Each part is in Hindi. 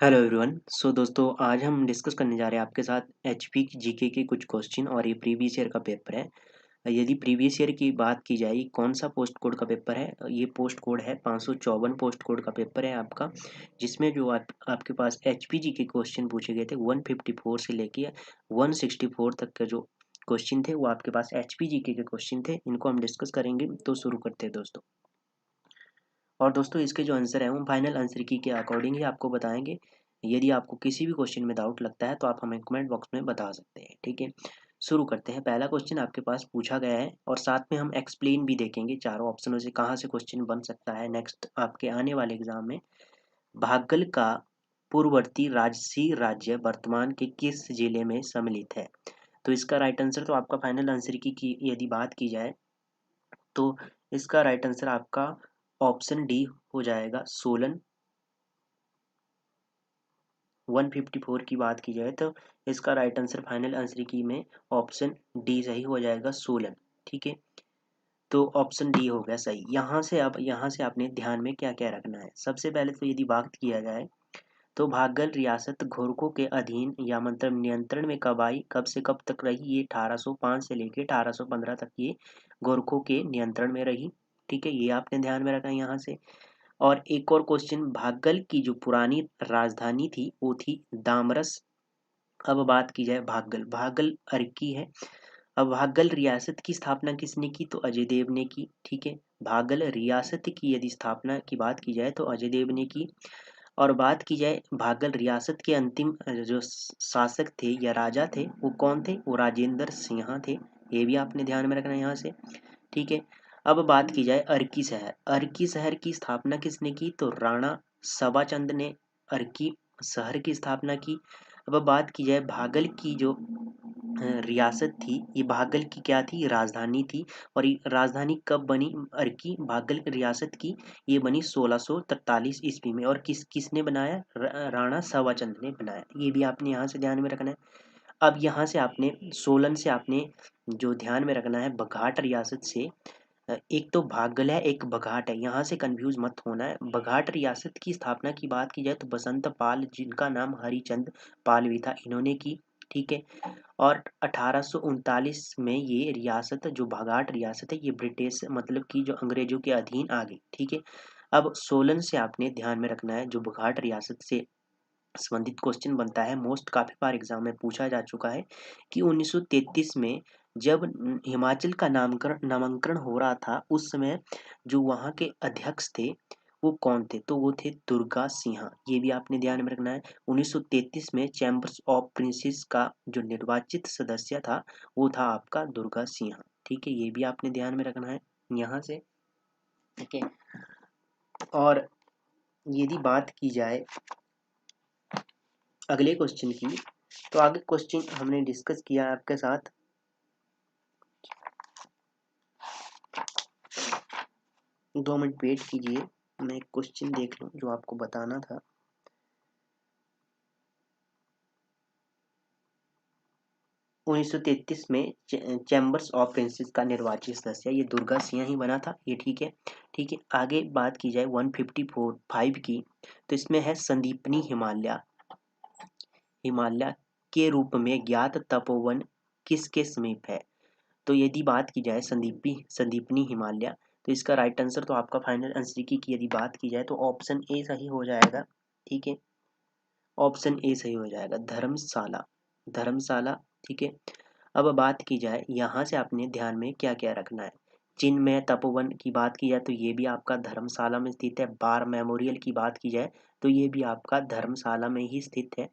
Hello everyone. सो दोस्तों, आज हम डिस्कस करने जा रहे हैं आपके साथ एचपी की जीके के कुछ क्वेश्चन और ये प्रीवियस ईयर का पेपर है। यदि प्रीवियस ईयर की बात की जाए, कौन सा पोस्ट कोड का पेपर है, ये पोस्ट कोड है 554 पोस्ट कोड का पेपर है आपका, जिसमें जो आपके पास एचपी जी के क्वेश्चन पूछे गए थे 154 से लेके 164 तक के जो क्वेश्चन थे वो आपके पास एचपी जी के क्वेश्चन थे। इनको हम डिस्कस करेंगे, तो शुरू करते हैं दोस्तों। और दोस्तों, इसके जो आंसर है वो फाइनल आंसर की के अकॉर्डिंग ही आपको बताएंगे। यदि आपको किसी भी क्वेश्चन में डाउट लगता है तो आप हमें कमेंट बॉक्स में बता सकते हैं, ठीक है। शुरू करते हैं। पहला क्वेश्चन आपके पास पूछा गया है और साथ में हम एक्सप्लेन भी देखेंगे चारों ऑप्शनों से कहाँ से क्वेश्चन बन सकता है नेक्स्ट आपके आने वाले एग्जाम में। भागल का पूर्ववर्ती राजसी राज्य वर्तमान के किस जिले में सम्मिलित है? तो इसका राइट आंसर, तो आपका फाइनल आंसर की यदि बात की जाए तो इसका राइट आंसर आपका ऑप्शन डी हो जाएगा, सोलन। 154 की बात की जाए तो इसका राइट आंसर फाइनल आंसर की में ऑप्शन डी सही हो जाएगा, सोलन। ठीक है, तो ऑप्शन डी हो गया सही। यहाँ से अब यहाँ से आपने ध्यान में क्या क्या रखना है। सबसे पहले तो यदि बात किया जाए तो भागल रियासत गोरखों के अधीन या मतलब नियंत्रण में कब आई, कब से कब तक रही? ये 1805 से लेके 1815 तक ये गोरखों के नियंत्रण में रही। ठीक है, ये आपने ध्यान में रखना है यहाँ से। और एक और क्वेश्चन, भागल की जो पुरानी राजधानी थी वो थी दामरस। अब बात की जाए भागल, भागल अर्की है। अब भागल रियासत की स्थापना किसने की? तो अजय देव ने की। ठीक है, भागल रियासत की यदि स्थापना की बात की जाए तो अजय देव ने की। और बात की जाए भागल रियासत के अंतिम जो शासक थे या राजा थे वो कौन थे? वो राजेंद्र सिंह थे। ये भी आपने ध्यान में रखना है यहाँ से। ठीक है, अब बात की जाए अर्की शहर, अर्की शहर की स्थापना किसने की? तो राणा सवाचंद ने अर्की शहर की स्थापना की। अब बात की जाए भागल की जो रियासत थी, ये भागल की क्या थी? राजधानी थी। और ये राजधानी कब बनी अर्की भागल रियासत की? ये बनी 1643 ईस्वी में। और किसने बनाया? राणा सवाचंद ने बनाया। ये भी आपने यहाँ से ध्यान में रखना है। अब यहाँ से आपने सोलन से आपने जो ध्यान में रखना है बघाट रियासत से, एक तो भागल है एक बघाट है, यहाँ से कंफ्यूज मत होना है। बघाट रियासत की स्थापना की बात की जाए तो बसंत पाल, जिनका नाम हरिचंद पाल भी था, इन्होंने की। ठीक है, और 1839 में ये रियासत जो बघाट रियासत है ये ब्रिटिश मतलब कि जो अंग्रेजों के अधीन आ गई। ठीक है, अब सोलन से आपने ध्यान में रखना है जो बघाट रियासत से संबंधित क्वेश्चन बनता है, मोस्ट काफी बार एग्जाम में पूछा जा चुका है कि 1933 में जब हिमाचल का नामांकन हो रहा था उस समय जो वहाँ के अध्यक्ष थे वो कौन थे? तो वो थे दुर्गा सिंह। ये भी आपने ध्यान में रखना है। 1933 में चैम्बर्स ऑफ प्रिंसेस का जो निर्वाचित सदस्य था वो था आपका दुर्गा सिंह। ठीक है, ये भी आपने ध्यान में रखना है यहाँ से। ठीक है, और यदि बात की जाए अगले क्वेश्चन की, तो आगे क्वेश्चन हमने डिस्कस किया आपके साथ। 2 मिनट वेट कीजिए, मैं क्वेश्चन देख लूं जो आपको बताना था। 1933 में चैम्बर्स ऑफ प्रिंसेस का निर्वाचित सदस्य ये दुर्गा सिंह ही बना था। ये ठीक है। ठीक है, आगे बात की जाए 154 की, तो इसमें है संदीपनी हिमालय। हिमालय के रूप में ज्ञात तपोवन किसके समीप है? तो यदि बात की जाए संदीपनी हिमालय, तो इसका राइट आंसर, तो आपका फाइनल आंसर की यदि बात की जाए तो ऑप्शन ए सही हो जाएगा। ठीक है, ऑप्शन ए सही हो जाएगा, धर्मशाला। धर्मशाला। ठीक है, अब बात की जाए यहाँ से आपने ध्यान में क्या क्या रखना है। चिन्मय तपोवन की बात की जाए तो ये भी आपका धर्मशाला में स्थित है। बार मेमोरियल की बात की जाए तो ये भी आपका धर्मशाला में ही स्थित है।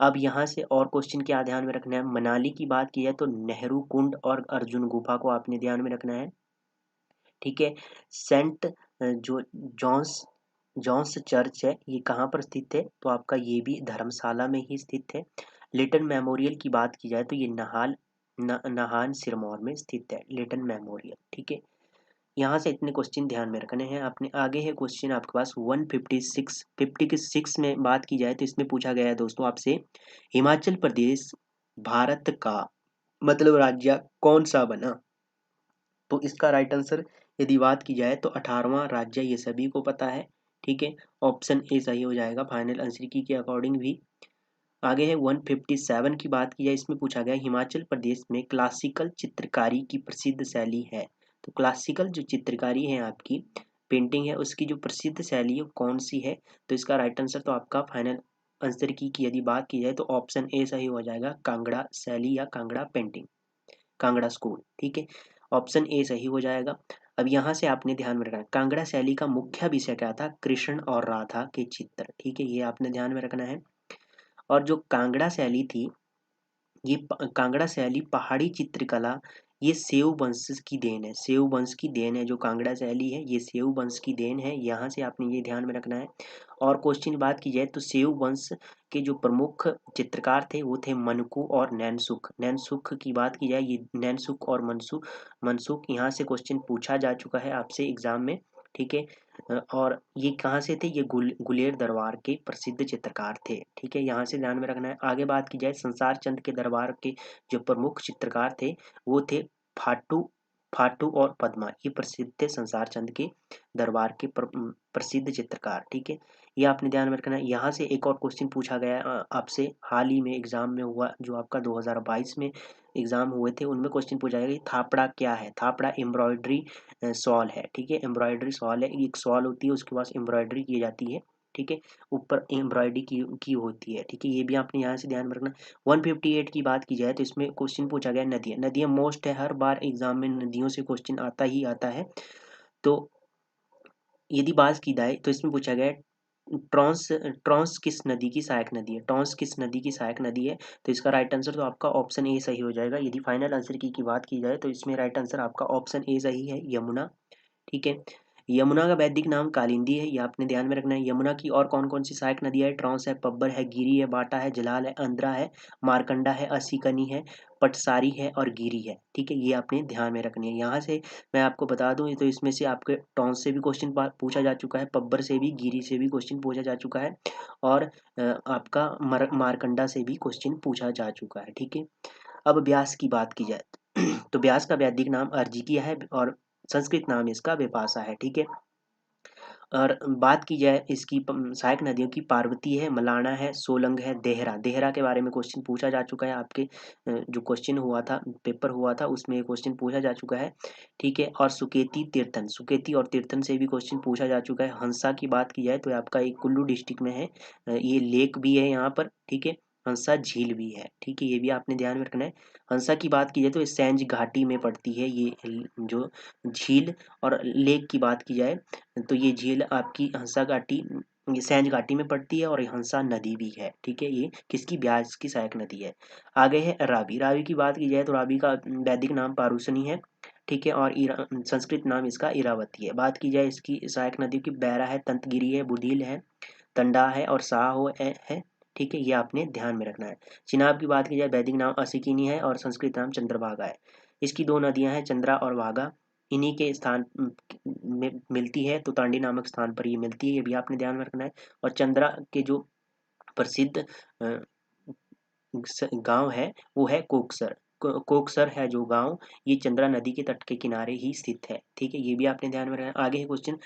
अब यहाँ से और क्वेश्चन क्या ध्यान में रखना है, मनाली की बात की जाए तो नेहरू कुंड और अर्जुन गुफा को आपने ध्यान में रखना है। ठीक है, सेंट जो जॉन्स जॉन्स चर्च है ये कहाँ पर स्थित है? तो आपका ये भी धर्मशाला में ही स्थित है। लिटन मेमोरियल की बात की जाए तो ये नाहान सिरमौर में स्थित है लिटन मेमोरियल। ठीक है, यहाँ से इतने क्वेश्चन ध्यान में रखने हैं आपने। आगे है क्वेश्चन आपके पास 156 में बात की जाए तो इसमें पूछा गया है दोस्तों आपसे, हिमाचल प्रदेश भारत का मतलब राज्य कौन सा बना? तो इसका राइट आंसर यदि बात की जाए तो 18वां राज्य ये सभी को पता है। ठीक है, ऑप्शन ए सही हो जाएगा फाइनल आंसर की के अकॉर्डिंग भी। आगे है 157 की बात की जाए, इसमें पूछा गया हिमाचल प्रदेश में क्लासिकल चित्रकारी की प्रसिद्ध शैली है। तो क्लासिकल जो चित्रकारी है आपकी पेंटिंग है उसकी जो प्रसिद्ध शैली है कौन सी है? तो इसका राइट आंसर तो आपका फाइनल आंसर की यदि बात की जाए तो ऑप्शन ए सही हो जाएगा, कांगड़ा शैली या कांगड़ा पेंटिंग, कांगड़ा स्कूल। ठीक है, ऑप्शन ए सही हो जाएगा। अब यहाँ से आपने ध्यान में रखना है कांगड़ा शैली का मुख्य विषय क्या था? कृष्ण और राधा के चित्र। ठीक है, ये आपने ध्यान में रखना है। और जो कांगड़ा शैली थी, ये कांगड़ा शैली पहाड़ी चित्रकला, ये सेव वंश की देन है, सेव वंश की देन है। जो कांगड़ा शैली है ये सेव वंश की देन है, यहाँ से आपने ये ध्यान में रखना है। और क्वेश्चन की बात की जाए तो सेव वंश के जो प्रमुख चित्रकार थे वो थे मनकू और नैनसुख। नैनसुख की बात की जाए, ये नैनसुख और मनसुख मनसुख यहाँ से क्वेश्चन पूछा जा चुका है आपसे एग्जाम में। ठीक है, और ये कहाँ से थे? ये गुलेर दरबार के प्रसिद्ध चित्रकार थे। ठीक है, यहाँ से ध्यान में रखना है। आगे बात की जाए संसार चंद के दरबार के जो प्रमुख चित्रकार थे वो थे फाटू फाटू और पद्मा। ये प्रसिद्ध थे संसार चंद के दरबार के प्रसिद्ध चित्रकार। ठीक है, ये आपने ध्यान में रखना है। यहाँ से एक और क्वेश्चन पूछा गया आपसे हाल ही में एग्जाम में हुआ, जो आपका 2022 में एग्जाम हुए थे उनमें क्वेश्चन पूछा गया कि थापड़ा क्या है? थापड़ा एम्ब्रॉयडरी शॉल है। ठीक है, एम्ब्रॉयडरी शॉल है, एक शॉल होती है उसके पास एम्ब्रॉयडरी की जाती है। ठीक है, ऊपर एम्ब्रॉयडरी की होती है। ठीक है, ये भी आपने यहाँ से ध्यान में रखना। 158 की बात की जाए तो इसमें क्वेश्चन पूछा गया नदियाँ। नदियाँ मोस्ट है, हर बार एग्जाम में नदियों से क्वेश्चन आता ही आता है। तो यदि बात की जाए तो इसमें पूछा गया ट्रॉन्स ट्रॉन्स किस नदी की सहायक नदी है? ट्रॉन्स किस नदी की सहायक नदी है? तो इसका राइट आंसर तो आपका ऑप्शन ए सही हो जाएगा। यदि फाइनल आंसर की बात की जाए तो इसमें राइट आंसर आपका ऑप्शन ए सही है, यमुना। ठीक है, यमुना का वैदिक नाम कालिंदी है, ये आपने ध्यान में रखना है। यमुना की और कौन कौन सी सहायक नदियाँ है? ट्रॉन्स है, पब्बर है, गिरी है, बाटा है, जलाल है, अंद्रा है, मारकंडा है, असीकनी है, पटसारी है और गिरी है। ठीक है, ये आपने ध्यान में रखनी है। यहाँ से मैं आपको बता दूं तो इसमें से आपके ट्रॉन्स से भी क्वेश्चन पूछा जा चुका है, पब्बर से भी, गिरी से भी क्वेश्चन पूछा जा चुका है, और आपका मारकंडा से भी क्वेश्चन पूछा जा चुका है। ठीक है, अब व्यास की बात की जाए तो व्यास का वैदिक नाम अर्जिकिया है और संस्कृत नाम इसका विपाशा है। ठीक है, और बात की जाए इसकी सहायक नदियों की, पार्वती है, मलाना है, सोलंग है, देहरा। देहरा के बारे में क्वेश्चन पूछा जा चुका है आपके जो क्वेश्चन हुआ था, पेपर हुआ था उसमें क्वेश्चन पूछा जा चुका है। ठीक है, और सुकेती तीर्थन, सुकेती और तीर्थन से भी क्वेश्चन पूछा जा चुका है। हंसा की बात की जाए तो आपका एक कुल्लू डिस्ट्रिक्ट में है, ये लेक भी है यहाँ पर। ठीक है, हंसा झील भी है। ठीक है, ये भी आपने ध्यान में रखना है। हंसा की बात की जाए तो सैंज घाटी में पड़ती है ये जो झील। और लेक की बात की जाए तो ये झील आपकी हंसा घाटी, ये सैंज घाटी में पड़ती है और ये हंसा नदी भी है। ठीक है, ये किसकी? ब्यास की सहायक नदी है। आगे है रावी। रावी की बात की जाए तो रावी का वैदिक नाम पारूसनी है। ठीक है, और संस्कृत नाम इसका इरावती है। बात की जाए इसकी सहायक नदी की, बैरा है, तंतगिरी है, बुधील है, तंडा है और साहो है। ठीक है, ये आपने ध्यान में रखना है। चिनाब की बात की जाए वैदिक नाम असिकिनी है और संस्कृत नाम चंद्रभागा है। इसकी दो नदियां हैं, चंद्रा और भागा, इन्हीं के स्थान में मिलती है, तो तांडी नामक स्थान पर ये मिलती है, ये भी आपने ध्यान में रखना है। और चंद्रा के जो प्रसिद्ध गांव है वो है कोकसर। कोकसर है जो गांव, ये चंद्रा नदी के तट के किनारे ही स्थित है। ठीक है, ये भी आपने ध्यान में रखना है। आगे है क्वेश्चन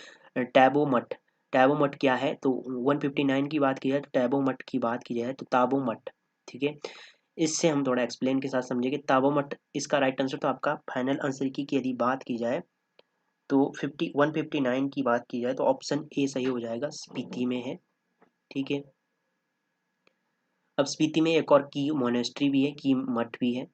टैबो मठ। टैबो मठ क्या है? तो 159 की बात की जाए तो टैबो मठ की बात की जाए तो ताबो मठ। ठीक है, इससे हम थोड़ा एक्सप्लेन के साथ समझेंगे। ताबो मठ, इसका राइट आंसर तो आपका फाइनल आंसर की यदि बात की जाए तो 159 की बात की जाए तो ऑप्शन ए सही हो जाएगा, स्पीति में है। ठीक है, अब स्पीति में एक और की मोनेस्ट्री भी है, की मठ भी है।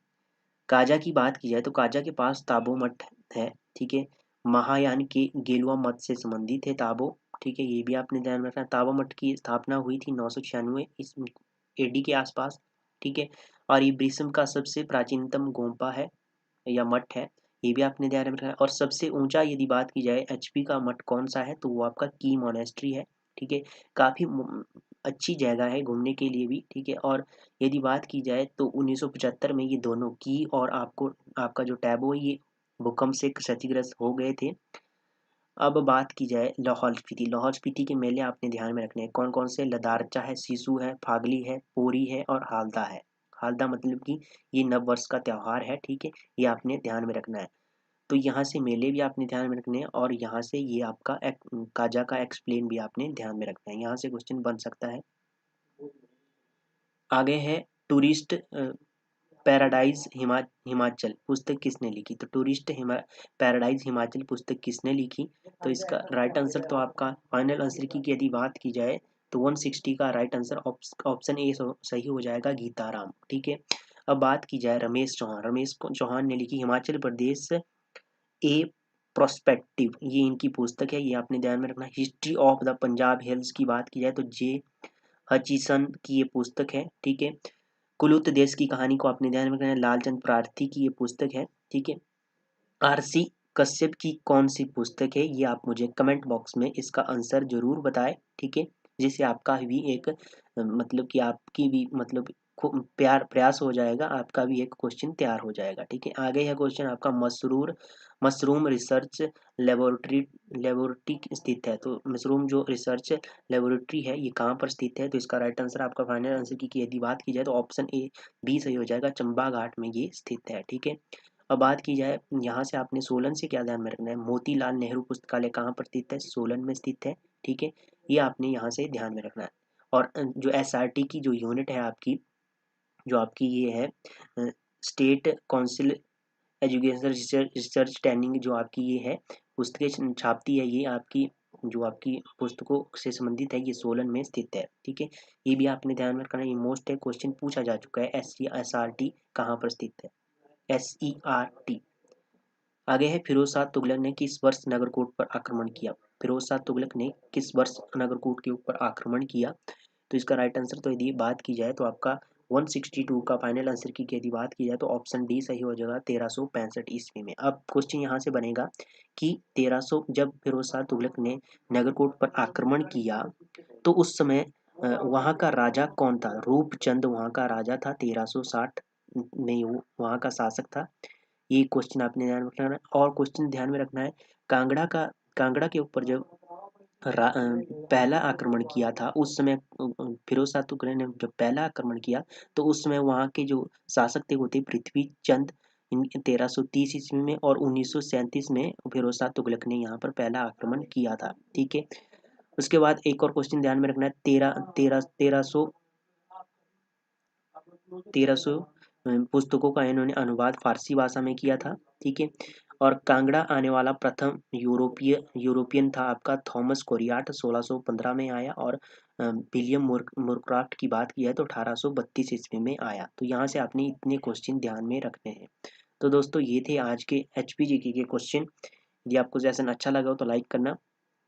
काजा की बात की जाए तो काजा के पास ताबो मठ है। ठीक है, महायान के गेलुआ मठ से संबंधित है ताबो। ठीक है, ये भी आपने ध्यान में रखना है। ताबो मठ की स्थापना हुई थी 996 इस एडी के आसपास। ठीक है, और ये ब्रिस्म का सबसे प्राचीनतम गोम्पा है या मठ है, ये भी आपने ध्यान में रखना है। और सबसे ऊंचा यदि बात की जाए एचपी का मठ कौन सा है, तो वो आपका की मोनेस्ट्री है। ठीक है, काफी अच्छी जगह है घूमने के लिए भी। ठीक है, और यदि बात की जाए तो 1975 में ये दोनों की और आपको आपका जो टैबो है ये भूकंप से क्षतिग्रस्त हो गए थे। अब बात की जाए लाहौल स्पीति। लाहौल स्पीति के मेले आपने ध्यान में रखने हैं कौन कौन से? लदारचा है, सिसु है, फागली है, पोरी है और हालदा है। हालदा मतलब कि ये नव वर्ष का त्योहार है। ठीक है, ये आपने ध्यान में रखना है। तो यहाँ से मेले भी आपने ध्यान में रखने हैं और यहाँ से ये आपका काजा का एक्सप्लेन भी आपने ध्यान में रखना है। यहाँ से क्वेश्चन बन सकता है। आगे है टूरिस्ट पैराडाइज हिमाचल पुस्तक किसने लिखी? तो टूरिस्ट पैराडाइज हिमाचल पुस्तक किसने लिखी? तो इसका राइट आंसर तो आपका फाइनल आंसर की यदि बात की जाए तो 160 का राइट आंसर ऑप्शन ए सही हो जाएगा, गीताराम। ठीक है, अब बात की जाए रमेश चौहान। चौहान ने लिखी हिमाचल प्रदेश ए प्रोस्पेक्टिव, ये इनकी पुस्तक है, ये आपने ध्यान में रखना। History of the Punjab hills की बात की जाए तो जे हचीसन की ये पुस्तक है। ठीक है, कुलूत देश की कहानी को आपने ध्यान में रखना है, लालचंद प्रार्थी की ये पुस्तक है। ठीक है, आरसी कश्यप की कौन सी पुस्तक है? ये आप मुझे कमेंट बॉक्स में इसका आंसर जरूर बताएं। ठीक है, जिससे आपका भी एक मतलब कि आपकी भी मतलब प्यार प्रयास हो जाएगा, आपका भी एक क्वेश्चन तैयार हो जाएगा। ठीक है, आगे है क्वेश्चन आपका मशरूम रिसर्च लेबोरेटरी स्थित है। तो मशरूम जो रिसर्च लेबोरेटरी है ये कहाँ पर स्थित है? तो इसका राइट आंसर आपका फाइनल आंसर की यदि बात की जाए तो ऑप्शन ए बी सही हो जाएगा, चंबा घाट में ये स्थित है। ठीक है, अब बात की जाए यहाँ से आपने सोलन से क्या ध्यान में रखना है, मोतीलाल नेहरू पुस्तकालय कहाँ पर स्थित है? सोलन में स्थित है। ठीक है, ये आपने यहाँ से ध्यान में रखना है। और जो एसआरटी की जो यूनिट है आपकी, जो आपकी ये है state council education research training, जो आपकी ये है पुस्तकें छापती है, ये आपकी जो आपकी पुस्तकों से संबंधित है, ये सोलन में स्थित है। ठीक है, ये भी आपने ध्यान में रखना है, ये मोस्ट है, क्वेश्चन पूछा जा चुका है। SCRT कहाँ पर स्थित है? SERT। आगे है फिरोज शाह तुगलक ने किस वर्ष नगरकोट पर आक्रमण किया? फिरोज शाह तुगलक ने किस वर्ष नगरकोट के ऊपर आक्रमण किया? तो इसका राइट आंसर तो यदि बात की जाए तो आपका 162 का फाइनल आंसर की यदि बात की जाए तो ऑप्शन डी सही हो जाएगा, 1365 ईस्वी में। अब क्वेश्चन यहाँ से बनेगा कि 1300 जब फिरोज शाह तुगलक ने नगरकोट पर आक्रमण किया तो उस समय वहाँ का राजा कौन था? रूपचंद वहाँ का राजा था, 1360 में वो वहाँ का शासक था। ये क्वेश्चन आपने ध्यान में रखना है। और क्वेश्चन ध्यान में रखना है, कांगड़ा के ऊपर जब पहला आक्रमण किया था उस समय फिरोज शाह तुगलक ने जब पहला आक्रमण किया तो उस समय वहाँ के जो शासक थे वो थे पृथ्वी चंद 1330 ईस्वी में, और 1937 में फिरोज शाह तुगलक ने यहाँ पर पहला आक्रमण किया था। ठीक है, उसके बाद एक और क्वेश्चन ध्यान में रखना है, तेरह सौ पुस्तकों का इन्होंने अनुवाद फारसी भाषा में किया था। ठीक है, और कांगड़ा आने वाला प्रथम यूरोपियन था आपका थॉमस कोरियाट, 1615 में आया। और विलियम मोरक्राफ्ट की बात की है तो 1832 ईस्वी में आया। तो यहाँ से आपने इतने क्वेश्चन ध्यान में रखने हैं। तो दोस्तों ये थे आज के HPGK के क्वेश्चन। यदि आपको सेशन अच्छा लगा हो तो लाइक करना।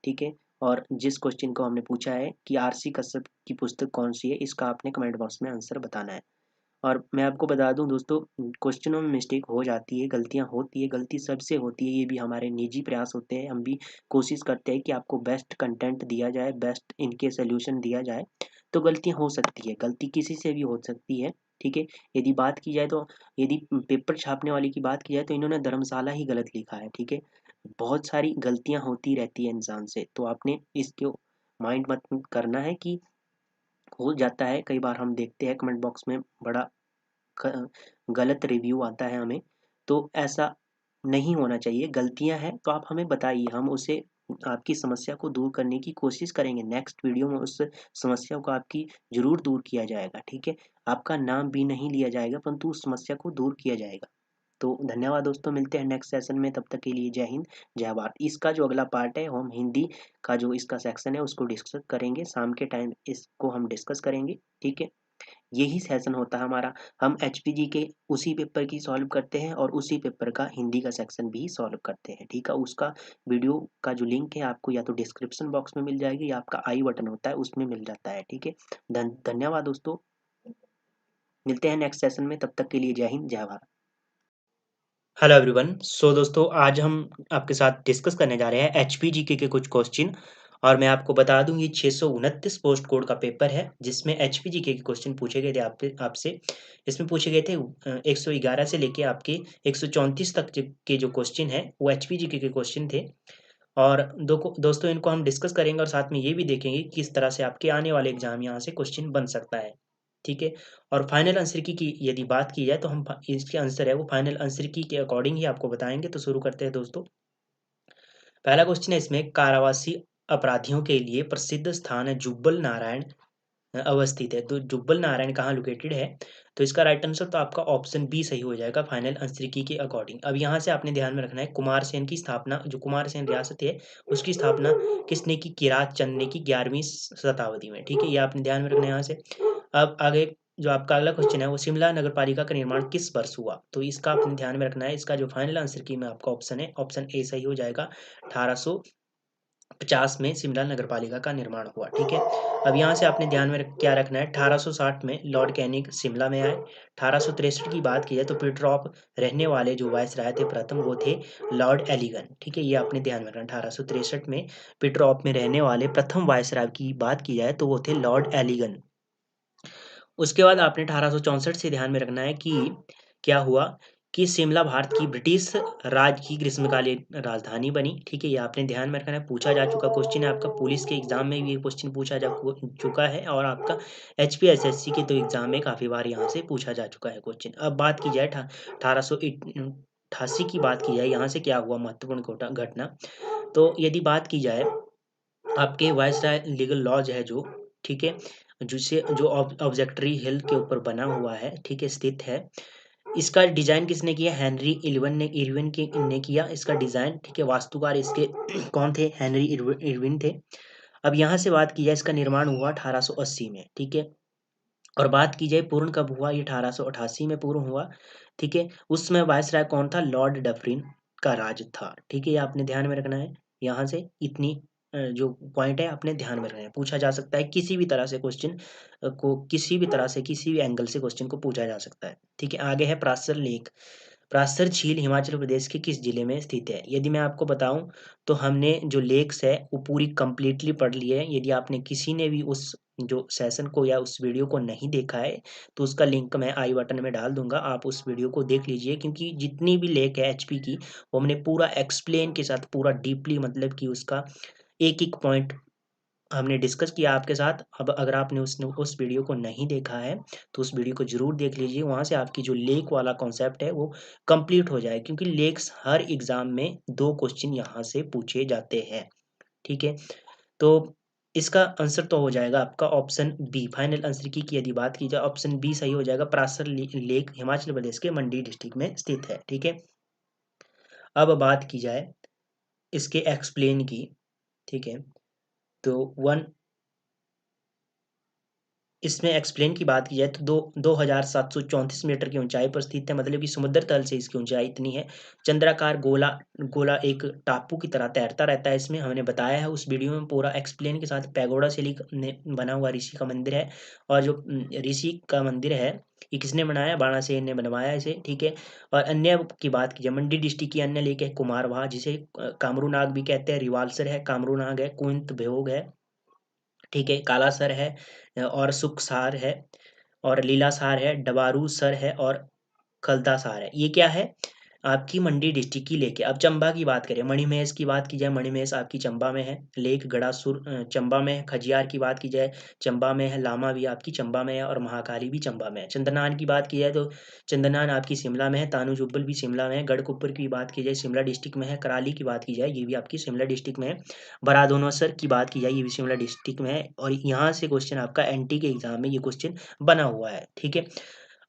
ठीक है, और जिस क्वेश्चन को हमने पूछा है कि आरसी कश्यप की पुस्तक कौन सी है, इसका आपने कमेंट बॉक्स में आंसर बताना है। और मैं आपको बता दूं दोस्तों, क्वेश्चनों में मिस्टेक हो जाती है, गलतियां होती है, गलती सबसे होती है, ये भी हमारे निजी प्रयास होते हैं। हम भी कोशिश करते हैं कि आपको बेस्ट कंटेंट दिया जाए, बेस्ट इनके सोल्यूशन दिया जाए। तो गलतियां हो सकती है, गलती किसी से भी हो सकती है। ठीक है, यदि बात की जाए तो यदि पेपर छापने वाले की बात की जाए तो इन्होंने धर्मशाला ही गलत लिखा है। ठीक है, बहुत सारी गलतियां होती रहती है इंसान से, तो आपने इसको माइंड मत करना है कि हो जाता है। कई बार हम देखते हैं कमेंट बॉक्स में बड़ा गलत रिव्यू आता है हमें, तो ऐसा नहीं होना चाहिए। गलतियां हैं तो आप हमें बताइए, हम उसे आपकी समस्या को दूर करने की कोशिश करेंगे। नेक्स्ट वीडियो में उस समस्या को आपकी जरूर दूर किया जाएगा। ठीक है, आपका नाम भी नहीं लिया जाएगा परंतु उस समस्या को दूर किया जाएगा। तो धन्यवाद दोस्तों, मिलते हैं नेक्स्ट सेशन में, तब तक के लिए जय हिंद जय भारत। इसका जो अगला पार्ट है हम हिंदी का जो इसका सेक्शन है उसको डिस्कस करेंगे, शाम के टाइम इसको हम डिस्कस करेंगे। ठीक है, यही सेशन होता है हमारा, हम HPG के उसी पेपर की सॉल्व करते हैं और उसी पेपर का हिंदी का सेक्शन भी सॉल्व करते हैं। ठीक है, उसका वीडियो का जो लिंक है आपको या तो डिस्क्रिप्शन बॉक्स में मिल जाएगी या आपका आई बटन होता है उसमें मिल जाता है। ठीक है, धन्यवाद दोस्तों, मिलते हैं नेक्स्ट सेशन में, तब तक के लिए जय हिंद जय भारत। हेलो एवरीवन, सो दोस्तों आज हम आपके साथ डिस्कस करने जा रहे हैं HPGK के कुछ क्वेश्चन। और मैं आपको बता दूं ये 629 पोस्ट कोड का पेपर है जिसमें HPGK के क्वेश्चन पूछे गए थे आपसे। इसमें पूछे गए थे 111 से लेके आपके 134 तक के जो क्वेश्चन है वो HPGK के क्वेश्चन थे। और दोस्तों इनको हम डिस्कस करेंगे और साथ में ये भी देखेंगे कि किस तरह से आपके आने वाले एग्जाम यहाँ से क्वेश्चन बन सकता है। ठीक है। और फाइनल आंसर की यदि बात की जाए तो हम इसके आंसर है वो फाइनल आंसर की के अकॉर्डिंग ही आपको बताएंगे। तो शुरू करते हैं दोस्तों। पहला क्वेश्चन है इसमें, कारावासी अपराधियों के लिए प्रसिद्ध स्थान है जुब्बल नारायण अवस्थित है। तो जुब्बल नारायण कहाँ लोकेटेड है? तो इसका राइट आंसर तो आपका ऑप्शन बी सही हो जाएगा फाइनल आंसर की के अकॉर्डिंग। अब यहाँ से आपने ध्यान में रखना है, कुमारसेन की स्थापना, जो कुमारसेन रियासत है उसकी स्थापना किसने की? किरात चंद ने की 11वीं शताब्दी में। ठीक है, ये आपने ध्यान में रखना है यहाँ से। अब आगे जो आपका अगला क्वेश्चन है वो, शिमला नगर पालिका का निर्माण किस वर्ष हुआ? तो इसका आपने ध्यान में रखना है। इसका जो फाइनल आंसर की में आपका ऑप्शन है, ऑप्शन ए सही हो जाएगा। 1850 में शिमला नगर पालिका का निर्माण हुआ। ठीक है। अब यहाँ से आपने ध्यान में क्या रखना है, 1860 में लॉर्ड कैनिंग शिमला में आए। 1863 की बात की जाए तो पीटरऑफ रहने वाले जो वायसराय थे प्रथम, वो थे लॉर्ड एलिगन। ठीक है, ये आपने ध्यान में रखना। 1863 में पीटरऑफ में रहने वाले प्रथम वायसराय की बात की जाए तो वो थे लॉर्ड एलिगन। उसके बाद आपने 1864 से ध्यान में रखना है कि क्या हुआ कि शिमला भारत की ब्रिटिश राज की ग्रीष्मकालीन राजधानी बनी। ठीक है, ये आपने ध्यान में रखना है। पूछा जा चुका क्वेश्चन है आपका, पुलिस के एग्जाम में भी ये क्वेश्चन पूछा जा चुका है, और आपका HPSSC के तो एग्जाम में काफी बार यहाँ से पूछा जा चुका है क्वेश्चन। अब बात की जाए 1888 की बात की जाए, यहाँ से क्या हुआ महत्वपूर्ण घटना। तो यदि बात की जाए, आपके वायसराय लीगल लॉज है जो, ठीक है, जिसे जो ऑब्जेक्टरी हिल के ऊपर बना हुआ है, ठीक है, स्थित है। इसका डिजाइन किसने किया? हेनरी इरविन ने किया इसका डिजाइन। ठीक है, वास्तुकार इसके कौन थे? हेनरी इरविन थे। अब यहाँ से बात की जाए, इसका निर्माण हुआ 1880 में। ठीक है, और बात की जाए पूर्ण कब हुआ, ये 1888 में पूर्ण हुआ। ठीक है, उसमें वायसराय कौन था? लॉर्ड डफरिन का राज था। ठीक है, ये आपने ध्यान में रखना है। यहाँ से इतनी जो पॉइंट है आपने ध्यान में रखना है। पूछा जा सकता है किसी भी तरह से क्वेश्चन को, किसी भी तरह से, किसी भी एंगल से क्वेश्चन को पूछा जा सकता है। ठीक है, आगे है परासर लेक। परासर झील हिमाचल प्रदेश के किस जिले में स्थित है? यदि मैं आपको बताऊं तो हमने जो लेक्स है वो पूरी कंप्लीटली पढ़ ली है। यदि आपने किसी ने भी उस जो सेशन को या उस वीडियो को नहीं देखा है तो उसका लिंक मैं आई बटन में डाल दूंगा, आप उस वीडियो को देख लीजिए। क्योंकि जितनी भी लेक है HP की, वो हमने पूरा एक्सप्लेन के साथ, पूरा डीपली, मतलब कि उसका एक एक पॉइंट हमने डिस्कस किया आपके साथ। अब अगर आपने उस वीडियो को नहीं देखा है तो उस वीडियो को जरूर देख लीजिए, वहां से आपकी जो लेक वाला कॉन्सेप्ट है वो कंप्लीट हो जाए। क्योंकि लेक्स हर एग्जाम में 2 क्वेश्चन यहाँ से पूछे जाते हैं। ठीक है, तो इसका आंसर तो हो जाएगा आपका ऑप्शन बी। फाइनल आंसर की यदि बात की जाए, ऑप्शन बी सही हो जाएगा। परासर लेक हिमाचल प्रदेश के मंडी डिस्ट्रिक्ट में स्थित है। ठीक है, अब बात की जाए इसके एक्सप्लेन की। ठीक है, तो इसमें एक्सप्लेन की बात की जाए तो 2734 मीटर की ऊंचाई पर स्थित है। मतलब कि समुद्र तल से इसकी ऊंचाई इतनी है। चंद्राकार गोला गोला एक टापू की तरह तैरता रहता है। इसमें हमने बताया है उस वीडियो में पूरा एक्सप्लेन के साथ। पैगोडा शैली ने बना हुआ ऋषि का मंदिर है, और जो ऋषि का मंदिर है ये किसने बनाया? बाणासेन ने बनवाया इसे। ठीक है, और अन्य की बात की जाए, मंडी डिस्ट्रिक्ट की अन्य लेक है कुमारवाह, जिसे कामरूनाग भी कहते हैं, रिवाल्सर है, कामरूनाग है, कुंत भोग है, ठीक है, कालासर है, और सुखसार है, और लीलासार है, डबारूसर है, और खलतासार है। ये क्या है? आपकी मंडी डिस्ट्रिक्ट की लेक है। अब चंबा की बात करें, मणिमहेश की बात की जाए, मणिमहेश आपकी चंबा में है। लेक गड़ासुर चंबा में है। खजियार की बात की जाए, चंबा में है। लामा भी आपकी चंबा में है, और महाकाली भी चंबा में है। चंदनान की बात की जाए तो चंदनान आपकी शिमला में है। तानू जुब्बल भी शिमला में है। गढ़कुप्पर की बात की जाए शिमला डिस्ट्रिक्ट में है। कराली की बात की जाए ये भी आपकी शिमला डिस्ट्रिक्ट में है। बरादोनसर की बात की जाए ये भी शिमला डिस्ट्रिक्ट में है। और यहाँ से क्वेश्चन आपका NT के एग्जाम में ये क्वेश्चन बना हुआ है। ठीक है,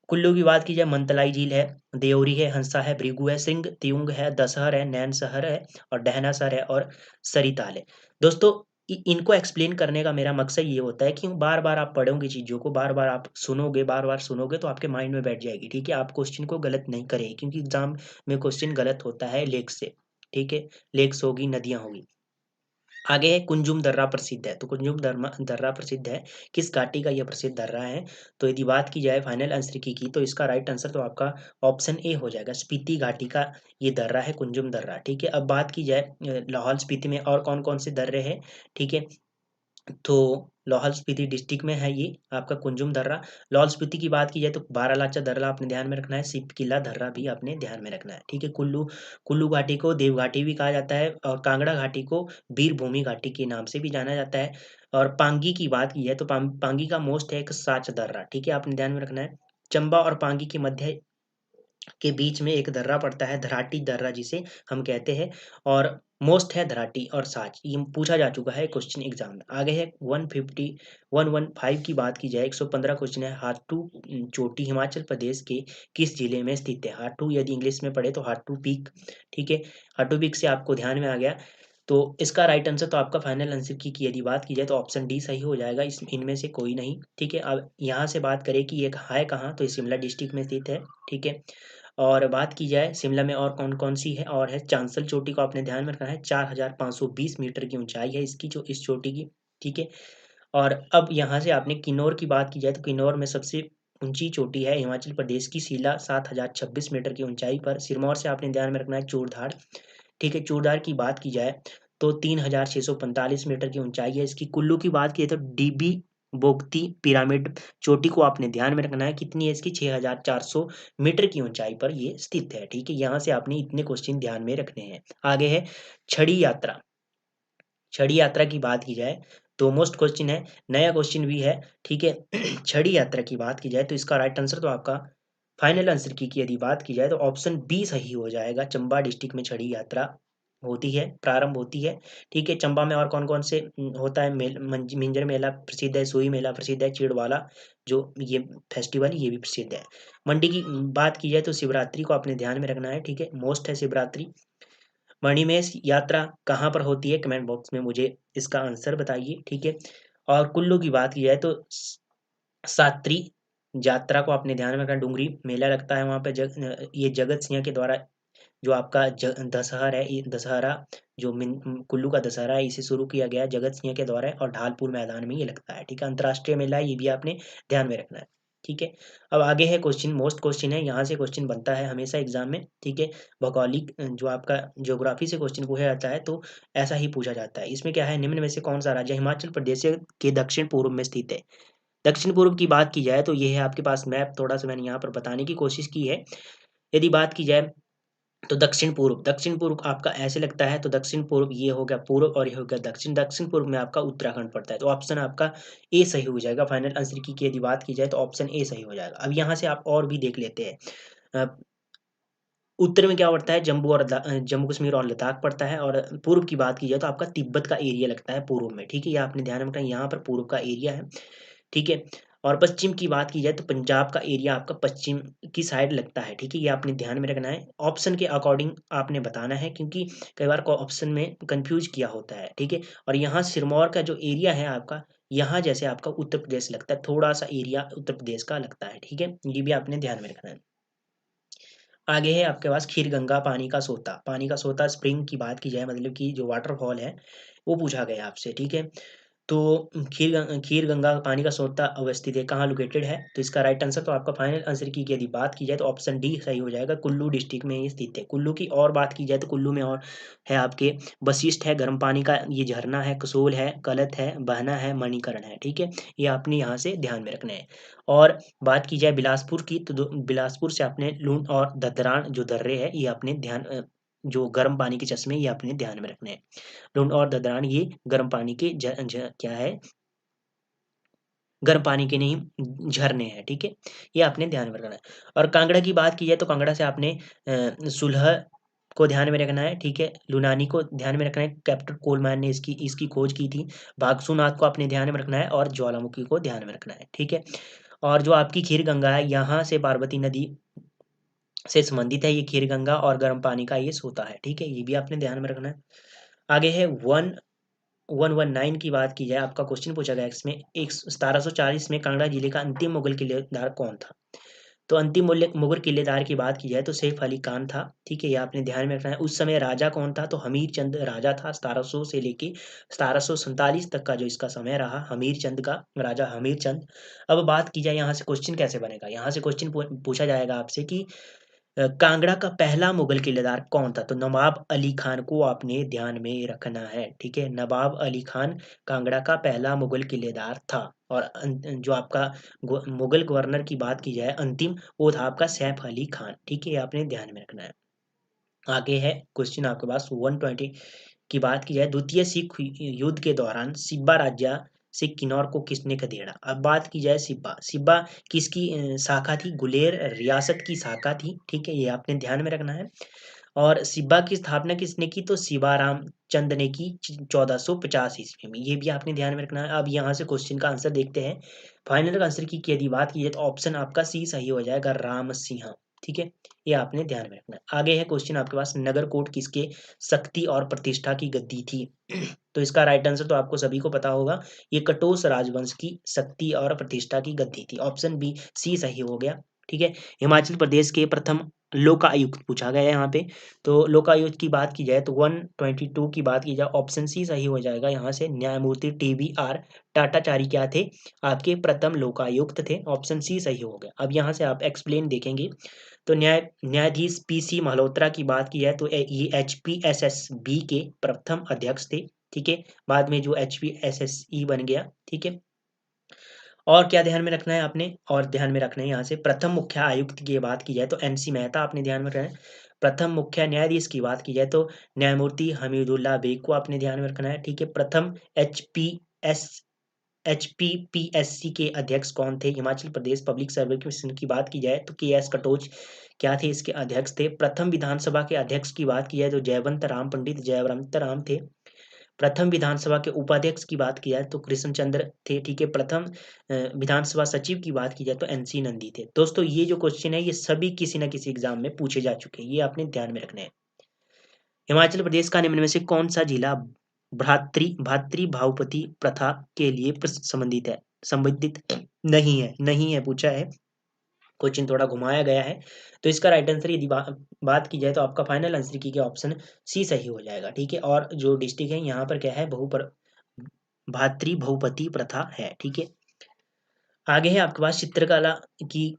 कुल्लू की बात की जाए, मंतलाई झील है, देवरी है, हंसा है, भृगु है, सिंह त्रियुंग है, दशहर है, नैनसहर है, और डहनासर है, और सरिताल है। दोस्तों, इनको एक्सप्लेन करने का मेरा मकसद ये होता है कि बार बार आप पढ़ोगे चीजों को, बार बार आप सुनोगे, बार बार सुनोगे तो आपके माइंड में बैठ जाएगी। ठीक है, आप क्वेश्चन को गलत नहीं करेंगे, क्योंकि एग्जाम में क्वेश्चन गलत होता है लेक्स से। ठीक है, लेक्स होगी, नदियां होगी। आगे है कुंजुम दर्रा प्रसिद्ध है। तो कुंजुम दर्रा प्रसिद्ध है, किस घाटी का यह प्रसिद्ध दर्रा है? तो यदि बात की जाए फाइनल आंसर की तो इसका राइट आंसर तो आपका ऑप्शन ए हो जाएगा। स्पीति घाटी का ये दर्रा है कुंजुम दर्रा। ठीक है, अब बात की जाए लाहौल स्पीति में और कौन कौन से दर्रे हैं। ठीक है, तो लाहौल स्पीति डिस्ट्रिक्ट में है ये आपका कुंजुम दर्रा। लाहौल स्पीति की बात की जाए तो बारालाचा दर्रा आपने ध्यान में रखना है, सिप किला दर्रा भी आपने ध्यान में रखना है, ठीक है। कुल्लू कुल्लू घाटी को देव घाटी भी कहा जाता है और कांगड़ा घाटी को वीर भूमि घाटी के नाम से भी जाना जाता है। और पांगी की बात की जाए तो पांगी का मोस्ट है एक साच दर्रा, ठीक है, आपने ध्यान में रखना है। चंबा और पांगी के मध्य के बीच में एक दर्रा पड़ता है, धराटी दर्रा जिसे हम कहते हैं, और मोस्ट है धराटी और साच। ये पूछा जा चुका है क्वेश्चन एग्जाम में। आगे है 115 की बात की जाए, 115 क्वेश्चन है। हाटू चोटी हिमाचल प्रदेश के किस जिले में स्थित है? हाटू यदि इंग्लिश में पढ़े तो हाटू पीक, ठीक है। हाटू पीक से आपको ध्यान में आ गया। तो इसका राइट आंसर तो आपका फाइनल आंसर की यदि बात की जाए तो ऑप्शन डी सही हो जाएगा, इस इनमें से कोई नहीं, ठीक है। अब यहाँ से बात करें कि ये है कहाँ, तो ये शिमला डिस्ट्रिक्ट में स्थित है, ठीक है। और बात की जाए शिमला में और कौन कौन सी है, और है चांसल चोटी को आपने ध्यान में रखना है, 4520 मीटर की ऊंचाई है इसकी, जो इस चोटी की, ठीक है। और अब यहाँ से आपने किन्नौर की बात की जाए तो किन्नौर में सबसे ऊंची चोटी है हिमाचल प्रदेश की शिला, 7026 मीटर की ऊंचाई पर। सिरमौर से आपने ध्यान में रखना है चूड़धार, ठीक है। चूड़धार की बात की जाए तो 3645 मीटर की ऊंचाई है इसकी। कुल्लू की बात की जाए तो डीबी बोगती पिरामिड चोटी को आपने ध्यान में रखना है, कितनी है इसकी, 6400 मीटर की ऊंचाई पर ये स्थित है, ठीक है। यहाँ से आपने इतने क्वेश्चन ध्यान में रखने हैं। आगे है छड़ी यात्रा। छड़ी यात्रा की बात की जाए तो मोस्ट क्वेश्चन है, नया क्वेश्चन भी है, ठीक है। छड़ी यात्रा की बात की जाए तो इसका राइट आंसर तो आपका फाइनल आंसर की यदि बात की जाए तो ऑप्शन बी सही हो जाएगा। चंबा डिस्ट्रिक्ट में छड़ी यात्रा होती है, प्रारंभ होती है, ठीक है। चंबा में और कौन कौन से होता है, मिंजर मेला प्रसिद्ध है, सुई मेला प्रसिद्ध है, चिड़वाला जो ये फेस्टिवल ये भी प्रसिद्ध है। मंडी की बात की जाए तो शिवरात्रि को आपने ध्यान में रखना है, ठीक है, मोस्ट है शिवरात्रि। मणिमहेश यात्रा कहाँ पर होती है, कमेंट बॉक्स में मुझे इसका आंसर बताइए, ठीक है। और कुल्लू की बात की जाए तो सात्री यात्रा को आपने ध्यान में रखना, डूंगरी मेला लगता है वहाँ पे, ये जगत सिंह के द्वारा जो आपका दशहरा है, ये दशहरा जो कुल्लू का दशहरा है इसे शुरू किया गया जगत सिंह के द्वारा, और ढालपुर मैदान में ये लगता है, ठीक है। अंतर्राष्ट्रीय मेला है, ये भी आपने ध्यान में रखना है, ठीक है। अब आगे है क्वेश्चन, मोस्ट क्वेश्चन है, यहाँ से क्वेश्चन बनता है हमेशा एग्जाम में, ठीक है। भौगोलिक जो आपका ज्योग्राफी से क्वेश्चन पूछा जाता है तो ऐसा ही पूछा जाता है। इसमें क्या है, निम्न में से कौन सा राज्य हिमाचल प्रदेश के दक्षिण पूर्व में स्थित है? दक्षिण पूर्व की बात की जाए तो ये है आपके पास मैप, थोड़ा सा मैंने यहाँ पर बताने की कोशिश की है। यदि बात की जाए तो दक्षिण पूर्व आपका ऐसे लगता है, तो दक्षिण पूर्व ये हो गया पूर्व और ये हो गया दक्षिण। दक्षिण पूर्व में आपका उत्तराखंड पड़ता है, तो ऑप्शन आपका ए सही हो जाएगा। फाइनल आंसर की यदि बात की जाए तो ऑप्शन ए सही हो जाएगा। अब यहाँ से आप और भी देख लेते हैं। अ, उत्तर में क्या पड़ता है, जम्मू कश्मीर और लद्दाख पड़ता है। और पूर्व की बात की जाए तो आपका तिब्बत का एरिया लगता है पूर्व में, ठीक है, ये आपने ध्यान में रखना है, यहाँ पर पूर्व का एरिया है, ठीक है। और पश्चिम की बात की जाए तो पंजाब का एरिया आपका पश्चिम की साइड लगता है, ठीक है, ये आपने ध्यान में रखना है। ऑप्शन के अकॉर्डिंग आपने बताना है, क्योंकि कई बार को ऑप्शन में कंफ्यूज किया होता है, ठीक है। और यहाँ सिरमौर का जो एरिया है आपका, यहाँ जैसे आपका उत्तर प्रदेश लगता है, थोड़ा सा एरिया उत्तर प्रदेश का लगता है, ठीक है, ये भी आपने ध्यान में रखना है। आगे है आपके पास खीर गंगा पानी का सोता। पानी का सोता स्प्रिंग की बात की जाए, मतलब कि जो वाटरफॉल है वो पूछा गया आपसे, ठीक है। तो खीर गंगा पानी का सोता अवस्थित है, कहाँ लोकेटेड है, तो इसका राइट आंसर तो आपका फाइनल आंसर की यदि बात की जाए तो ऑप्शन डी सही हो जाएगा। कुल्लू डिस्ट्रिक्ट में ये स्थित है। कुल्लू की और बात की जाए तो कुल्लू में और है आपके वशिष्ठ है, गर्म पानी का ये झरना है, कसोल है, कलत है, बहना है, मणिकरण है, ठीक है, ये आपने यहाँ से ध्यान में रखना है। और बात की जाए बिलासपुर की तो बिलासपुर से आपने लूण और ददरान जो दर्रे है ये आपने ध्यान जो गर्म पानी के चश्मे ये अपने ध्यान में रखने हैं। लूण और ददरान ये गर्म पानी के क्या है, गर्म पानी के नहीं झरने हैं, ठीक है, ये आपने ध्यान में रखना है। और कांगड़ा की बात की जाए तो कांगड़ा से आपने सुलह को ध्यान में रखना है, ठीक है, लुनानी को ध्यान में रखना है, कैप्टन कोलमैन ने इसकी इसकी खोज की थी। बागसूनाथ को आपने ध्यान में रखना है, और ज्वालामुखी को ध्यान में रखना है, ठीक है। और जो आपकी खीर गंगा है, यहाँ से पार्वती नदी से संबंधित है ये खीर गंगा, और गर्म पानी का ये सोता है, ठीक है, ये भी आपने ध्यान में रखना है। आगे है 119 की बात की जाए, आपका क्वेश्चन पूछा गया इसमें, एक 1740 में कांगड़ा जिले का अंतिम मुगल किलेदार कौन था? तो अंतिम मुगल किलेदार की बात की जाए तो सैफ अली खान था, ठीक है, ये आपने ध्यान में रखना है। उस समय राजा कौन था, तो हमीर चंद राजा था। 1700 से लेके 1747 तक का जो इसका समय रहा, हमीर चंद का, राजा हमीर चंद। अब बात की जाए यहाँ से क्वेश्चन कैसे बनेगा, यहाँ से क्वेश्चन पूछा जाएगा आपसे कि कांगड़ा का पहला मुगल किलेदार कौन था? तो नवाब अली खान को आपने ध्यान में रखना है, ठीक है। नवाब अली खान कांगड़ा का पहला मुगल किलेदार था। और जो आपका मुगल गवर्नर की बात की जाए अंतिम, वो था आपका सैफ अली खान, ठीक है, ये आपने ध्यान में रखना है। आगे है क्वेश्चन आपके पास 120 की बात की जाए, द्वितीय सिख युद्ध के दौरान सिब्बा राज्य से किन्नौर को किसने खदेड़ा? अब बात की जाए सिब्बा, सिब्बा किसकी शाखा थी? गुलेर रियासत की शाखा थी, ठीक है, ये आपने ध्यान में रखना है। और सिब्बा की स्थापना किसने की? तो शिवाराम चंद ने की 1450 ईस्वी में, ये भी आपने ध्यान में रखना है। अब यहाँ से क्वेश्चन का आंसर देखते हैं। फाइनल आंसर की यदि बात की जाए तो ऑप्शन आपका सी सही हो जाएगा, राम सिंह, ठीक है, ये आपने ध्यान में रखना है। आगे है क्वेश्चन आपके पास, नगरकोट किसके शक्ति और प्रतिष्ठा की गद्दी थी? तो इसका राइट आंसर तो आपको सभी को पता होगा, ये कटोस राजवंश की शक्ति और प्रतिष्ठा की गद्दी थी। ऑप्शन बी सी सही हो गया, ठीक है। हिमाचल प्रदेश के प्रथम लोकायुक्त पूछा गया है यहाँ पे। तो लोकायुक्त की बात की जाए तो 122 की बात की जाए, ऑप्शन सी सही हो जाएगा। यहाँ से न्यायमूर्ति TBR टाटाचारी क्या थे? आपके प्रथम लोकायुक्त थे, ऑप्शन सी सही हो गया। अब यहाँ से आप एक्सप्लेन देखेंगे तो न्यायाधीश PC मल्होत्रा की बात की जाए तो ये HPSSB के प्रथम अध्यक्ष थे, ठीक है, बाद में जो HPSSE बन गया, ठीक है। और क्या ध्यान में रखना है आपने? और ध्यान में रखना है यहाँ से प्रथम मुख्य आयुक्त की बात की जाए तो NC मेहता आपने ध्यान में रखना है। प्रथम मुख्य न्यायाधीश की बात की जाए तो न्यायमूर्ति हमीदुल्लाह बेग को आपने ध्यान में रखना है, ठीक है। प्रथम HPPSC के अध्यक्ष कौन थे? Himachal Pradesh public service commission की बात की जाए तो KS कटोच क्या थे? इसके अध्यक्ष थे। प्रथम विधानसभा के अध्यक्ष की बात की जाए तो जयवंत राम पंडित जयवंत राम थे। प्रथम विधानसभा के उपाध्यक्ष की बात की जाए तो कृष्णचंद्र थे, ठीक है। प्रथम विधानसभा सचिव की बात की जाए तो NC नंदी थे। दोस्तों ये जो क्वेश्चन है ये सभी किसी न किसी एग्जाम में पूछे जा चुके हैं, ये आपने ध्यान में रखना है। हिमाचल प्रदेश का निम्न में से कौन सा जिला भातृभावपति प्रथा के लिए संबंधित है? संबंधित नहीं है पूछा है, क्वेश्चन थोड़ा घुमाया गया है। तो इसका राइट आंसर यदि बात की जाए तो आपका फाइनल आंसर की ऑप्शन सी सही हो जाएगा, ठीक है। और जो डिस्ट्रिक्ट है यहाँ पर क्या है, भातृभूपति प्रथा है, ठीक है। आगे है आपके पास चित्रकला की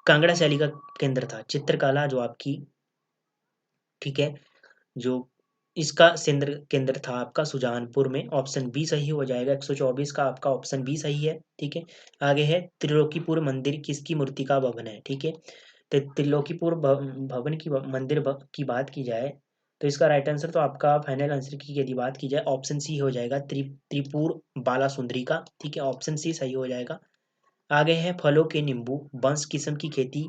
कांगड़ा शैली का केंद्र था, चित्रकला जो आपकी, ठीक है, जो इसका केंद्र केंद्र था आपका सुजानपुर में, ऑप्शन बी सही हो जाएगा। 124 का आपका ऑप्शन बी सही है, ठीक है। आगे है त्रिलोकीपुर मंदिर किसकी मूर्ति का भवन है? ठीक है, तो त्रिलोकीपुर भवन की मंदिर की बात की जाए तो इसका राइट आंसर तो आपका फाइनल आंसर की यदि बात की जाए ऑप्शन सी हो जाएगा, त्रिपुर बाला सुंदरी का, ठीक है, ऑप्शन सी सही हो जाएगा। आगे है फलों के नींबू वंश किस्म की खेती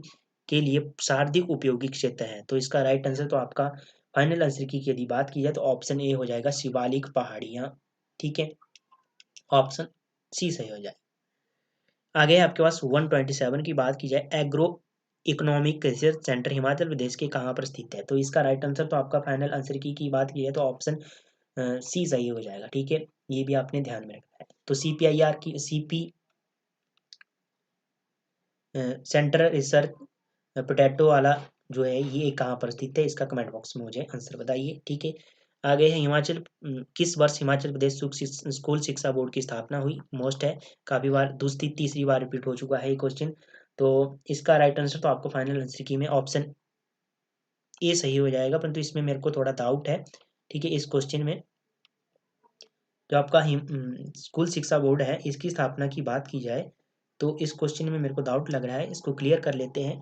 के लिए सर्वाधिक उपयोगी क्षेत्र है, तो इसका राइट आंसर तो आपका फाइनल आंसर की यदि बात की जाए तो ऑप्शन ए हो जाएगा, शिवालिक पहाड़ियाँ, ठीक है, ऑप्शन सी सही हो जाए। आगे है आपके पास 127 की बात की जाए, agro economic research centre Himachal Pradesh के कहाँ पर स्थित है? तो इसका राइट आंसर तो आपका फाइनल आंसर की बात की जाए तो ऑप्शन सी सही हो जाएगा, ठीक है, ये भी आपने ध्यान में रखना है। तो CPIR की CP सेंटर रिसर्च पोटैटो वाला जो है ये कहाँ पर स्थित है? इसका कमेंट बॉक्स में मुझे आंसर बताइए, ठीक है। आगे है हिमाचल किस वर्ष हिमाचल प्रदेश स्कूल शिक्षा बोर्ड की स्थापना हुई? मोस्ट है, काफी बार दूसरी तीसरी बार रिपीट हो चुका है ये क्वेश्चन। तो इसका राइट आंसर तो आपको फाइनल आंसर की में ऑप्शन ए सही हो जाएगा, परंतु इसमें मेरे को थोड़ा डाउट है, ठीक है। इस क्वेश्चन में जो आपका स्कूल शिक्षा बोर्ड है इसकी स्थापना की बात की जाए तो इस क्वेश्चन में मेरे को डाउट लग रहा है, इसको क्लियर कर लेते हैं।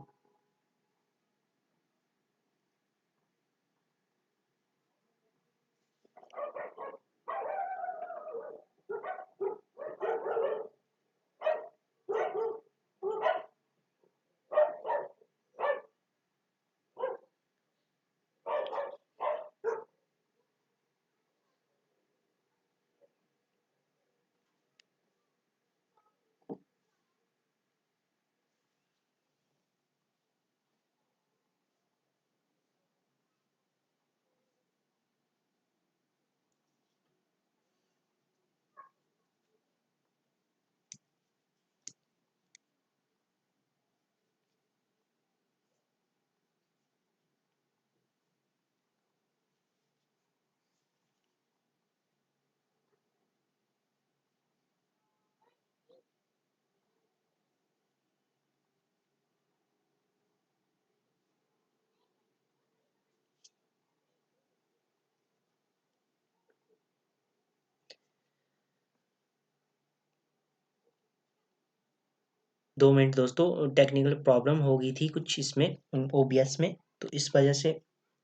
2 मिनट दोस्तों, टेक्निकल प्रॉब्लम हो गई थी कुछ इसमें ओबीएस में, तो इस वजह से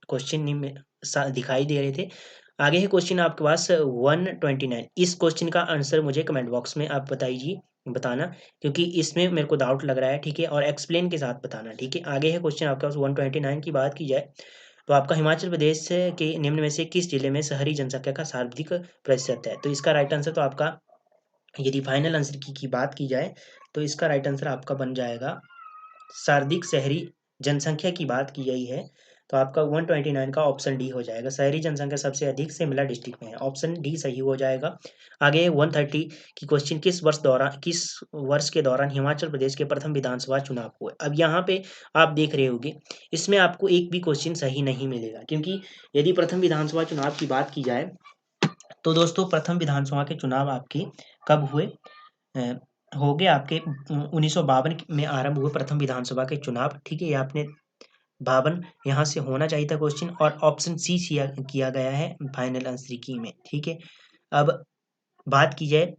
क्वेश्चन नहीं दिखाई दे रहे थे। आगे है क्वेश्चन आपके पास 129। इस क्वेश्चन का आंसर मुझे कमेंट बॉक्स में आप बताना, क्योंकि इसमें मेरे को डाउट लग रहा है, ठीक है, और एक्सप्लेन के साथ बताना, ठीक है। आगे है क्वेश्चन आपके पास 129 की बात की जाए तो आपका हिमाचल प्रदेश के निम्न में से किस जिले में शहरी जनसंख्या का सर्वाधिक प्रतिशत है? तो इसका राइट आंसर तो आपका, यदि फाइनल आंसर की बात की जाए तो इसका राइट आंसर आपका बन जाएगा, सर्वाधिक शहरी जनसंख्या की बात की गई है तो आपका 129 का ऑप्शन डी हो जाएगा। शहरी जनसंख्या सबसे अधिक शिमला डिस्ट्रिक्ट में है, ऑप्शन डी सही हो जाएगा। आगे 130 की क्वेश्चन, किस वर्ष के दौरान हिमाचल प्रदेश के प्रथम विधानसभा चुनाव हुए? अब यहाँ पे आप देख रहे होंगे, इसमें आपको एक भी क्वेश्चन सही नहीं मिलेगा, क्योंकि यदि प्रथम विधानसभा चुनाव की बात की जाए तो दोस्तों प्रथम विधानसभा के चुनाव आपके कब हुए? अ, हो गए आपके 1952 में आरंभ हुए प्रथम विधानसभा के चुनाव, ठीक है। ये आपने 52 यहाँ से होना चाहिए था क्वेश्चन, और ऑप्शन सी किया गया है फाइनल आंसर की में, ठीक है। अब बात की जाए,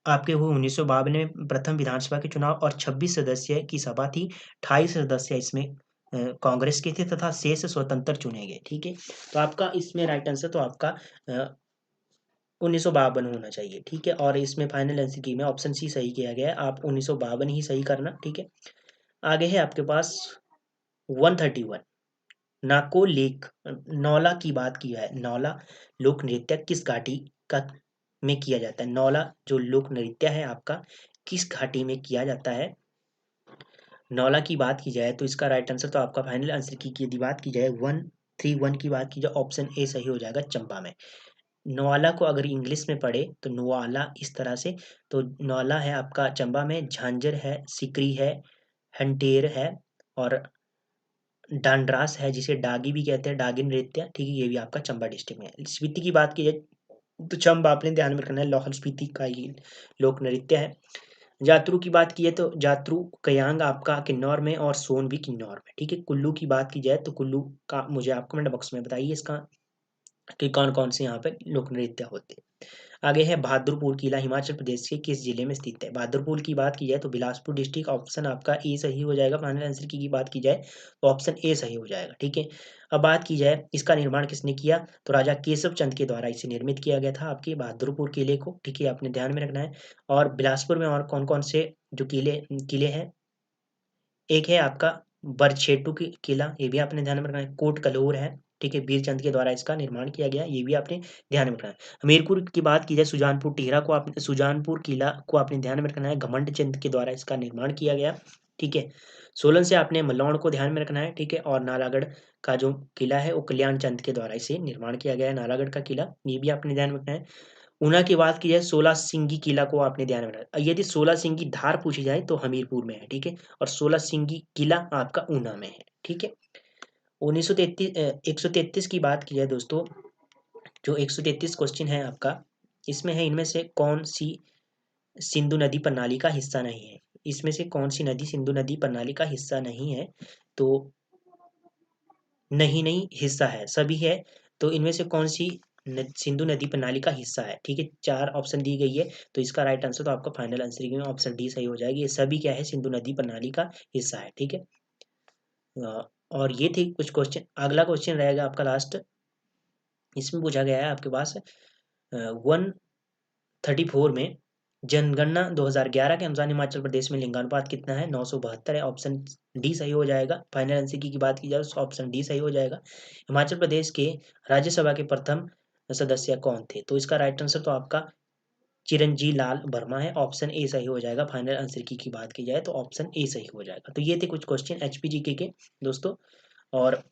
आपके हुए 1952 में प्रथम विधानसभा के चुनाव और 26 सदस्य की सभा थी। 28 सदस्य इसमें कांग्रेस के थे तथा शेष स्वतंत्र चुने गए, ठीक है। तो आपका इसमें राइट आंसर तो आपका 1952 होना चाहिए, ठीक है। और इसमें फाइनल आंसर की में ऑप्शन सी सही किया गया है, आप 1952 ही सही करना, ठीक है। आगे है आपके पास 131, नाको लेक, नौला की बात की है। नौला लोक नृत्य किस घाटी का में किया जाता है? नौला जो लोक नृत्य है आपका किस घाटी में किया जाता है? नौला की बात की जाए तो इसका राइट आंसर तो आपका फाइनल आंसर की यदि बात की जाए 131 की बात की जाए, ऑप्शन ए सही हो जाएगा, चंबा में। नौला को अगर इंग्लिश में पढ़े तो नुआला इस तरह से, तो नौला है आपका चंबा में, झांझर है, सिकरी है, हंटेर है, और डांड्रास है जिसे डागी भी कहते हैं, डागिन नृत्य, ठीक है, ये भी आपका चंबा डिस्ट्रिक्ट में है। स्पीति की बात की जाए तो चंबा आपने ध्यान में रखना है, लाहौल स्पीति का ही लोक नृत्य है। जातरू की बात की है तो जातरू कयांग आपका किन्नौर में और सोन भी किन्नौर में, ठीक है। कुल्लू की बात की जाए तो कुल्लू का मुझे आप कमेंट बॉक्स में बताइए इसका कि कौन कौन से यहाँ पे लोक नृत्य होते हैं। आगे है बहादुरपुर किला हिमाचल प्रदेश के किस जिले में स्थित है? बहादुरपुर की बात की जाए तो बिलासपुर डिस्ट्रिक्ट, ऑप्शन आपका ए सही हो जाएगा। फाइनल आंसर की बात की जाए तो ऑप्शन ए सही हो जाएगा, ठीक है। अब बात की जाए इसका निर्माण किसने किया, तो राजा केशव चंद के द्वारा इसे निर्मित किया गया था, आपके बहादुरपुर किले को, ठीक है, आपने ध्यान में रखना है। और बिलासपुर में और कौन कौन से जो किले किले हैं, एक है आपका बरछेटू की किला, ये भी आपने ध्यान में रखना है। कोट कलोर है, ठीक है, वीरचंद के द्वारा इसका निर्माण किया गया, ये भी आपने ध्यान में रखना है। हमीरपुर की बात की जाए, सुजानपुर किला को आपने ध्यान में रखना है, घमंड चंद के द्वारा इसका निर्माण किया गया, ठीक है। सोलन से आपने मलौड़ को ध्यान में रखना है, ठीक है। और नालागढ़ का जो किला है वो कल्याण चंद के द्वारा इसे निर्माण किया गया है, नालागढ़ का किला, ये भी आपने ध्यान में रखना है। ऊना की बात की जाए, 16 सिंगी किला को आपने ध्यान में रखना है। यदि 16 सिंगी धार पूछी जाए तो हमीरपुर में है, ठीक है, और 16 सिंगी किला आपका ऊना में है, ठीक है। 133 की बात की जाए दोस्तों, जो 133 क्वेश्चन है आपका, इसमें है इनमें से कौन सी सिंधु नदी प्रणाली का हिस्सा नहीं है? इसमें से कौन सी नदी सिंधु नदी प्रणाली का हिस्सा नहीं है? तो नहीं नहीं हिस्सा है, सभी है। तो इनमें से कौन सी सिंधु नदी प्रणाली का हिस्सा है, ठीक है, 4 ऑप्शन दी गई है, तो इसका राइट आंसर तो आपका फाइनल आंसर में ऑप्शन डी सही हो जाएगी। ये सभी क्या है, सिंधु नदी प्रणाली का हिस्सा है, ठीक है। और ये थी कुछ क्वेश्चन। अगला क्वेश्चन रहेगा आपका लास्ट, इसमें पूछा गया है आपके पास 134 में, जनगणना 2011 के अनुसार हिमाचल प्रदेश में लिंगानुपात कितना है? 972 है, ऑप्शन डी सही हो जाएगा। फाइनल आंसर की बात की जाए तो ऑप्शन डी सही हो जाएगा। हिमाचल प्रदेश के राज्यसभा के प्रथम सदस्य कौन थे? तो इसका राइट आंसर तो आपका चिरंजी लाल वर्मा है, ऑप्शन ए सही हो जाएगा। फाइनल आंसर की बात की जाए तो ऑप्शन ए सही हो जाएगा। तो ये थे कुछ क्वेश्चन एचपीजीके के दोस्तों। और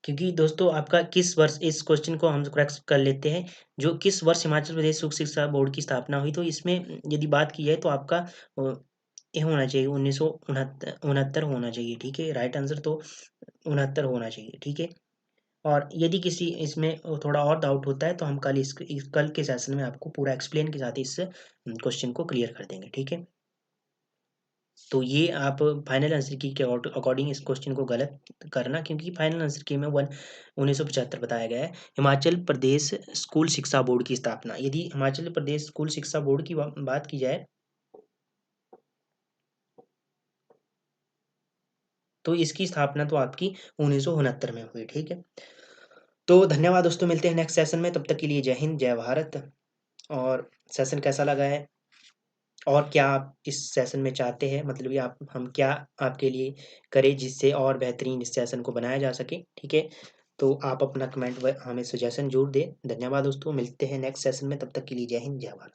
क्योंकि दोस्तों आपका किस वर्ष, इस क्वेश्चन को हम करेक्ट कर लेते हैं, जो किस वर्ष हिमाचल प्रदेश उच्च शिक्षा बोर्ड की स्थापना हुई, तो इसमें यदि बात की जाए तो आपका ये होना चाहिए 1969 होना चाहिए, ठीक है। राइट आंसर तो 69 होना चाहिए, ठीक है। और यदि किसी इसमें थोड़ा और डाउट होता है तो हम कल के सेशन में आपको पूरा एक्सप्लेन के साथ इस क्वेश्चन को क्लियर कर देंगे, ठीक है। तो ये आप फाइनल आंसर की के अकॉर्डिंग इस क्वेश्चन को गलत करना, क्योंकि फाइनल आंसर की में 1975 बताया गया है। हिमाचल प्रदेश स्कूल शिक्षा बोर्ड की स्थापना, यदि हिमाचल प्रदेश स्कूल शिक्षा बोर्ड की बात की जाए तो इसकी स्थापना तो आपकी 1969 में हुई, ठीक है। तो धन्यवाद दोस्तों, मिलते हैं नेक्स्ट सेशन में, तब तक के लिए जय हिंद जय भारत। और सेशन कैसा लगा है और क्या आप इस सेशन में चाहते हैं, मतलब ये आप हम क्या आपके लिए करें जिससे और बेहतरीन इस सेशन को बनाया जा सके, ठीक है। तो आप अपना कमेंट हमें सजेशन जरूर दें। धन्यवाद दोस्तों, मिलते हैं नेक्स्ट सेशन में, तब तक के लिए जय हिंद जय भारत।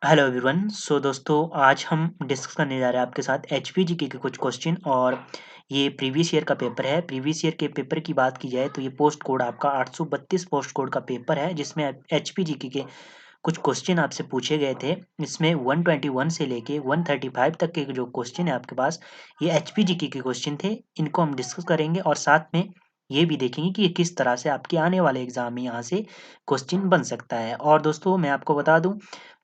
हेलो एवरीवन, सो दोस्तों आज हम डिस्कस करने जा रहे हैं आपके साथ एचपीजीके के कुछ क्वेश्चन, और ये प्रीवियस ईयर का पेपर है। प्रीवियस ईयर के पेपर की बात की जाए तो ये पोस्ट कोड आपका 832 पोस्ट कोड का पेपर है, जिसमें एचपीजीके के कुछ क्वेश्चन आपसे पूछे गए थे। इसमें 121 से लेके 135 तक के जो क्वेश्चन है आपके पास, ये एचपीजीके के क्वेश्चन थे। इनको हम डिस्कस करेंगे और साथ में ये भी देखेंगे कि ये किस तरह से आपके आने वाले एग्जाम में यहाँ से क्वेश्चन बन सकता है। और दोस्तों मैं आपको बता दूं,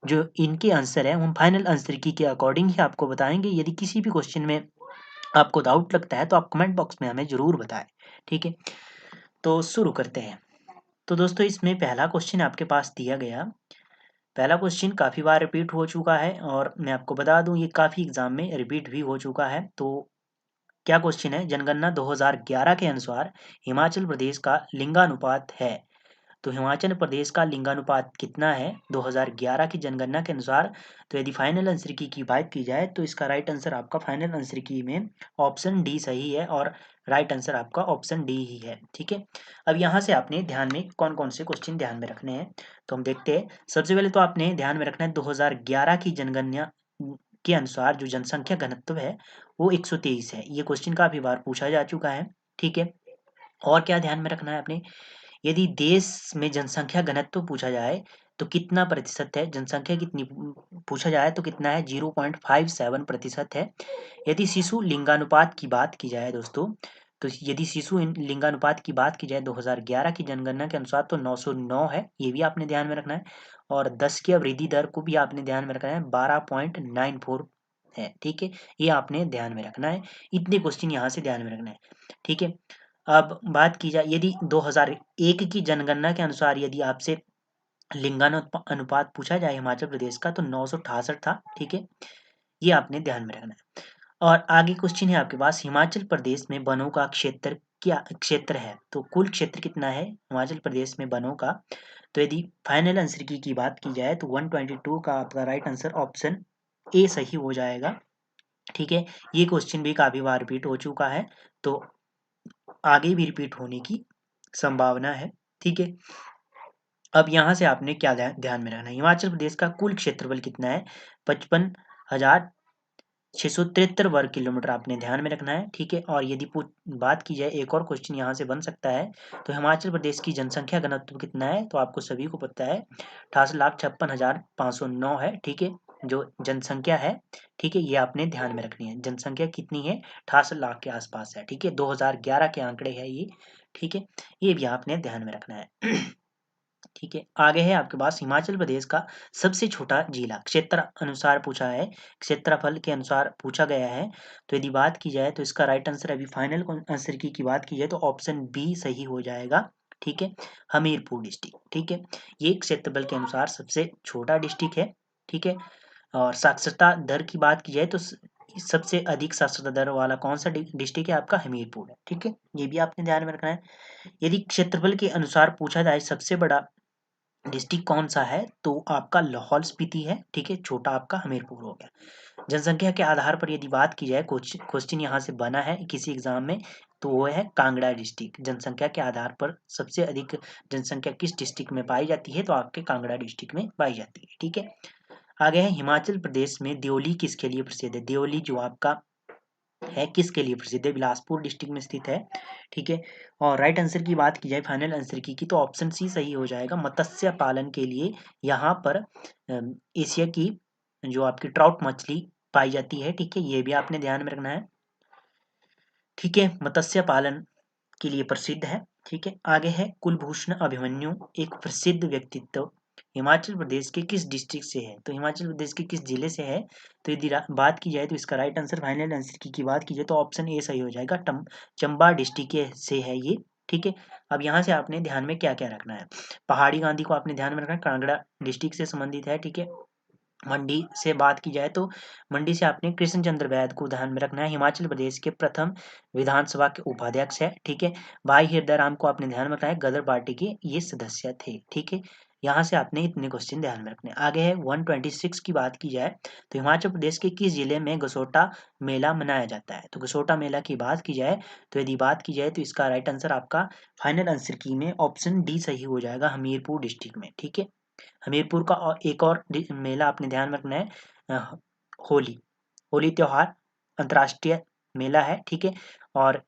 जो इनके आंसर है हम फाइनल आंसर की के अकॉर्डिंग ही आपको बताएंगे। यदि किसी भी क्वेश्चन में आपको डाउट लगता है तो आप कमेंट बॉक्स में हमें जरूर बताएं, ठीक है। तो शुरू करते हैं। तो दोस्तों इसमें पहला क्वेश्चन आपके पास दिया गया, पहला क्वेश्चन काफ़ी बार रिपीट हो चुका है और मैं आपको बता दूं ये काफ़ी एग्जाम में रिपीट भी हो चुका है। तो क्या क्वेश्चन है, जनगणना 2011 के अनुसार हिमाचल प्रदेश का लिंगानुपात है। तो हिमाचल प्रदेश का लिंगानुपात कितना है 2011 की जनगणना के अनुसार। तो यदि फाइनल आंसर की बात की जाए तो इसका राइट आंसर आपका फाइनल आंसर की में ऑप्शन डी सही है, और राइट आंसर आपका ऑप्शन डी ही है, ठीक है। अब यहाँ से आपने ध्यान में कौन कौन से क्वेश्चन ध्यान में रखने हैं, तो हम देखते हैं। सबसे पहले तो आपने ध्यान में रखना है 2011 की जनगणना के अनुसार जो जनसंख्या घनत्व है वो 123 है। ये क्वेश्चन काफी बार पूछा जा चुका है, ठीक है। और क्या ध्यान में रखना है आपने, यदि देश में जनसंख्या घनत्व पूछा जाए तो कितना प्रतिशत है, जनसंख्या कितनी पूछा जाए तो कितना है, 0.57% है। यदि शिशु लिंगानुपात की बात की जाए दोस्तों, तो यदि शिशु लिंगानुपात की बात की जाए 2011 की जनगणना के अनुसार तो 909 है, ये भी आपने ध्यान में रखना है। और 10 की वृद्धि दर को भी आपने ध्यान में रखना है, 12.94 है, ठीक है। ये आपने ध्यान में रखना है, इतने क्वेश्चन यहाँ से ध्यान में रखना है, ठीक है। अब बात की जाए यदि 2001 की जनगणना के अनुसार यदि आपसे लिंगानुपात पूछा जाए हिमाचल प्रदेश का तो 968 था, ठीक है। ये आपने ध्यान में रखना है। और आगे क्वेश्चन है आपके पास, हिमाचल प्रदेश में वनों का क्षेत्र क्या क्षेत्र है, तो कुल क्षेत्र कितना है हिमाचल प्रदेश में वनों का। तो यदि फाइनल आंसर की बात की जाए तो 122 का आपका राइट आंसर ऑप्शन ए सही हो जाएगा, ठीक है। ये क्वेश्चन भी काफी बार रिपीट हो चुका है, तो आगे भी रिपीट होने की संभावना है, ठीक है। अब यहाँ से आपने क्या ध्यान में रखना है, हिमाचल प्रदेश का कुल क्षेत्रफल कितना है, 55,673 वर्ग किलोमीटर आपने ध्यान में रखना है, ठीक है। और यदि बात की जाए एक और क्वेश्चन यहाँ से बन सकता है, तो हिमाचल प्रदेश की जनसंख्या घनत्व कितना है, तो आपको सभी को पता है 68,56,509 है, ठीक है। जो जनसंख्या है, ठीक है, ये आपने ध्यान में रखनी है, जनसंख्या कितनी है 68 लाख के आसपास है, ठीक है। 2011 के आंकड़े है ये, ठीक है। ये भी आपने ध्यान में रखना है ठीक है। आगे है आपके पास हिमाचल प्रदेश का सबसे छोटा जिला, क्षेत्र अनुसार पूछा है, क्षेत्रफल के अनुसार पूछा गया है। तो यदि बात की जाए तो इसका राइट आंसर अभी फाइनल आंसर की बात की जाए तो ऑप्शन बी सही हो जाएगा, ठीक है। हमीरपुर डिस्ट्रिक्ट, ठीक है। ये क्षेत्रफल के अनुसार सबसे छोटा डिस्ट्रिक्ट है, ठीक है। और साक्षरता दर की बात की जाए तो सबसे अधिक साक्षरता दर वाला कौन सा डिस्ट्रिक्ट है आपका, हमीरपुर है, ठीक है। ये भी आपने ध्यान में रखना है। यदि क्षेत्रफल के अनुसार पूछा जाए सबसे बड़ा डिस्ट्रिक्ट कौन सा है तो आपका लाहौल स्पीति है, ठीक है, छोटा आपका हमीरपुर हो गया। जनसंख्या के आधार पर यदि बात की जाए, क्वेश्चन यहाँ से बना है किसी एग्जाम में, तो वो है कांगड़ा डिस्ट्रिक्ट। जनसंख्या के आधार पर सबसे अधिक जनसंख्या किस डिस्ट्रिक्ट में पाई जाती है, तो आपके कांगड़ा डिस्ट्रिक्ट में पाई जाती है, ठीक है। आगे है हिमाचल प्रदेश में दियोली किसके लिए प्रसिद्ध है, दियोली जो आपका है किसके लिए प्रसिद्ध है? बिलासपुर डिस्ट्रिक्ट में स्थित है, ठीक है। और राइट आंसर की बात की जाए, फाइनल आंसर की तो ऑप्शन सी सही हो जाएगा, मत्स्य पालन के लिए यहाँ पर एशिया की जो आपकी ट्राउट मछली पाई जाती है, ठीक है, ये भी आपने ध्यान में रखना है, ठीक है, मत्स्य पालन के लिए प्रसिद्ध है, ठीक है। आगे है कुलभूषण अभिमन्यु एक प्रसिद्ध व्यक्तित्व हिमाचल प्रदेश के किस डिस्ट्रिक्ट से है? तो हिमाचल प्रदेश के किस जिले से है? तो यदि बात की जाए तो इसका राइट आंसर, फाइनल आंसर की बात की जाए तो ऑप्शन ए सही हो जाएगा, चंबा डिस्ट्रिक्ट से है ये, ठीक है। अब यहाँ से आपने ध्यान में क्या क्या रखना है? पहाड़ी गांधी को आपने ध्यान में रखना है, कांगड़ा डिस्ट्रिक्ट से संबंधित है, ठीक है। मंडी से बात की जाए तो मंडी से आपने कृष्ण चंद्र वैद को ध्यान में रखना है, हिमाचल प्रदेश के प्रथम विधानसभा के उपाध्यक्ष है, ठीक है। भाई हृदय राम को आपने ध्यान में रखना है, गदर पार्टी के ये सदस्य थे, ठीक है। यहाँ से आपने इतने क्वेश्चन ध्यान में रखने। आगे है 126 की बात की जाए तो हिमाचल प्रदेश के किस जिले में गसोटा मेला मनाया जाता है? तो गसोटा मेला की बात की जाए तो यदि बात की जाए तो इसका राइट आंसर आपका फाइनल आंसर की में ऑप्शन डी सही हो जाएगा, हमीरपुर डिस्ट्रिक्ट में, ठीक है। हमीरपुर का एक और मेला आपने ध्यान में रखना है, अ, होली होली त्योहार अंतर्राष्ट्रीय मेला है, ठीक है। और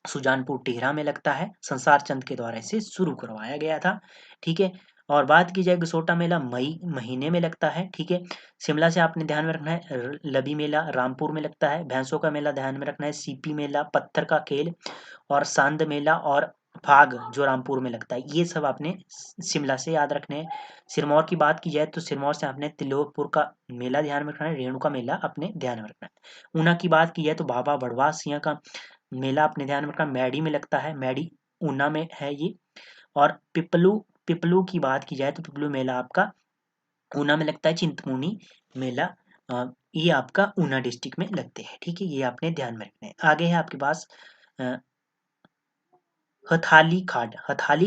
सुजानपुर टिहरा में लगता है, संसार चंद के द्वारा इसे शुरू करवाया गया था, ठीक है। और बात की जाए गसोटा मेला मई महीने में लगता है, ठीक है। शिमला से आपने ध्यान में रखना है, लबी मेला रामपुर में लगता है, भैंसों का मेला ध्यान में रखना है, सीपी मेला पत्थर का खेल, और सांद मेला और फाग जो रामपुर में लगता है, ये सब आपने शिमला से याद रखने हैं। सिरमौर की बात की जाए तो सिरमौर से आपने त्रिलोकपुर का मेला ध्यान में रखना है, रेणुका मेला अपने ध्यान में रखना है। ऊना की बात की जाए तो बाबा बड़वाह सिंह का मेला अपने ध्यान में रखना, मैडी में लगता है, मैडी ऊना में है ये। और पिपलू पिपलू की बात की जाए तो पिपलू मेला आपका ऊना में लगता है, चिंतपूर्णी मेला ये आपका ऊना डिस्ट्रिक्ट में लगते हैं, ठीक है, ये आपने ध्यान में रखना है। आगे है आपके पास अ, हथाली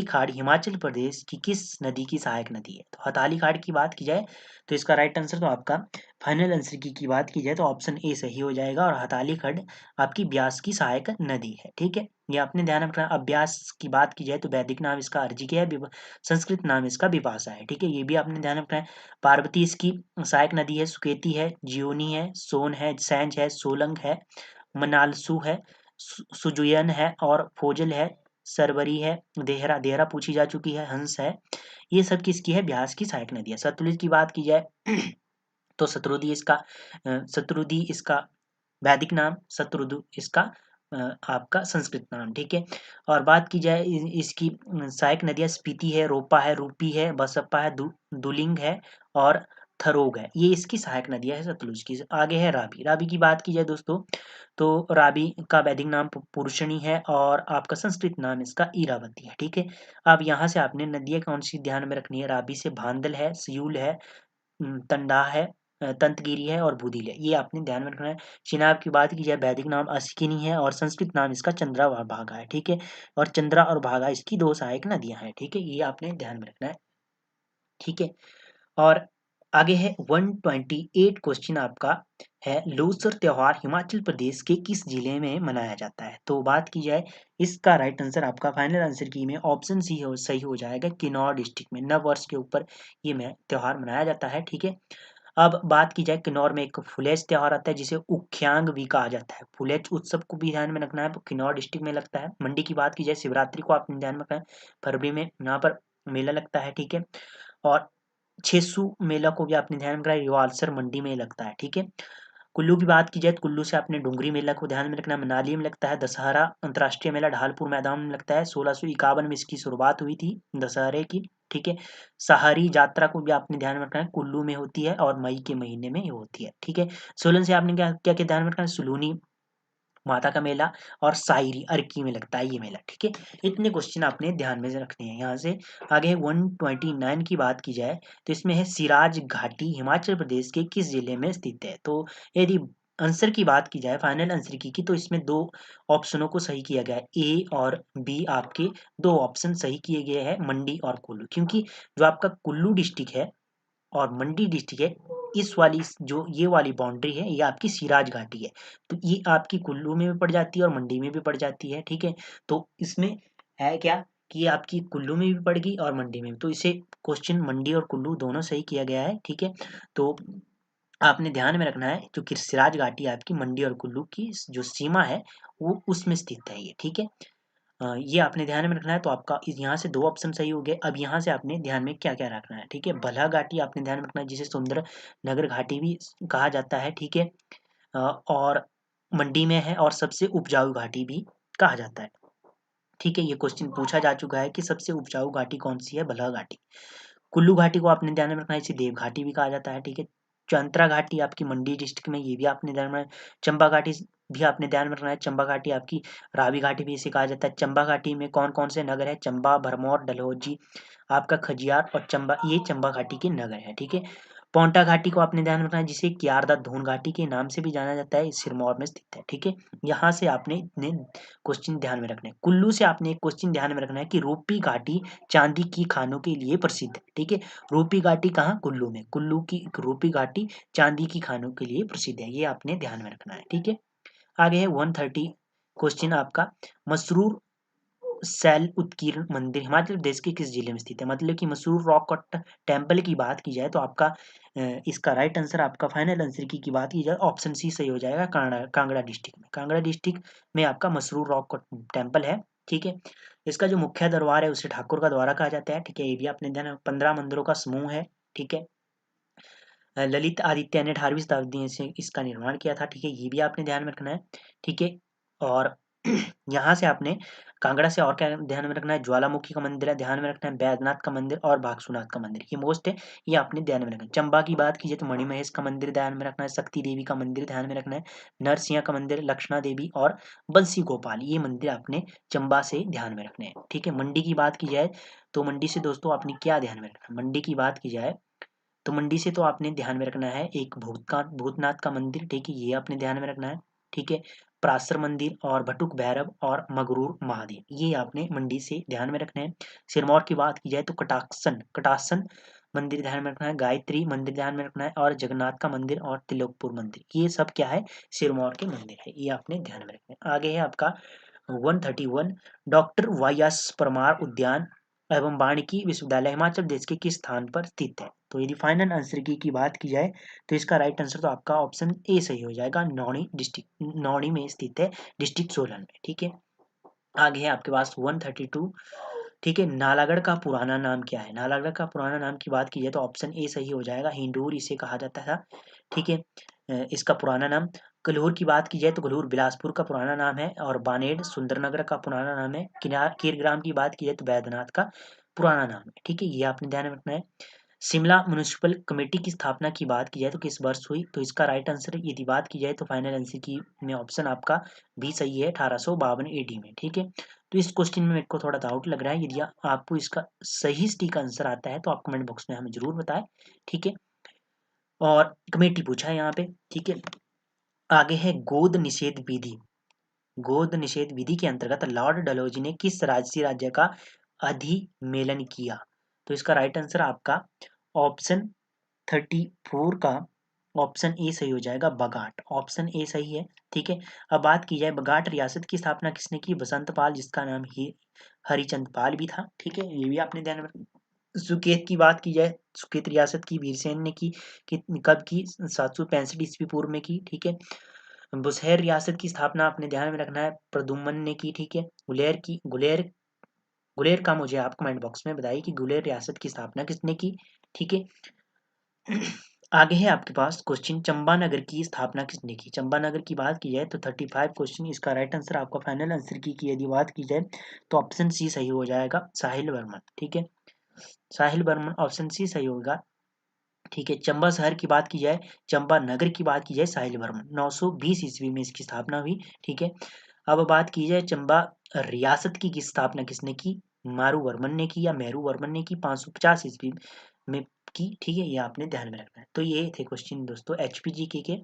खाड़ हिमाचल प्रदेश की किस नदी की सहायक नदी है? तो हथाली खाड़ की बात की जाए तो इसका राइट आंसर तो आपका फाइनल आंसर की बात की जाए तो ऑप्शन ए सही हो जाएगा, और हथाली खड़ आपकी ब्यास की सहायक नदी है, ठीक है, ये आपने ध्यान रखना। अब ब्यास की बात की जाए तो वैदिक नाम इसका अर्जिक है, संस्कृत नाम इसका विपाशा है, ठीक है, ये भी आपने ध्यान रखना है। पार्वती इसकी सहायक नदी है, सुकेती है, जियोनी है, सोन है, सैंज है, सोलंग है, मनालसू है, सुजुयन है, और फोजल है, सरवरी है, देहरा देहरा पूछी जा चुकी है, हंस है, ये सब किसकी है? ब्यास की सहायक नदी है। सतलुज की बात की जाए तो शत्रुदी इसका वैदिक नाम, शत्रुदु इसका आपका संस्कृत नाम, ठीक है। और बात की जाए इसकी सहायक नदियां स्पीति है, रोपा है, रूपी है, बसप्पा है, दुलिंग है, और थरोग है, ये इसकी सहायक नदियां है सतलुज की। आगे है रावी। रावी की बात की जाए दोस्तों तो रावी का वैदिक नाम पुरुषणी है, और आपका संस्कृत नाम इसका इरावती है, ठीक है। अब यहाँ से आपने नदियां कौन सी ध्यान में रखनी है? रावी से भांदल है, सियूल है, तंडा है, तंतगिरी है, और बुधिल है, ये आपने ध्यान में रखना है। चिनाब की बात की जाए वैदिक नाम अस्किनी है, और संस्कृत नाम इसका चंद्रा और भागा है, ठीक है। और चंद्रा और भागा इसकी दो सहायक नदियां हैं, ठीक है, ये आपने ध्यान में रखना है, ठीक है। और आगे है 128 क्वेश्चन आपका है, लोसर त्योहार हिमाचल प्रदेश के किस जिले में मनाया जाता है? तो बात की जाए इसका राइट आंसर आपका फाइनल आंसर की में ऑप्शन सी सही हो जाएगा, किन्नौर डिस्ट्रिक्ट में नव वर्ष के ऊपर ये त्योहार मनाया जाता है, ठीक है। अब बात की जाए किन्नौर में एक फुलेज त्योहार आता है जिसे उख्यांग भी कहा जाता है, फुलेज उत्सव को भी ध्यान में रखना है, किन्नौर डिस्ट्रिक्ट में लगता है। मंडी की बात की जाए शिवरात्रि को आपने ध्यान में रखना है, फरवरी में यहाँ पर मेला लगता है, ठीक है। और छेसू मेला को भी आपने ध्यान में रखना है, रिवाल्सर मंडी में लगता है, ठीक है। कुल्लू की बात की जाए तो कुल्लू से आपने डुंगरी मेला को ध्यान में रखना है, मनाली में लगता है। दशहरा अंतर्राष्ट्रीय मेला ढालपुर मैदान में लगता है, 1651 में इसकी शुरुआत हुई थी दशहरे की, ठीक है। सहारी यात्रा को भी आपने ध्यान में रखना है, कुल्लू में होती है और मई के महीने में होती है, ठीक है। सोलन से आपने क्या क्या क्या ध्यान में रखना है? सुलूनी माता का मेला और सायरी अर्की में लगता है ये मेला, ठीक है। इतने क्वेश्चन आपने ध्यान में रखने हैं। यहाँ से आगे 129 की बात की जाए तो इसमें है सिराज घाटी हिमाचल प्रदेश के किस जिले में स्थित है? तो यदि आंसर की बात की जाए फाइनल आंसर की तो इसमें दो ऑप्शनों को सही किया गया है, ए और बी आपके दो ऑप्शन सही किए गए हैं, मंडी और कुल्लू, क्योंकि जो आपका कुल्लू डिस्ट्रिक्ट है और मंडी डिस्ट्रिक्ट है, इस वाली जो ये वाली बाउंड्री है ये आपकी सिराज घाटी है, तो ये आपकी कुल्लू में भी पड़ जाती है और मंडी में भी पड़ जाती है, ठीक है। तो इसमें है क्या कि ये आपकी कुल्लू में भी पड़ गई और मंडी में भी, तो इसे क्वेश्चन मंडी और कुल्लू दोनों सही किया गया है, ठीक है। तो आपने ध्यान में रखना है जो सिराज घाटी आपकी मंडी और कुल्लू की जो सीमा है वो उसमें स्थित है ये, ठीक है। ये आपने ध्यान में रखना है। तो आपका यहाँ से 2 ऑप्शन सही हो गए। अब यहाँ से आपने ध्यान में क्या-क्या रखना है, ठीक है। बलहा घाटी आपने ध्यान में रखना है जिसे सुंदर नगर घाटी भी कहा जाता है, ठीक है। और मंडी में है और सबसे उपजाऊ घाटी भी कहा जाता है, ठीक है। ये क्वेश्चन पूछा जा चुका है कि सबसे उपजाऊ घाटी कौन सी है, बलहा घाटी। कुल्लू घाटी को आपने ध्यान में रखना है, इसे देव घाटी भी कहा जाता है, ठीक है। चंत्रा घाटी आपकी मंडी डिस्ट्रिक्ट में, ये भी आपने ध्यान में। चंबा घाटी भी आपने ध्यान में रखना है, चंबा घाटी आपकी रावी घाटी भी इसे कहा जाता है। चंबा घाटी में कौन कौन से नगर है, चंबा, भरमौर, डलहौजी, आपका खजियार और चंबा, ये चंबा घाटी के नगर है, ठीक है। पौंटा घाटी को आपने ध्यान में रखना है जिसे क्यारदा धून घाटी के नाम से भी जाना जाता है, सिरमौर में स्थित है, ठीक है। यहाँ से आपने इतने क्वेश्चन ध्यान में रखने हैं। कुल्लू से आपने एक क्वेश्चन ध्यान में रखना है कि रूपी घाटी चांदी की खानों के लिए प्रसिद्ध है, ठीक है। रूपी घाटी कहाँ, कुल्लू में। कुल्लू की रूपी घाटी चांदी की खानों के लिए प्रसिद्ध है, ये आपने ध्यान में रखना है, ठीक है। आगे है 130 क्वेश्चन आपका, मसरूर सैल उत्कीर्ण मंदिर हिमाचल प्रदेश के किस जिले में स्थित है। मतलब कि मसरूर रॉक कट टेम्पल की बात की जाए तो आपका इसका राइट आंसर, आपका फाइनल आंसर की बात की जाए ऑप्शन सी सही हो जाएगा। कांगड़ा डिस्ट्रिक्ट में, कांगड़ा डिस्ट्रिक्ट में आपका मसरूर रॉक कट टेम्पल है, ठीक है। इसका जो मुख्य दरबार है उसे ठाकुर का द्वारा कहा जाता है, ठीक है। ये भी आपने ध्यान, 15 मंदिरों का समूह है, ठीक है। ललित आदित्य ने 18वीं शताब्दी से इसका निर्माण किया था, ठीक है। ये भी आपने ध्यान में रखना है, ठीक है। और यहाँ से आपने कांगड़ा से और क्या ध्यान में रखना है, ज्वालामुखी का मंदिर है ध्यान में रखना है, बैद्यनाथ का मंदिर और बागसुनाथ का मंदिर, ये मोस्ट है, ये आपने ध्यान में रखना है। चंबा की बात कीजिए तो मणिमहेश का मंदिर ध्यान में रखना है, शक्ति देवी का मंदिर ध्यान में रखना है, नरसिंह का मंदिर, लक्षणा देवी और बंसी गोपाल, ये मंदिर आपने चंबा से ध्यान में रखने हैं, ठीक है। मंडी की बात की जाए तो मंडी से दोस्तों आपने क्या ध्यान में रखना है, मंडी की बात की जाए तो मंडी से तो आपने ध्यान में रखना है एक भूतनाथ का मंदिर, ठीक है, ये आपने ध्यान में रखना है, ठीक है। पराशर मंदिर और भटुक भैरव और मगरूर महादेव, ये आपने मंडी से ध्यान में रखना है। सिरमौर की बात की जाए तो कटाक्सन कटासन मंदिर ध्यान में रखना है, गायत्री मंदिर ध्यान में रखना है और जगन्नाथ का मंदिर और तिलोकपुर मंदिर, ये सब क्या है, सिरमौर के मंदिर है, ये आपने ध्यान में रखना है। आगे है आपका 131, डॉक्टर वाई एस परमार उद्यान एवं वानिकी विश्वविद्यालय हिमाचल प्रदेश के किस स्थान पर स्थित है। तो यदि फाइनल आंसर की बात की जाए तो इसका राइट आंसर तो आपका ऑप्शन ए सही हो जाएगा, नौणी डिस्ट्रिक्ट, नौणी में स्थित है, डिस्ट्रिक्ट सोलन में, ठीक है। आगे है आपके पास 132, ठीक है। नालागढ़ का पुराना नाम क्या है, नालागढ़ का पुराना नाम की बात की जाए तो ऑप्शन ए सही हो जाएगा, हिंडूर इसे कहा जाता था, ठीक है। इसका पुराना नाम। कल्हूर की बात की जाए तो कल्हूर बिलासपुर का पुराना नाम है और बानेड़ सुंदरनगर का पुराना नाम है। कीरग्राम की बात की जाए तो बैद्यनाथ का पुराना नाम है, ठीक है, ये आपने ध्यान में रखना है। शिमला म्युनिसिपल कमेटी की स्थापना की बात की जाए तो किस वर्ष हुई, तो इसका राइट आंसर यदि बात की जाए तो फाइनल आंसर की में ऑप्शन आपका भी सही है, 1852 एडी में, ठीक है। तो इस क्वेश्चन में मेरे को थोड़ा डाउट लग रहा है, यदि आपको इसका सही सटीक आंसर आता है तो आप कमेंट बॉक्स में हमें जरूर बताएं, ठीक है। और कमेटी पूछा है यहाँ पे, ठीक है। आगे है गोद निषेध विधि, गोद निषेध विधि के अंतर्गत लॉर्ड डलहौजी ने किस राजसी राज्य का अधिमेलन किया। तो इसका राइट आंसर आपका ऑप्शन 34 का ऑप्शन ए सही हो जाएगा, बगाट, ऑप्शन ए सही है, ठीक है। अब बात की जाए बगाट रियासत की स्थापना किसने की, बसंत पाल, जिसका नाम ही हरिचंद पाल भी था, ठीक है, ये भी आपने ध्यान में। सुकेत की बात की जाए, सुकेत रियासत की वीरसेन ने की, कब की, 765 ईस्वी पूर्व में की, ठीक है। बुशहर रियासत की स्थापना आपने ध्यान में रखना है, प्रदुम्मन ने की, ठीक है। गुलेर गुलेर का मुझे आप कमेंट बॉक्स में बताइए कि गुलेर रियासत की स्थापना किसने की, ठीक है। आगे है आपके पास क्वेश्चन, चंपानगर की स्थापना किसने की। चंपानगर की बात की जाए तो 35 क्वेश्चन, इसका राइट आंसर आपका फाइनल आंसर की यदि बात की जाए तो ऑप्शन सी सही हो जाएगा, साहिल वर्मन, ठीक है। साहिल वर्मन ऑप्शन सी सही होगा, ठीक है। चंबा शहर की बात की जाए, चंबा नगर की बात की जाए, साहिल वर्मन 920 ईस्वी में इसकी स्थापना हुई, ठीक है। अब बात की जाए चंबा रियासत की स्थापना किसने की, मारू वर्मन ने की या मेरू वर्मन ने की, 550 ईस्वी में की, ठीक है, ये आपने ध्यान में रखना है। तो ये थे क्वेश्चन दोस्तों एचपीजीके के।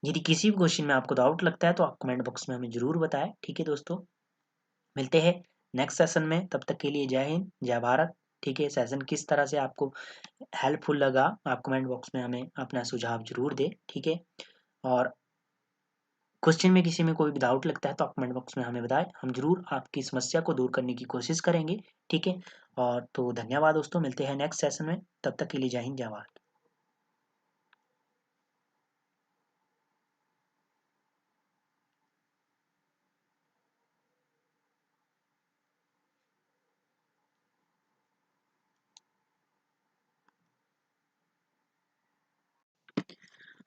यदि किसी भी क्वेश्चन में आपको डाउट लगता है तो आप कमेंट बॉक्स में हमें जरूर बताएं, ठीक है दोस्तों। मिलते हैं नेक्स्ट सेशन में, तब तक के लिए जय हिंद जय भारत, ठीक है। सेशन किस तरह से आपको हेल्पफुल लगा आप कमेंट बॉक्स में हमें अपना सुझाव जरूर दें, ठीक है। और क्वेश्चन में किसी में कोई भी डाउट लगता है तो आप कमेंट बॉक्स में हमें बताएं, हम जरूर आपकी समस्या को दूर करने की कोशिश करेंगे, ठीक है। और तो धन्यवाद दोस्तों, मिलते हैं नेक्स्ट सेशन में, तब तक के लिए जय हिंद जय भारत।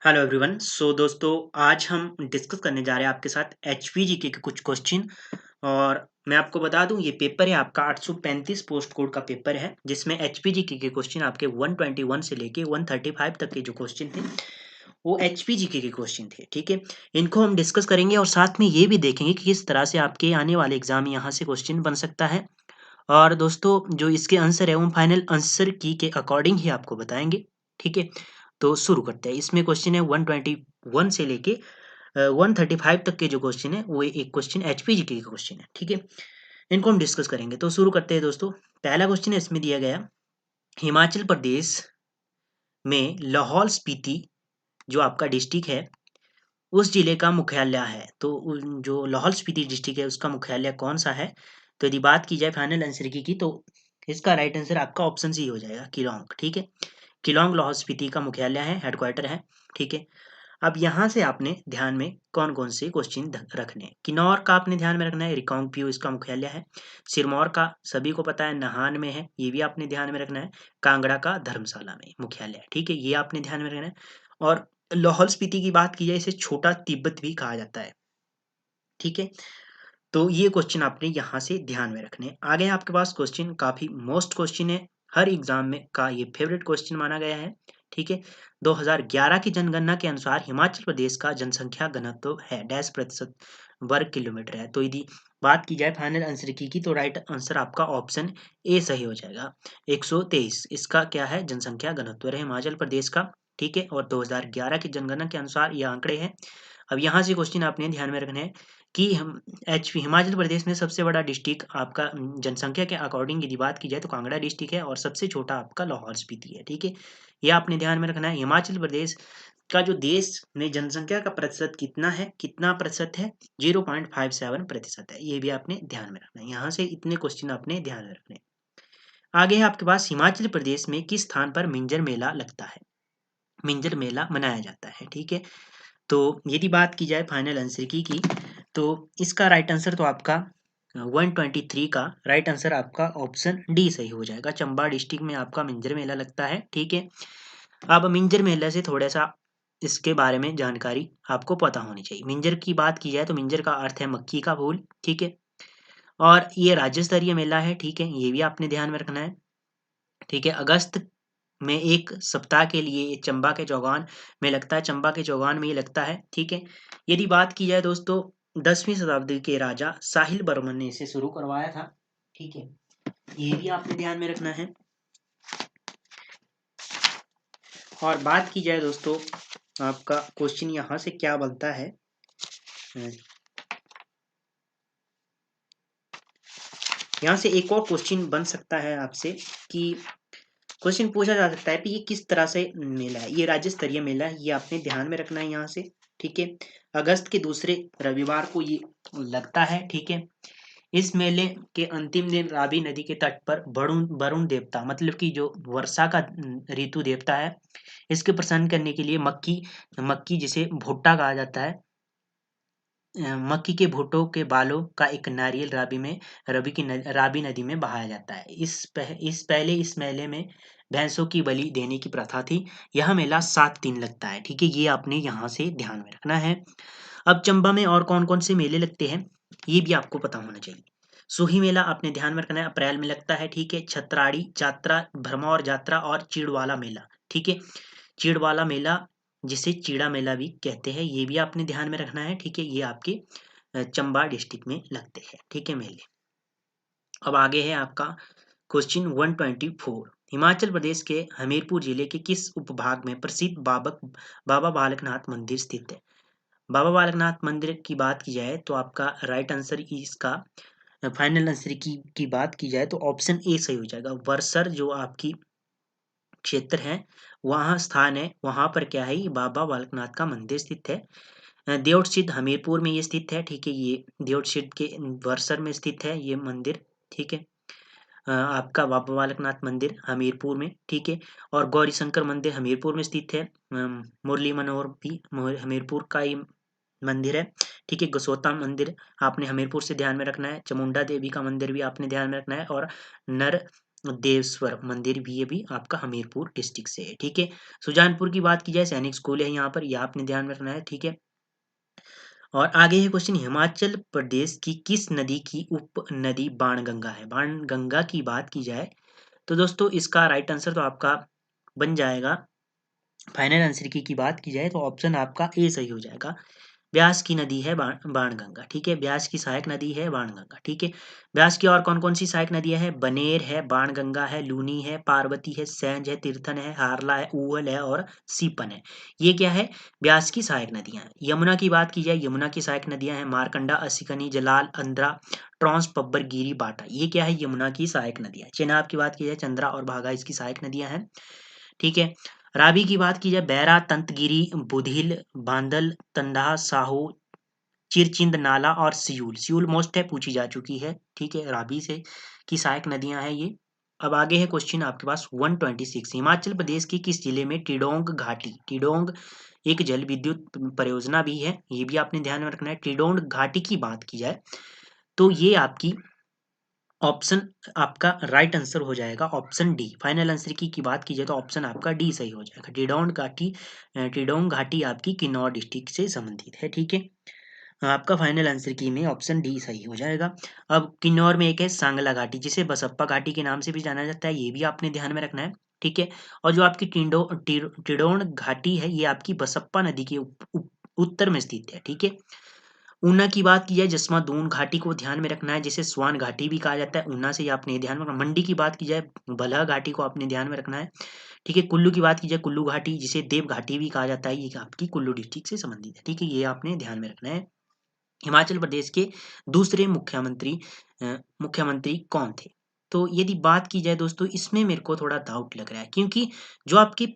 Hello everyone. सो दोस्तों, आज हम डिस्कस करने जा रहे हैं आपके साथ HPGK के कुछ क्वेश्चन। और मैं आपको बता दूं, ये पेपर है आपका 835 पोस्ट कोड का पेपर है, जिसमें HPGK के क्वेश्चन आपके 121 से लेके 135 तक के जो क्वेश्चन थे वो HPGK के क्वेश्चन थे। ठीक है, इनको हम डिस्कस करेंगे और साथ में ये भी देखेंगे कि किस तरह से आपके आने वाले एग्जाम में यहाँ से क्वेश्चन बन सकता है। और दोस्तों, जो इसके आंसर है वो फाइनल आंसर की के अकॉर्डिंग ही आपको बताएंगे। ठीक है, तो शुरू करते हैं। इसमें क्वेश्चन है 121 से लेके 135 तक के जो क्वेश्चन है वो एक क्वेश्चन HPGK के क्वेश्चन है। ठीक है, इनको हम डिस्कस करेंगे। तो शुरू करते हैं दोस्तों। पहला क्वेश्चन है, इसमें दिया गया हिमाचल प्रदेश में लाहौल स्पीति जो आपका डिस्ट्रिक्ट है उस जिले का मुख्यालय है। तो जो लाहौल स्पीति डिस्ट्रिक्ट है उसका मुख्यालय कौन सा है? तो यदि बात की जाए फाइनल आंसर की तो इसका राइट आंसर आपका ऑप्शन सी हो जाएगा, किलोंग। ठीक है, किलोंग लाहौल स्पीति का मुख्यालय है, हेडक्वार्टर है। ठीक है, अब यहाँ से आपने ध्यान में कौन कौन से क्वेश्चन रखने हैं। किन्नौर का आपने ध्यान में रखना है, रिकांगपिओ इसका मुख्यालय है। सिरमौर का सभी को पता है, नाहन में है, ये भी आपने ध्यान में रखना है। कांगड़ा का धर्मशाला में मुख्यालय है। ठीक है, ये आपने ध्यान में रखना है। और लाहौल स्पीति की बात की जाए, इसे छोटा तिब्बत भी कहा जाता है। ठीक है, तो ये क्वेश्चन आपने यहाँ से ध्यान में रखने हैं। आगे आपके पास क्वेश्चन काफी मोस्ट क्वेश्चन है, हर एग्जाम में का ये फेवरेट क्वेश्चन माना गया है। ठीक है, 2011 की जनगणना के अनुसार हिमाचल प्रदेश का जनसंख्या घनत्व है डैश प्रतिशत वर्ग किलोमीटर है। तो यदि बात की जाए फाइनल आंसर की तो राइट आंसर आपका ऑप्शन ए सही हो जाएगा। 123 इसका क्या है, जनसंख्या घनत्व है हिमाचल प्रदेश का। ठीक है, और 2011 की जनगणना के अनुसार ये आंकड़े हैं। अब यहाँ से क्वेश्चन आपने ध्यान में रखना है कि हम हिमाचल प्रदेश में सबसे बड़ा डिस्ट्रिक्ट आपका जनसंख्या के अकॉर्डिंग यदि बात की जाए तो कांगड़ा डिस्ट्रिक्ट है, और सबसे छोटा आपका लाहौल स्पीति है। ठीक है, ये आपने ध्यान में रखना है। हिमाचल प्रदेश का जो देश में जनसंख्या का प्रतिशत कितना प्रतिशत है, 0.57% है। ये भी आपने ध्यान में रखना है। यहाँ से इतने क्वेश्चन आपने ध्यान में रखने हैं। आगे है आपके पास, हिमाचल प्रदेश में किस स्थान पर मिंजर मेला लगता है, मिंजर मेला मनाया जाता है। ठीक है, तो यदि बात की जाए फाइनल आंसर की तो इसका राइट आंसर तो आपका 123 का राइट आंसर आपका ऑप्शन डी सही हो जाएगा। चंबा डिस्ट्रिक्ट में आपका मिंजर मेला लगता है। ठीक है, अब मिंजर मेला से थोड़ा सा इसके बारे में जानकारी आपको पता होनी चाहिए। मिंजर की बात की जाए तो मिंजर का अर्थ है मक्की का फूल। ठीक है, और ये राज्य स्तरीय मेला है। ठीक है, ये भी आपने ध्यान में रखना है। ठीक है, अगस्त में एक सप्ताह के लिए ये चंबा के चौगान में लगता है, चंबा के चौगान में ये लगता है। ठीक है, यदि बात की जाए दोस्तों, 10वीं शताब्दी के राजा साहिल वर्मन ने इसे शुरू करवाया था। ठीक है, ये भी आपने ध्यान में रखना है। और बात की जाए दोस्तों, आपका क्वेश्चन यहाँ से क्या बनता है, यहाँ से एक और क्वेश्चन बन सकता है आपसे कि क्वेश्चन पूछा जा सकता है कि ये किस तरह से मेला है। ये राज्य स्तरीय मेला है, ये आपने ध्यान में रखना है यहाँ से। ठीक है, अगस्त के दूसरे रविवार को ये लगता है। ठीक है, इस मेले के अंतिम दिन रावी नदी के तट पर वरुण वरुण देवता, मतलब कि जो वर्षा का ऋतु देवता है, इसके प्रसन्न करने के लिए मक्की मक्की जिसे भुट्टा कहा जाता है, मक्की के भुट्टों के बालों का एक नारियल रावी नदी में बहाया जाता है। पहले इस मेले में भैंसों की बलि देने की प्रथा थी। यह मेला 7 दिन लगता है। ठीक है, ये आपने यहाँ से ध्यान में रखना है। अब चंबा में और कौन कौन से मेले लगते हैं ये भी आपको पता होना चाहिए। सूही मेला आपने ध्यान में रखना है, अप्रैल में लगता है। ठीक है, छतराड़ी यात्रा, भरमौर यात्रा और चिड़वाला मेला। ठीक है, चिड़वाला मेला जिसे चीड़ा मेला भी कहते हैं, ये भी आपने ध्यान में रखना है। ठीक है, ये आपके चंबा डिस्ट्रिक्ट में लगते हैं। ठीक है, मेले। अब आगे है आपका क्वेश्चन 124। हिमाचल प्रदेश के हमीरपुर जिले के किस उपभाग में प्रसिद्ध बाबा बालकनाथ मंदिर स्थित है? बाबा बालकनाथ मंदिर की बात की जाए तो आपका राइट आंसर इसका फाइनल आंसर की बात की जाए तो ऑप्शन ए सही हो जाएगा। वर्सर जो आपकी क्षेत्र है, वहाँ स्थान है, वहाँ पर क्या है, बाबा बालकनाथ का मंदिर स्थित है। देवसिद्ध हमीरपुर में ये स्थित है। ठीक है, ये देवसिद्ध के वर्सर में स्थित है ये मंदिर। ठीक है, आपका बाबा बालकनाथ मंदिर हमीरपुर में। ठीक है, और गौरी शंकर मंदिर हमीरपुर में स्थित है। मुरली मनोहर भी हमीरपुर का ही मंदिर है। ठीक है, गसोता मंदिर आपने हमीरपुर से ध्यान में रखना है। चामुंडा देवी का मंदिर भी आपने ध्यान में रखना है। और नर देवस्वर मंदिर भी ये भी आपका हमीरपुर डिस्ट्रिक्ट से है। ठीक है। सुजानपुर की बात की जाए, सैनिक स्कूल है यहाँ पर, यह आपने ध्यान में रखना है। ठीक है। और आगे है क्वेश्चन, हिमाचल प्रदेश की किस नदी की उप नदी बाणगंगा है? बाणगंगा की बात की जाए तो दोस्तों इसका राइट आंसर तो आपका बन जाएगा, फाइनल आंसर की बात की जाए तो ऑप्शन आपका ए सही हो जाएगा। ब्यास की नदी है बाणगंगा। ठीक है। ब्यास की सहायक नदी है बाणगंगा। ठीक है। ब्यास की और कौन कौन सी सहायक नदियां है? बनेर है, बाणगंगा है, लूनी है, पार्वती है, सैंज है, तीर्थन है, हारला है, ऊहल है और सीपन है। ये क्या है? ब्यास की सहायक नदियां हैं। यमुना की बात की जाए, यमुना की सहायक नदियां हैं मारकंडा, असिकनी, जलाल, अंद्रा, ट्रांस, पब्बर, गिरी, बाटा। ये क्या है? यमुना की सहायक नदियां। चेनाब की बात की जाए, चंद्रा और भागा इसकी सहायक नदियां हैं। ठीक है। रावी की बात की जाए, बैरा, तंतगिरी, बुधिल, बांदल, तंदा, साहो, चिरचिंद, नाला और सियूल। सियूल मोस्ट है, पूछी जा चुकी है। ठीक है। रावी से की सहायक नदियां हैं ये। अब आगे है क्वेश्चन आपके पास 126, हिमाचल प्रदेश के किस जिले में टिडोंग घाटी, टिडोंग एक जल विद्युत परियोजना भी है, ये भी आपने ध्यान में रखना है। टिडोंग घाटी की बात की जाए तो ये आपकी ऑप्शन आपका राइट आंसर हो जाएगा ऑप्शन डी। फाइनल आंसर की बात की जाए तो ऑप्शन आपका डी सही हो जाएगा। टिडोंग घाटी आपकी किन्नौर डिस्ट्रिक्ट से संबंधित है। ठीक है। आपका फाइनल आंसर की में ऑप्शन डी सही हो जाएगा। अब किन्नौर में एक है सांगला घाटी, जिसे बसप्पा घाटी के नाम से भी जाना जाता है, ये भी आपने ध्यान में रखना है। ठीक है। और जो आपकी टिडोन घाटी है, ये आपकी बसप्पा नदी के उत्तर में स्थित है। ठीक है। ऊना की बात की जाए, जसवा दून घाटी को ध्यान में रखना है, जिसे स्वान घाटी भी कहा जाता है, ऊना से ही आपने ध्यान में रखना। मंडी की बात की जाए, बलह घाटी को आपने ध्यान में रखना है। ठीक है। कुल्लू की बात की जाए, कुल्लू घाटी जिसे देव घाटी भी कहा जाता है, ये आपकी कुल्लू डिस्ट्रिक्ट से संबंधित है। ठीक है। ये आपने ध्यान में रखना है। हिमाचल प्रदेश के दूसरे मुख्यमंत्री कौन थे? तो यदि बात की जाए दोस्तों, इसमें मेरे को थोड़ा डाउट लग रहा है, क्योंकि जो आपके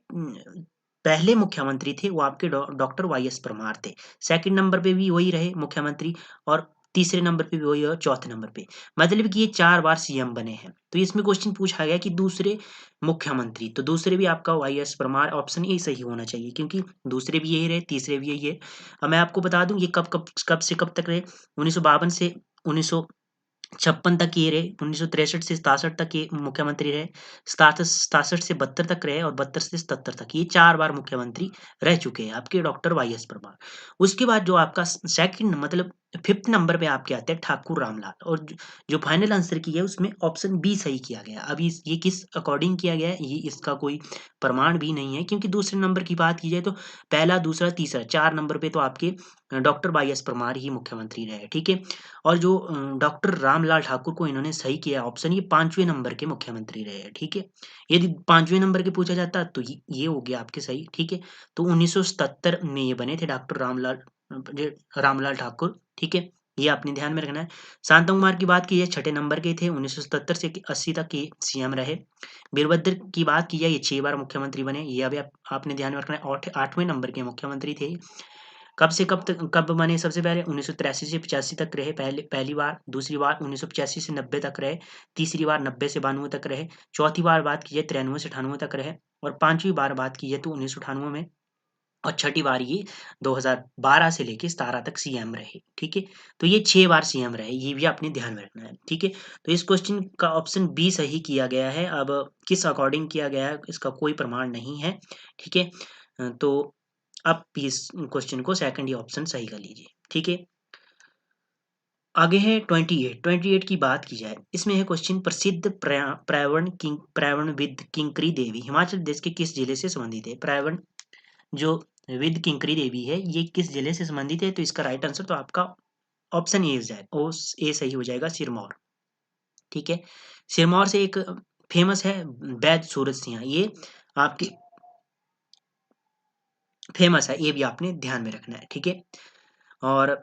पहले मुख्यमंत्री थे वो आपके डॉक्टर वाई एस परमार थे। सेकंड नंबर पे भी वही रहे मुख्यमंत्री, और तीसरे नंबर पे भी वही, और चौथे नंबर पे, मतलब कि ये 4 बार सीएम बने हैं। तो इसमें क्वेश्चन पूछा गया कि दूसरे मुख्यमंत्री, तो दूसरे भी आपका Y S Parmar, option A सही होना चाहिए, क्योंकि दूसरे भी यही रहे, तीसरे भी यही है। अब मैं आपको बता दूं ये कब से कब तक रहे। 1952 से 1956 तक ये रहे, 1963 से 67 तक ये मुख्यमंत्री रहे, 67 से 72 तक रहे, और 72 से 77 तक, ये 4 बार मुख्यमंत्री रह चुके हैं आपके डॉक्टर वाई एस परमार। उसके बाद जो आपका सेकंड मतलब फिफ्थ नंबर पे आपके आते हैं ठाकुर रामलाल, और जो फाइनल आंसर की है उसमें ऑप्शन बी सही किया गया। अभी ये किस अकॉर्डिंग किया गया है, ये इसका कोई प्रमाण भी नहीं है, क्योंकि दूसरे नंबर की बात की जाए तो पहला, दूसरा, तीसरा, 4 नंबर पे तो आपके डॉक्टर वाई एस परमार ही मुख्यमंत्री रहे। ठीक है। और जो डॉक्टर रामलाल ठाकुर को इन्होंने सही किया ऑप्शन, ये 5वें नंबर के मुख्यमंत्री रहे हैं। ठीक है। यदि 5वें नंबर के पूछा जाता तो ये हो गया आपके सही। ठीक है। तो 1977 में ये बने थे डॉक्टर रामलाल ठाकुर। ठीक है। ये आपने ध्यान में रखना है। शांता कुमार की बात की जाए, 6 नंबर के थे, 1977 से 80 तक ये सीएम रहे। वीरभद्र की बात की जाए, ये 6 बार मुख्यमंत्री बने, ये अभी आपने ध्यान में रखना है। 8वें नंबर के मुख्यमंत्री थे। कब से कब तक कब बने? सबसे पहले 1983 से 85 तक रहे, पहली बार। दूसरी बार 1985 से 90 तक रहे। तीसरी बार 90 से 92 तक रहे। चौथी बार बात की जाए 93 से 98 तक रहे। और पांचवी बार बात की जाए तो 1998 में। और छठी बार ये 2012 से लेके 17 तक सीएम रहे। ठीक है। तो ये 6 बार सीएम रहे, ये भी आपने ध्यान में रखना है। ठीक है। तो इस क्वेश्चन का ऑप्शन बी सही किया गया है। अब किस अकॉर्डिंग किया गया है इसका कोई प्रमाण नहीं है। ठीक है। तो आप इस क्वेश्चन को सेकंड ही ऑप्शन सही कर लीजिए। ठीक है। आगे है 28 की बात की जाए, इसमें है क्वेश्चन, प्रसिद्ध प्रावण विद किंकरी देवी हिमाचल प्रदेश के किस जिले से संबंधित है? प्रावण जो विद किंकरी देवी है, ये किस जिले से संबंधित है? तो इसका राइट आंसर तो आपका ऑप्शन ए जाए, ओ ए सही हो जाएगा, सिरमौर। ठीक है। सिरमौर से एक फेमस है वैद सूरज सिंह, ये आपकी फेमस है, ये भी आपने ध्यान में रखना है। ठीक है। और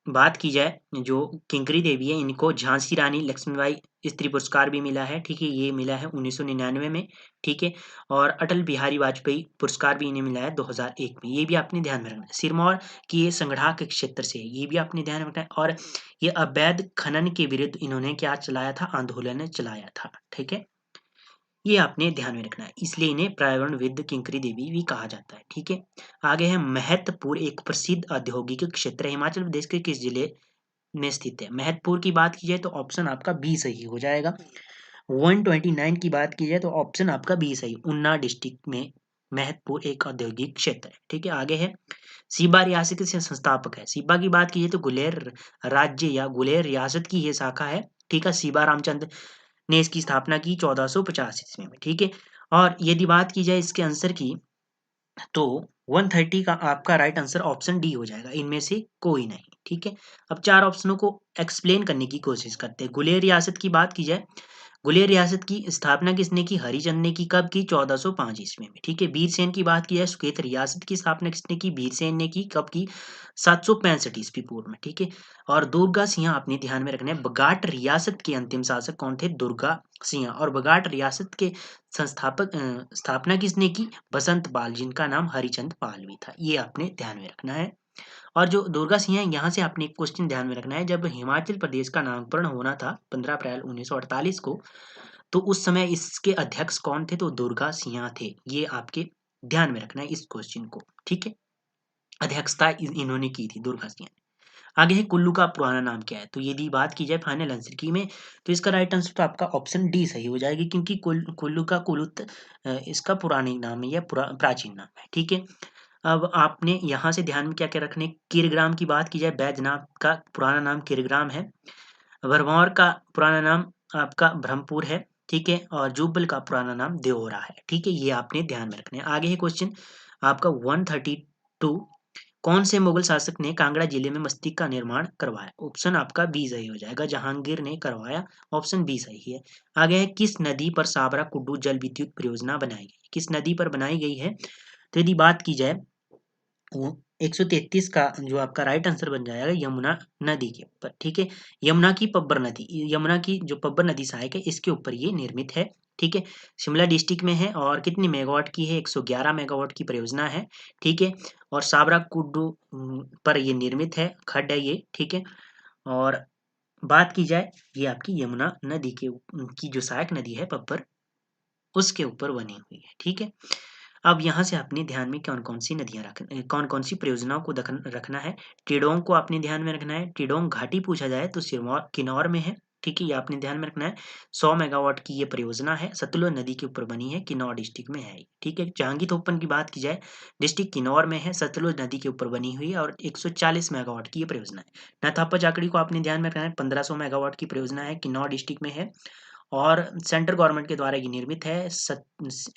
बात की जाए जो किंकरी देवी है, इनको झांसी रानी लक्ष्मीबाई स्त्री पुरस्कार भी मिला है। ठीक है। ये मिला है 1999 में। ठीक है। और अटल बिहारी वाजपेयी पुरस्कार भी इन्हें मिला है 2001 में, ये भी आपने ध्यान में रखना है। सिरमौर की ये संगड़ा के क्षेत्र से है, ये भी आपने ध्यान में रखना है। और ये अवैध खनन के विरुद्ध इन्होंने क्या चलाया था? आंदोलन चलाया था। ठीक है। ये आपने ध्यान में रखना है, इसलिए इन्हें प्रायवण विद किंकरी देवी भी कहा जाता है। ठीक है। आगे है महतपुर, एक प्रसिद्ध औद्योगिक क्षेत्र है, हिमाचल प्रदेश के किस जिले में स्थित है? महतपुर की बात की जाए तो ऑप्शन आपका बी सही हो जाएगा। 129 की बात की जाए तो ऑप्शन आपका बी सही, उन्ना डिस्ट्रिक्ट में महत्वपूर्ण एक औद्योगिक क्षेत्र है। ठीक है, आगे है सीबा रियासत के संस्थापक है। सीबा की बात की जाए तो गुलेर राज्य या गुलेर रियासत की ये शाखा है। ठीक है, सीबा रामचंद्र ने इसकी स्थापना की 1450 ईस्वी में। ठीक है, और यदि बात की जाए इसके आंसर की तो 130 का आपका राइट आंसर ऑप्शन डी हो जाएगा, इनमें से कोई नहीं। ठीक है, अब चार ऑप्शनों को एक्सप्लेन करने की कोशिश करते हैं। गुलेर रियासत की बात की जाए, गुलेर रियासत की स्थापना किसने की? हरिचंद ने की। कब की? 1405 ईस्वी में। ठीक है, बीरसेन की बात की जाए, सुकेत रियासत की स्थापना किसने की? बीरसेन ने की। कब की? 765 ईस्वी पूर्व में। ठीक है, और दुर्गा सिंह आपने ध्यान में रखना है, बगाट रियासत के अंतिम शासक कौन थे? दुर्गा सिंह। और बगाट रियासत के स्थापना किसने की? बसंत पाल, जिनका नाम हरिचंद पाल भी था। ये आपने ध्यान में रखना है। और जो दुर्गा सिंह है, यहाँ से आपने एक क्वेश्चन ध्यान में रखना है, जब हिमाचल प्रदेश का नामकरण होना था 15 अप्रैल 1948 को, तो उस समय इसके अध्यक्ष कौन थे? तो दुर्गा सिंह थे। ये आपके ध्यान में रखना है इस क्वेश्चन को। ठीक है, अध्यक्षता इन्होंने की थी, दुर्गा सिंह ने। आगे है कुल्लू का पुराना नाम क्या है? तो यदि बात की जाए फाइनल आंसर की में, तो इसका राइट आंसर तो आपका ऑप्शन डी सही हो जाएगी, क्योंकि कुल्लू का कुलुत इसका पुरानी नाम है या प्राचीन नाम है। ठीक है, अब आपने यहाँ से ध्यान में क्या क्या रखने, किरग्राम की बात की जाए, बैजनाथ का पुराना नाम किरग्राम है। भरमौर का पुराना नाम आपका ब्रह्मपुर है। ठीक है, और जुब्बल का पुराना नाम देओरा है। ठीक है, ये आपने ध्यान में रखना है। आगे है क्वेश्चन आपका 132, कौन से मुगल शासक ने कांगड़ा जिले में मस्जिद का निर्माण करवाया? ऑप्शन आपका बी सही हो जाएगा, जहांगीर ने करवाया। ऑप्शन बी सही है। आगे है किस नदी पर साबरा कुड्डू जल विद्युत परियोजना बनाई गई? किस नदी पर बनाई गई है? तो यदि बात की जाए, वो 133 का जो आपका राइट आंसर बन जाएगा यमुना नदी के ऊपर। ठीक है, यमुना की पब्बर नदी, यमुना की जो पब्बर नदी सहायक है, इसके ऊपर ये निर्मित है। ठीक है, शिमला डिस्ट्रिक्ट में है और कितनी मेगावाट की है? 111 मेगावाट की परियोजना है। ठीक है, और साबरा कुड्डू पर ये निर्मित है, खड्ड है ये। ठीक है, और बात की जाए, ये आपकी यमुना नदी के की जो सहायक नदी है पब्बर, उसके ऊपर बनी हुई है। ठीक है, अब यहाँ से आपने ध्यान में कौन-कौन सी नदियाँ कौन-कौन सी परियोजनाओं को रखना है। टिडोंग को आपने ध्यान में रखना है। टिडोंग घाटी पूछा जाए तो सिरमौर किन्नौर में है। ठीक है, ये आपने ध्यान में रखना है। 100 मेगावाट की ये परियोजना है, सतलुज नदी के ऊपर बनी है, किन्नौर डिस्ट्रिक्ट में है। ठीक है, जहांगीर थोपन की बात की जाए, डिस्ट्रिक्ट किन्नौर में है, सतलुज नदी के ऊपर बनी हुई है और 140 मेगावाट की ये परियोजना है। नथापा जाखड़ी को आपने ध्यान में रखना है, 1500 मेगावाट की परियोजना है, किन्नौर डिस्ट्रिक्ट में है और सेंट्रल गवर्नमेंट के द्वारा ये निर्मित है।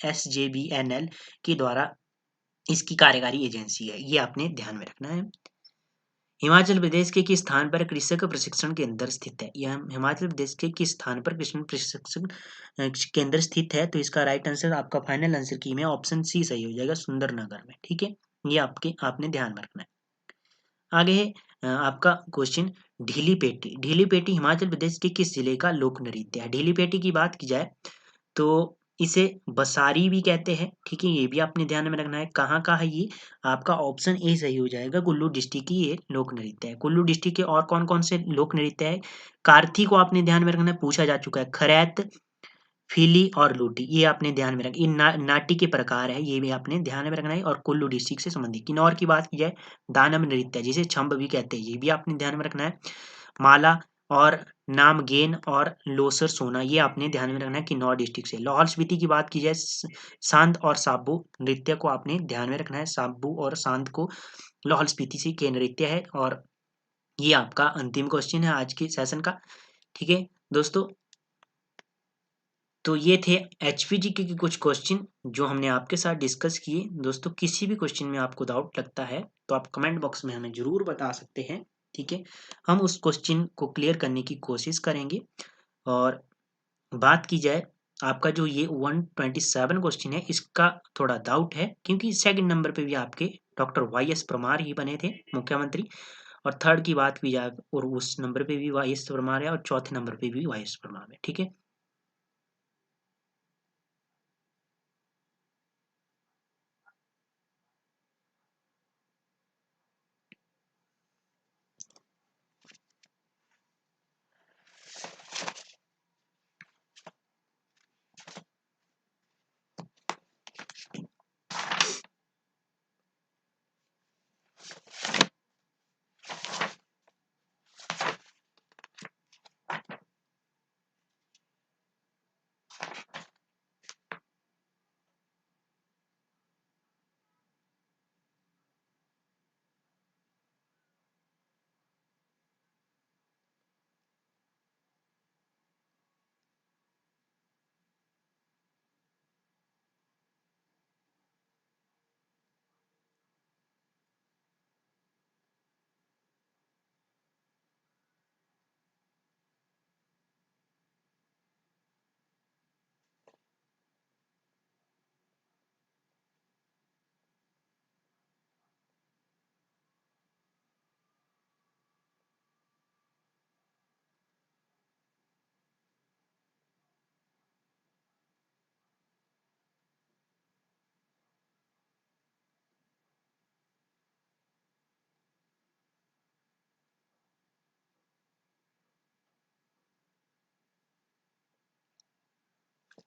SJVNL के द्वारा इसकी कार्यकारी एजेंसी है, ये आपने ध्यान में रखना है। हिमाचल प्रदेश के किस स्थान पर कृषक प्रशिक्षण केंद्र स्थित है? यह हिमाचल प्रदेश के किस स्थान पर कृषि प्रशिक्षण केंद्र स्थित है? तो इसका राइट आंसर आपका फाइनल आंसर की में ऑप्शन सी सही हो जाएगा, सुंदरनगर में। ठीक है, ये आपने ध्यान में रखना है। आगे है आपका क्वेश्चन ढीली पेटी। ढीली पेटी हिमाचल प्रदेश के किस जिले का लोक नृत्य है? ढीली पेटी की बात की जाए तो इसे बसारी भी कहते हैं। ठीक है, ये भी आपने ध्यान में रखना है। कहाँ का है ये? आपका ऑप्शन ए सही हो जाएगा, कुल्लू डिस्ट्रिक्ट की ये लोक नृत्य है। कुल्लू डिस्ट्रिक्ट के और कौन कौन से लोक नृत्य है? कार्थी को आपने ध्यान में रखना है, पूछा जा चुका है। खरैत, फीली और लूटी, ये आपने ध्यान में रखना। ये नाट्य के प्रकार है, ये भी आपने ध्यान में रखना है और कुल्लू डिस्ट्रिक्ट से संबंधित। किन्नौर की बात की जाए, दानव नृत्य जिसे छंब भी कहते हैं, ये भी आपने ध्यान में रखना है। माला और नामगेन और लोसर सोना, ये आपने ध्यान में रखना है किन्नौर डिस्ट्रिक्ट से। लाहौल स्पीति की बात की जाए, सांत और साबू नृत्य को आपने ध्यान में रखना है। साबू और सांत को लाहौल स्पीति से के नृत्य है। और ये आपका अंतिम क्वेश्चन है आज के सेशन का। ठीक है दोस्तों, तो ये थे HPGK के कुछ क्वेश्चन जो हमने आपके साथ डिस्कस किए। दोस्तों, किसी भी क्वेश्चन में आपको डाउट लगता है तो आप कमेंट बॉक्स में हमें ज़रूर बता सकते हैं। ठीक है, हम उस क्वेश्चन को क्लियर करने की कोशिश करेंगे। और बात की जाए, आपका जो ये 127 क्वेश्चन है, इसका थोड़ा डाउट है, क्योंकि सेकंड नंबर पे भी आपके डॉक्टर YS परमार ही बने थे मुख्यमंत्री, और थर्ड की बात की जाए और उस नंबर पे भी YS परमार है और चौथे नंबर पे भी YS परमार है। ठीक है,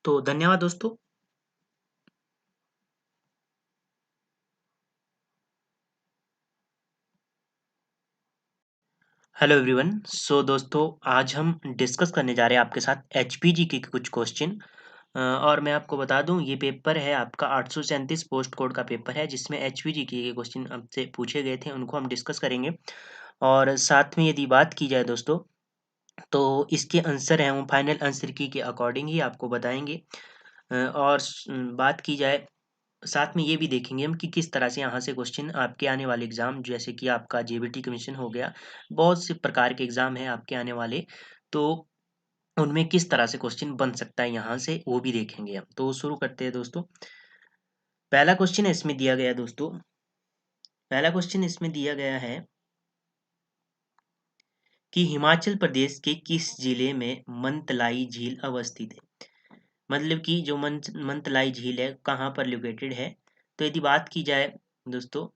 तो धन्यवाद दोस्तों। Hello everyone. सो दोस्तों, आज हम डिस्कस करने जा रहे हैं आपके साथ एचपीजी के कुछ क्वेश्चन। और मैं आपको बता दूं, ये पेपर है आपका 837 पोस्ट कोड का पेपर है, जिसमें एचपीजी के क्वेश्चन आपसे पूछे गए थे, उनको हम डिस्कस करेंगे। और साथ में यदि बात की जाए दोस्तों, तो इसके आंसर हैं वो फाइनल आंसर की के अकॉर्डिंग ही आपको बताएंगे। और बात की जाए, साथ में ये भी देखेंगे हम कि किस तरह से यहाँ से क्वेश्चन आपके आने वाले एग्जाम, जैसे कि आपका जेबीटी कमीशन हो गया, बहुत से प्रकार के एग्जाम हैं आपके आने वाले, तो उनमें किस तरह से क्वेश्चन बन सकता है यहाँ से, वो भी देखेंगे हम। तो शुरू करते हैं दोस्तों। पहला क्वेश्चन इसमें दिया गया है दोस्तों, पहला क्वेश्चन इसमें दिया गया है कि हिमाचल प्रदेश के किस जिले में मंतलाई झील अवस्थित है। मतलब कि जो मंतलाई झील है कहाँ पर लोकेटेड है। तो यदि बात की जाए दोस्तों,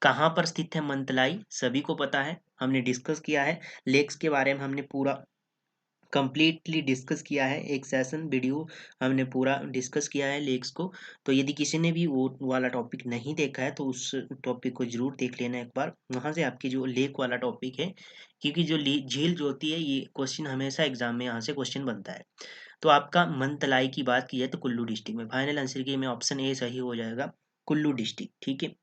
कहाँ पर स्थित है मंतलाई, सभी को पता है, हमने डिस्कस किया है। लेक्स के बारे में हमने पूरा कंप्लीटली डिस्कस किया है, एक सेशन वीडियो हमने पूरा डिस्कस किया है लेक्स को। तो यदि किसी ने भी वो वाला टॉपिक नहीं देखा है तो उस टॉपिक को जरूर देख लेना एक बार, वहाँ से आपकी जो लेक वाला टॉपिक है, क्योंकि जो झील जो होती है, ये क्वेश्चन हमेशा एग्जाम में यहाँ से क्वेश्चन बनता है। तो आपका मंतलाई की बात की जाए तो कुल्लू डिस्ट्रिक्ट में, फाइनल आंसर के में ऑप्शन ए सही हो जाएगा, कुल्लू डिस्ट्रिक्ट। ठीक है,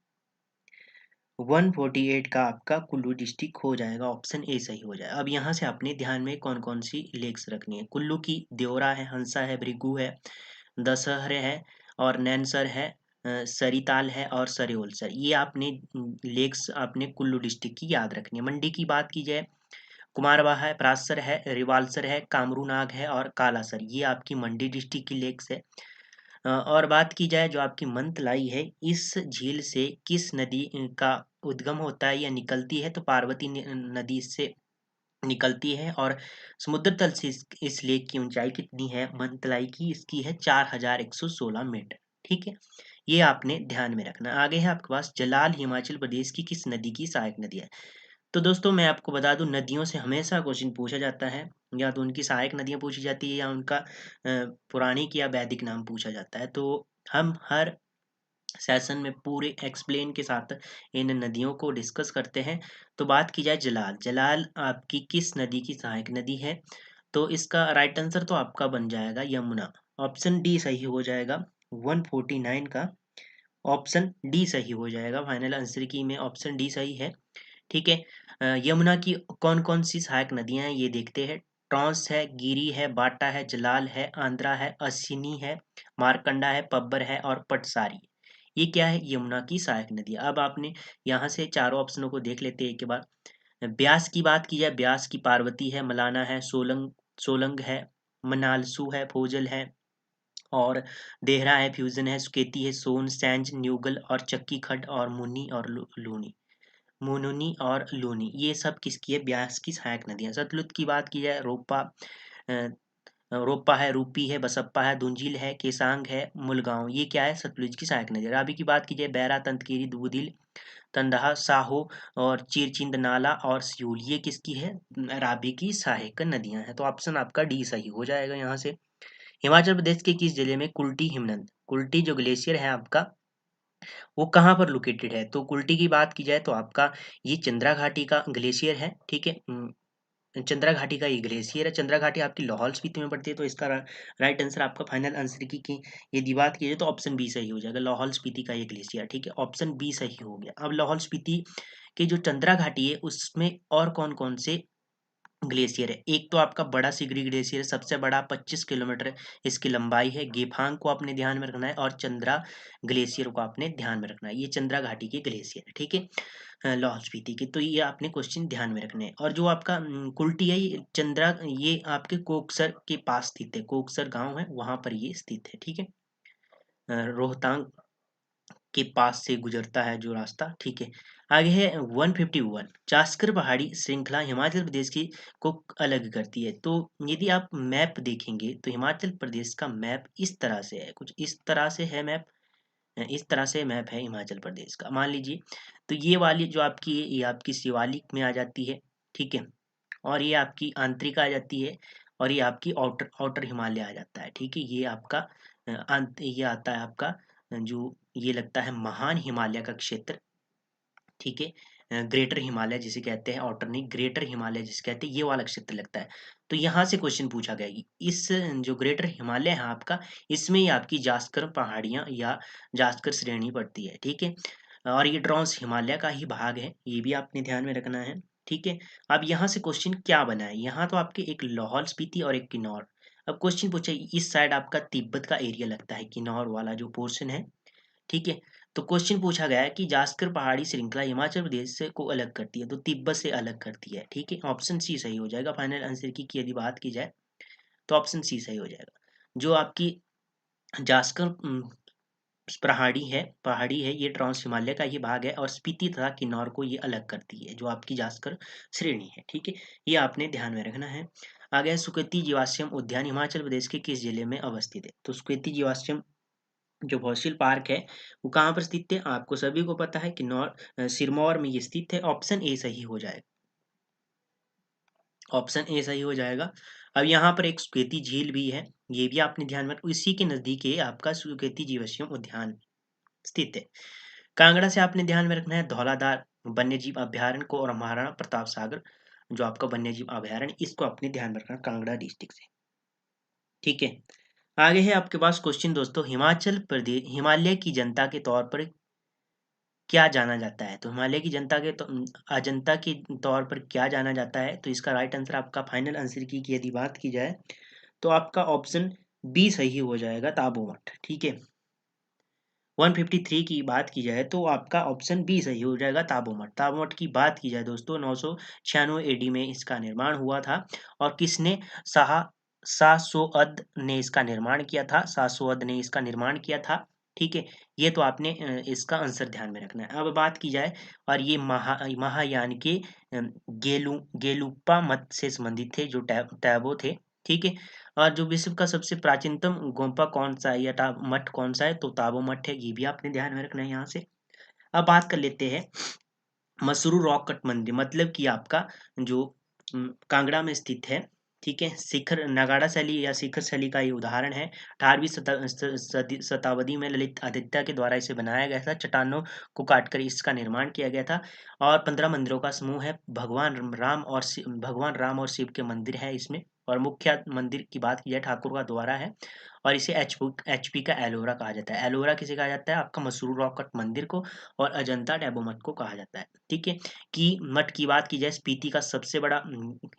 148 का आपका कुल्लू डिस्ट्रिक्ट हो जाएगा, ऑप्शन ए सही हो जाएगा। अब यहाँ से अपने ध्यान में कौन कौन सी लेक्स रखनी है। कुल्लू की देवरा है, हंसा है, भृगु है, दशहरे है, और नैनसर है, सरिताल है और सरेओलसर। ये आपने लेक्स आपने कुल्लू डिस्ट्रिक्ट की याद रखनी है। मंडी की बात की जाए, कुमारवाह है, परासर है, रिवालसर है, कामरूनाग है और कालासर, ये आपकी मंडी डिस्ट्रिक्ट की लेक्स है। और बात की जाए जो आपकी मंतलाई है, इस झील से किस नदी का उद्गम होता है या निकलती है, तो पार्वती नदी इससे निकलती है। और समुद्र तल से इस लेक की ऊंचाई कितनी है मंतलाई की, इसकी है 4116 मीटर। ठीक है, ये आपने ध्यान में रखना। आगे है आपके पास, जलाल हिमाचल प्रदेश की किस नदी की सहायक नदी है। तो दोस्तों मैं आपको बता दूं, नदियों से हमेशा क्वेश्चन पूछा जाता है, या तो उनकी सहायक नदियां पूछी जाती है या उनका पौराणिक या वैदिक नाम पूछा जाता है। तो हम हर सेशन में पूरे एक्सप्लेन के साथ इन नदियों को डिस्कस करते हैं। तो बात की जाए जलाल, जलाल आपकी किस नदी की सहायक नदी है, तो इसका राइट आंसर तो आपका बन जाएगा यमुना, ऑप्शन डी सही हो जाएगा। 149 का ऑप्शन डी सही हो जाएगा, फाइनल आंसर की में ऑप्शन डी सही है। ठीक है, यमुना की कौन कौन सी सहायक नदियां हैं ये देखते हैं। टॉन्स है, गिरी है, बाटा है, जलाल है, आंध्रा है, असिनी है, मारकंडा है, पब्बर है और पटसारी। ये क्या है, यमुना की सहायक नदी। अब आपने यहाँ से चारों ऑप्शनों को देख लेते हैं एक बार। ब्यास की बात की जाए, ब्यास की पार्वती है, मलाना है, सोलंग सोलंग है, मनालसू है, फोजल है और देहरा है, फ्यूजन है, सुकेती है, सोन, सैंज, न्यूगल और चक्की खड और मुन्नी और लूनी, मुनुनी और लूनी, ये सब किसकी है, ब्यास की सहायक नदियां। सतलुज की बात की जाए, अ, रोपा है, रूपी है, बसप्पा है, दुंजिल है, केसांग है, मुलगांव, ये क्या है, सतलुज की सहायक नदी। रावी की बात की जाए, बैरा, तंतकेरी, दूदिल, तंदहा, साहो और चिरचिंद नाला और सियूल, ये किसकी है, रावी की सहायक नदियां हैं। तो ऑप्शन आपका डी सही हो जाएगा यहाँ से। हिमाचल प्रदेश के किस जिले में कुल्टी हिमनद, कुल्टी जो ग्लेशियर है आपका, वो कहाँ पर लोकेटेड है। तो कुल्टी की बात की जाए तो आपका ये चंद्रा घाटी का ग्लेशियर है। ठीक है, चंद्रा घाटी का ये ग्लेशियर है। चंद्रा घाटी आपकी लाहौल स्पीति में पड़ती है, तो इसका राइट आंसर आपका फाइनल आंसर की यदि बात की जाए तो ऑप्शन बी सही हो जाएगा, लाहौल स्पीति का ये ग्लेशियर। ठीक है, ऑप्शन बी सही हो गया। अब लाहौल स्पीति की जो चंद्रा घाटी है उसमें और कौन कौन से ग्लेशियर है। एक तो आपका बड़ा सिगरी ग्लेशियर, सबसे बड़ा 25 किलोमीटर इसकी लंबाई है, गेफांग को आपने ध्यान में रखना है, और चंद्रा ग्लेशियर को आपने ध्यान में रखना है, ये चंद्रा घाटी के ग्लेशियर है। ठीक है, लाहौल स्पीति के, तो ये आपने क्वेश्चन ध्यान में रखने हैं। और जो आपका कुल्टी है, ये चंद्रा, ये आपके कोकसर के पास स्थित है, कोकसर गांव है वहां पर ये स्थित है। ठीक है, रोहतांग के पास से गुजरता है जो रास्ता। ठीक है, आगे है 151, जास्कर पहाड़ी श्रृंखला हिमाचल प्रदेश की को अलग करती है। तो यदि आप मैप देखेंगे तो हिमाचल प्रदेश का मैप इस तरह से है, कुछ इस तरह से है मैप, इस तरह से मैप है हिमाचल प्रदेश का, मान लीजिए। तो ये वाली जो आपकी, ये आपकी शिवालिक में आ जाती है। ठीक है, और ये आपकी आंतरिक आ जाती है, और ये आपकी आउटर आउटर हिमालय आ जाता है। ठीक है, ये आपका अंत ये आता है आपका जो ये लगता है महान हिमालय का क्षेत्र। ठीक है, ग्रेटर हिमालय जिसे कहते हैं, आउटर नहीं, ग्रेटर हिमालय जिसे कहते हैं, ये वाला क्षेत्र लगता है। तो यहाँ से क्वेश्चन पूछा गया कि इस जो ग्रेटर हिमालय है आपका, इसमें ही आपकी जास्कर पहाड़ियाँ या जास्कर श्रेणी पड़ती है। ठीक है, और ये ट्रांस हिमालय का ही भाग है, ये भी आपने ध्यान में रखना है। ठीक है, अब यहाँ से क्वेश्चन क्या बना है, यहाँ तो आपके एक लाहौल स्पीति और एक किन्नौर। अब क्वेश्चन पूछा इस साइड आपका तिब्बत का एरिया लगता है, किन्नौर वाला जो पोर्शन है। ठीक है, तो क्वेश्चन पूछा गया है कि जास्कर पहाड़ी श्रृंखला हिमाचल प्रदेश से को अलग करती है, तो तिब्बत से अलग करती है। ठीक है, ऑप्शन सी सही हो जाएगा। फाइनल आंसर की यदि बात की जाए तो ऑप्शन सी सही हो जाएगा। जो आपकी जास्कर पहाड़ी है ये ट्रांस हिमालय का ये भाग है, और स्पीति तथा किन्नौर को ये अलग करती है, जो आपकी जास्कर श्रेणी है। ठीक है, ये आपने ध्यान में रखना है। आगे है सुकेती जीवाश्म उद्यान हिमाचल प्रदेश के किस जिले में अवस्थित है? तो सुकेती जीवाश्म जो फॉसिल पार्क है वो कहाँ पर स्थित है? आपको सभी को पता है कि सिरमौर में ये स्थित है। ऑप्शन ए सही हो जाएगा। ऑप्शन ए सही हो जाएगा। अब यहाँ पर एक सुकेती झील भी है, ये भी आपने ध्यान में, इसी के नजदीक है आपका सुकेती जीवाश्म उद्यान स्थित है। कांगड़ा से आपने ध्यान में रखना है धौलाधार वन्यजीव अभ्यारण्य को, और महाराणा प्रताप सागर जो आपका वन्यजीव अभ्यारण्य, इसको अपने ध्यान में रखना कांगड़ा डिस्ट्रिक्ट से। ठीक है, आगे है आपके पास क्वेश्चन दोस्तों, हिमाचल प्रदेश हिमालय की जनता के तौर पर क्या जाना जाता है? तो हिमालय की जनता के तो अजंता के तौर पर क्या जाना जाता है? तो इसका राइट आंसर आपका फाइनल आंसर की यदि बात की जाए तो आपका ऑप्शन बी सही हो जाएगा, ताबो मठ। ठीक है, 153 की बात की जाए तो आपका ऑप्शन बी सही हो जाएगा, ताबो मठ। ताबो मठ की बात की जाए दोस्तों 996 एडी में इसका निर्माण हुआ था, और किसने? शाह शाहसोअद ने इसका निर्माण किया था, शाहसोअद ने इसका निर्माण किया था। ठीक है, ये तो आपने इसका आंसर ध्यान में रखना है। अब बात की जाए, और ये महायान के गेलुप्पा मत से संबंधित थे, जो टैबो थे। ठीक है, और जो विश्व का सबसे प्राचीनतम गोम्पा कौन सा है या मठ कौन सा है? तो ताबो मठ है, ये भी आपने ध्यान में रखना है यहाँ से। अब बात कर लेते हैं मसरू रॉक कट मंदिर, मतलब कि आपका जो कांगड़ा में स्थित है। ठीक है, शिखर नगाड़ा शैली या शिखर शैली का ये उदाहरण है। 18वीं शताब्दी में ललित आदित्य के द्वारा इसे बनाया गया था, चट्टानों को काटकर इसका निर्माण किया गया था, और 15 मंदिरों का समूह है। भगवान राम और शिव के मंदिर है इसमें, और मुख्य मंदिर की बात की जाए ठाकुर का द्वारा है, और इसे एचपी का एलोरा कहा जाता है। एलोरा किसे कहा जाता है? आपका मसरूर रॉक कट मंदिर को, और अजंता टैबो मठ को कहा जाता है। ठीक है, कि मठ की बात की जाए, स्पीति का सबसे बड़ा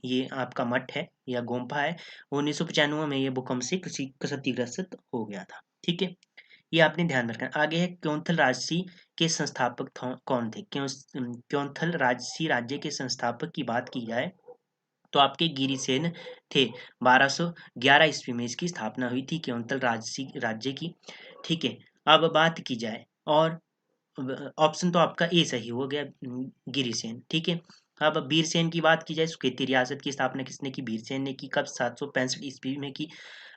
ये आपका मठ है या गोम्पा है। 1995 में ये भूकंप से क्षतिग्रस्त हो गया था। ठीक है, ये आपने ध्यान में रखना। आगे है क्योंथल राजसी के संस्थापक कौन थे? क्योंथल राजसी राज्य के संस्थापक की बात की जाए तो आपके गिरिसेन थे। 1211 ईस्वी में इसकी स्थापना हुई थी क्योंतल राजसी राज्य की। ठीक है, अब बात की जाए, और ऑप्शन तो आपका ए सही हो गया, गिरिसेन। ठीक है, अब बीरसेन की बात की जाए, सुकेती रियासत की स्थापना किसने की? बीरसेन ने की। कब? 765 ईस्वी में की।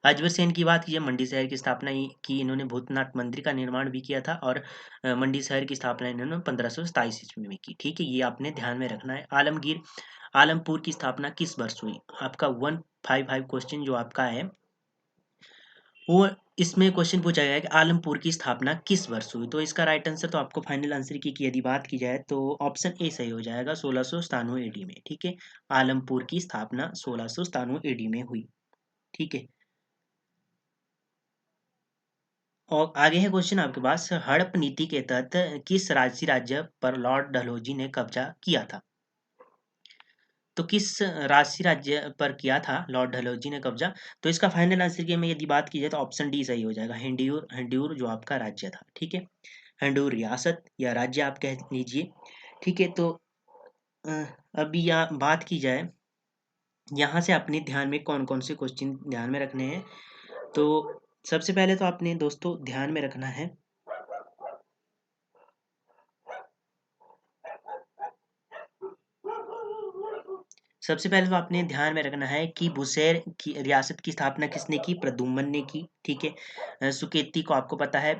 अजबर सेन की बात की जाए, मंडी शहर की स्थापना की इन्होंने, भूतनाथ मंदिर का निर्माण भी किया था, और मंडी शहर की स्थापना इन्होंने 1527 ईस्वी में की। ठीक है, ये आपने ध्यान में रखना है। आलमपुर की स्थापना किस वर्ष हुई? आपका 155 क्वेश्चन जो आपका है वो इसमें क्वेश्चन पूछा गया है कि आलमपुर की स्थापना किस वर्ष हुई? तो इसका राइट आंसर तो आपको फाइनल आंसर की यदि बात की जाए तो ऑप्शन ए सही हो जाएगा, 1697 एडी में। ठीक है, आलमपुर की स्थापना 1697 एडी में हुई। ठीक है, और आगे है क्वेश्चन आपके पास, हड़प नीति के तहत किस राजसी राज्य पर लॉर्ड डलहौजी ने कब्जा किया था? तो किस राजसी राज्य पर किया था लॉर्ड डलहौजी ने कब्जा? तो इसका फाइनल आंसर की में यदि बात की जाए तो ऑप्शन डी सही हो जाएगा, हिंडूर। हिंडूर जो आपका राज्य था। ठीक है, हिंडूर रियासत या राज्य आप कह लीजिए। ठीक है, तो अ, अभी यहाँ बात की जाए, यहाँ से अपने ध्यान में कौन कौन से क्वेश्चन ध्यान में रखने हैं। तो सबसे पहले तो आपने दोस्तों ध्यान में रखना है, सबसे पहले तो आपने ध्यान में रखना है कि बुशेर की रियासत की स्थापना किसने की? प्रद्युम्न ने की। ठीक है, सुकेती को आपको पता है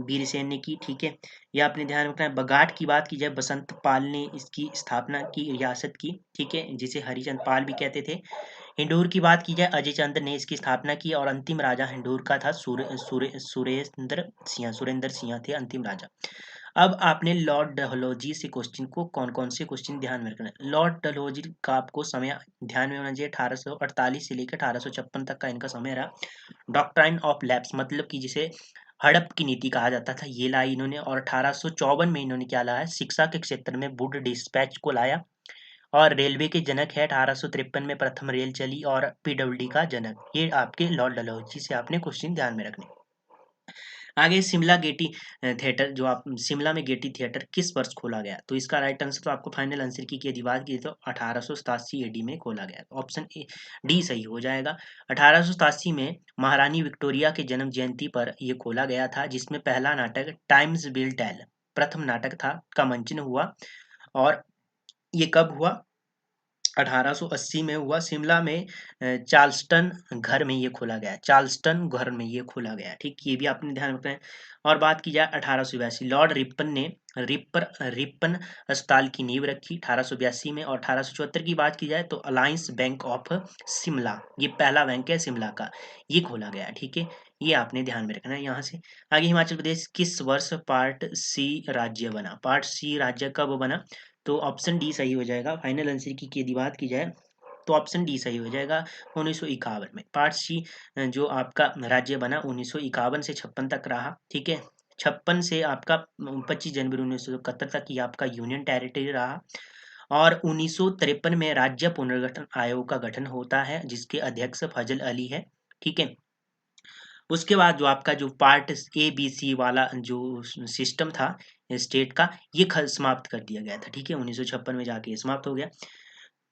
वीरसेन ने की। ठीक है, ये आपने ध्यान रखना है। बगाट की बात की जाए, बसंत पाल ने इसकी स्थापना की रियासत की। ठीक है, जिसे हरिचंद पाल भी कहते थे। हिंडूर की बात की जाए, अजय चंद्र ने इसकी स्थापना की और अंतिम राजा हिंडूर का था सुरेंद्र सिंह थे अंतिम राजा। अब आपने लॉर्ड डलहौजी से क्वेश्चन को कौन कौन से क्वेश्चन ध्यान में रखना है। लॉर्ड डलहौजी का आपको समय ध्यान में होना चाहिए, 1848 से लेकर 1856 तक का इनका समय रहा। डॉक्ट्राइन ऑफ लैप्स मतलब कि जिसे हड़प की नीति कहा जाता था, ये लाई इन्होंने। और 1854 में इन्होंने क्या लाया, शिक्षा के क्षेत्र में वुड डिस्पैच को लाया। और रेलवे के जनक है, 1853 में प्रथम रेल चली। और पीडब्ल्यूडी का जनक, ये आपके लॉर्ड डलहौजी से आपने क्वेश्चन ध्यान में रखने। आगे शिमला गेटी थिएटर, जो आप शिमला में गेटी थिएटर किस वर्ष खोला गया, तो इसका राइट आंसर तो आपको फाइनल आंसर की यदि बात की तो 1887 एडी में खोला गया। ऑप्शन डी सही हो जाएगा। 1887 में महारानी विक्टोरिया के जन्म जयंती पर यह खोला गया था, जिसमें पहला नाटक टाइम्स विल टेल प्रथम नाटक था का मंचन हुआ। और ये कब हुआ, 1880 में हुआ। शिमला में चार्ल्सटन घर में ये खोला गया, चार्ल्सटन घर में ये खोला गया। ठीक, ये भी आपने ध्यान रखना है। और बात की जाए 1882, लॉर्ड रिपन ने रिपन अस्पताल की नींव रखी 1882 में। और 1874 की बात की जाए तो अलायंस बैंक ऑफ शिमला, ये पहला बैंक है शिमला का, ये खोला गया। ठीक है, ये आपने ध्यान में रखना है। यहाँ से आगे, हिमाचल प्रदेश किस वर्ष पार्ट सी राज्य बना, पार्ट सी राज्य कब बना, तो ऑप्शन डी सही हो जाएगा। फाइनल आंसर की यदि बात की जाए तो ऑप्शन डी सही हो जाएगा, 1951 में। पार्ट सी जो आपका राज्य बना 1951 से 56 तक रहा। ठीक है, 56 से आपका 25 जनवरी 1971 तक ये आपका यूनियन टेरिटरी रहा। और 1953 में राज्य पुनर्गठन आयोग का गठन होता है, जिसके अध्यक्ष फजल अली है। ठीक है, उसके बाद जो आपका जो पार्ट ए बी सी वाला जो सिस्टम था स्टेट का, ये समाप्त कर दिया गया था। ठीक है, 1956 में जाके ये समाप्त हो गया।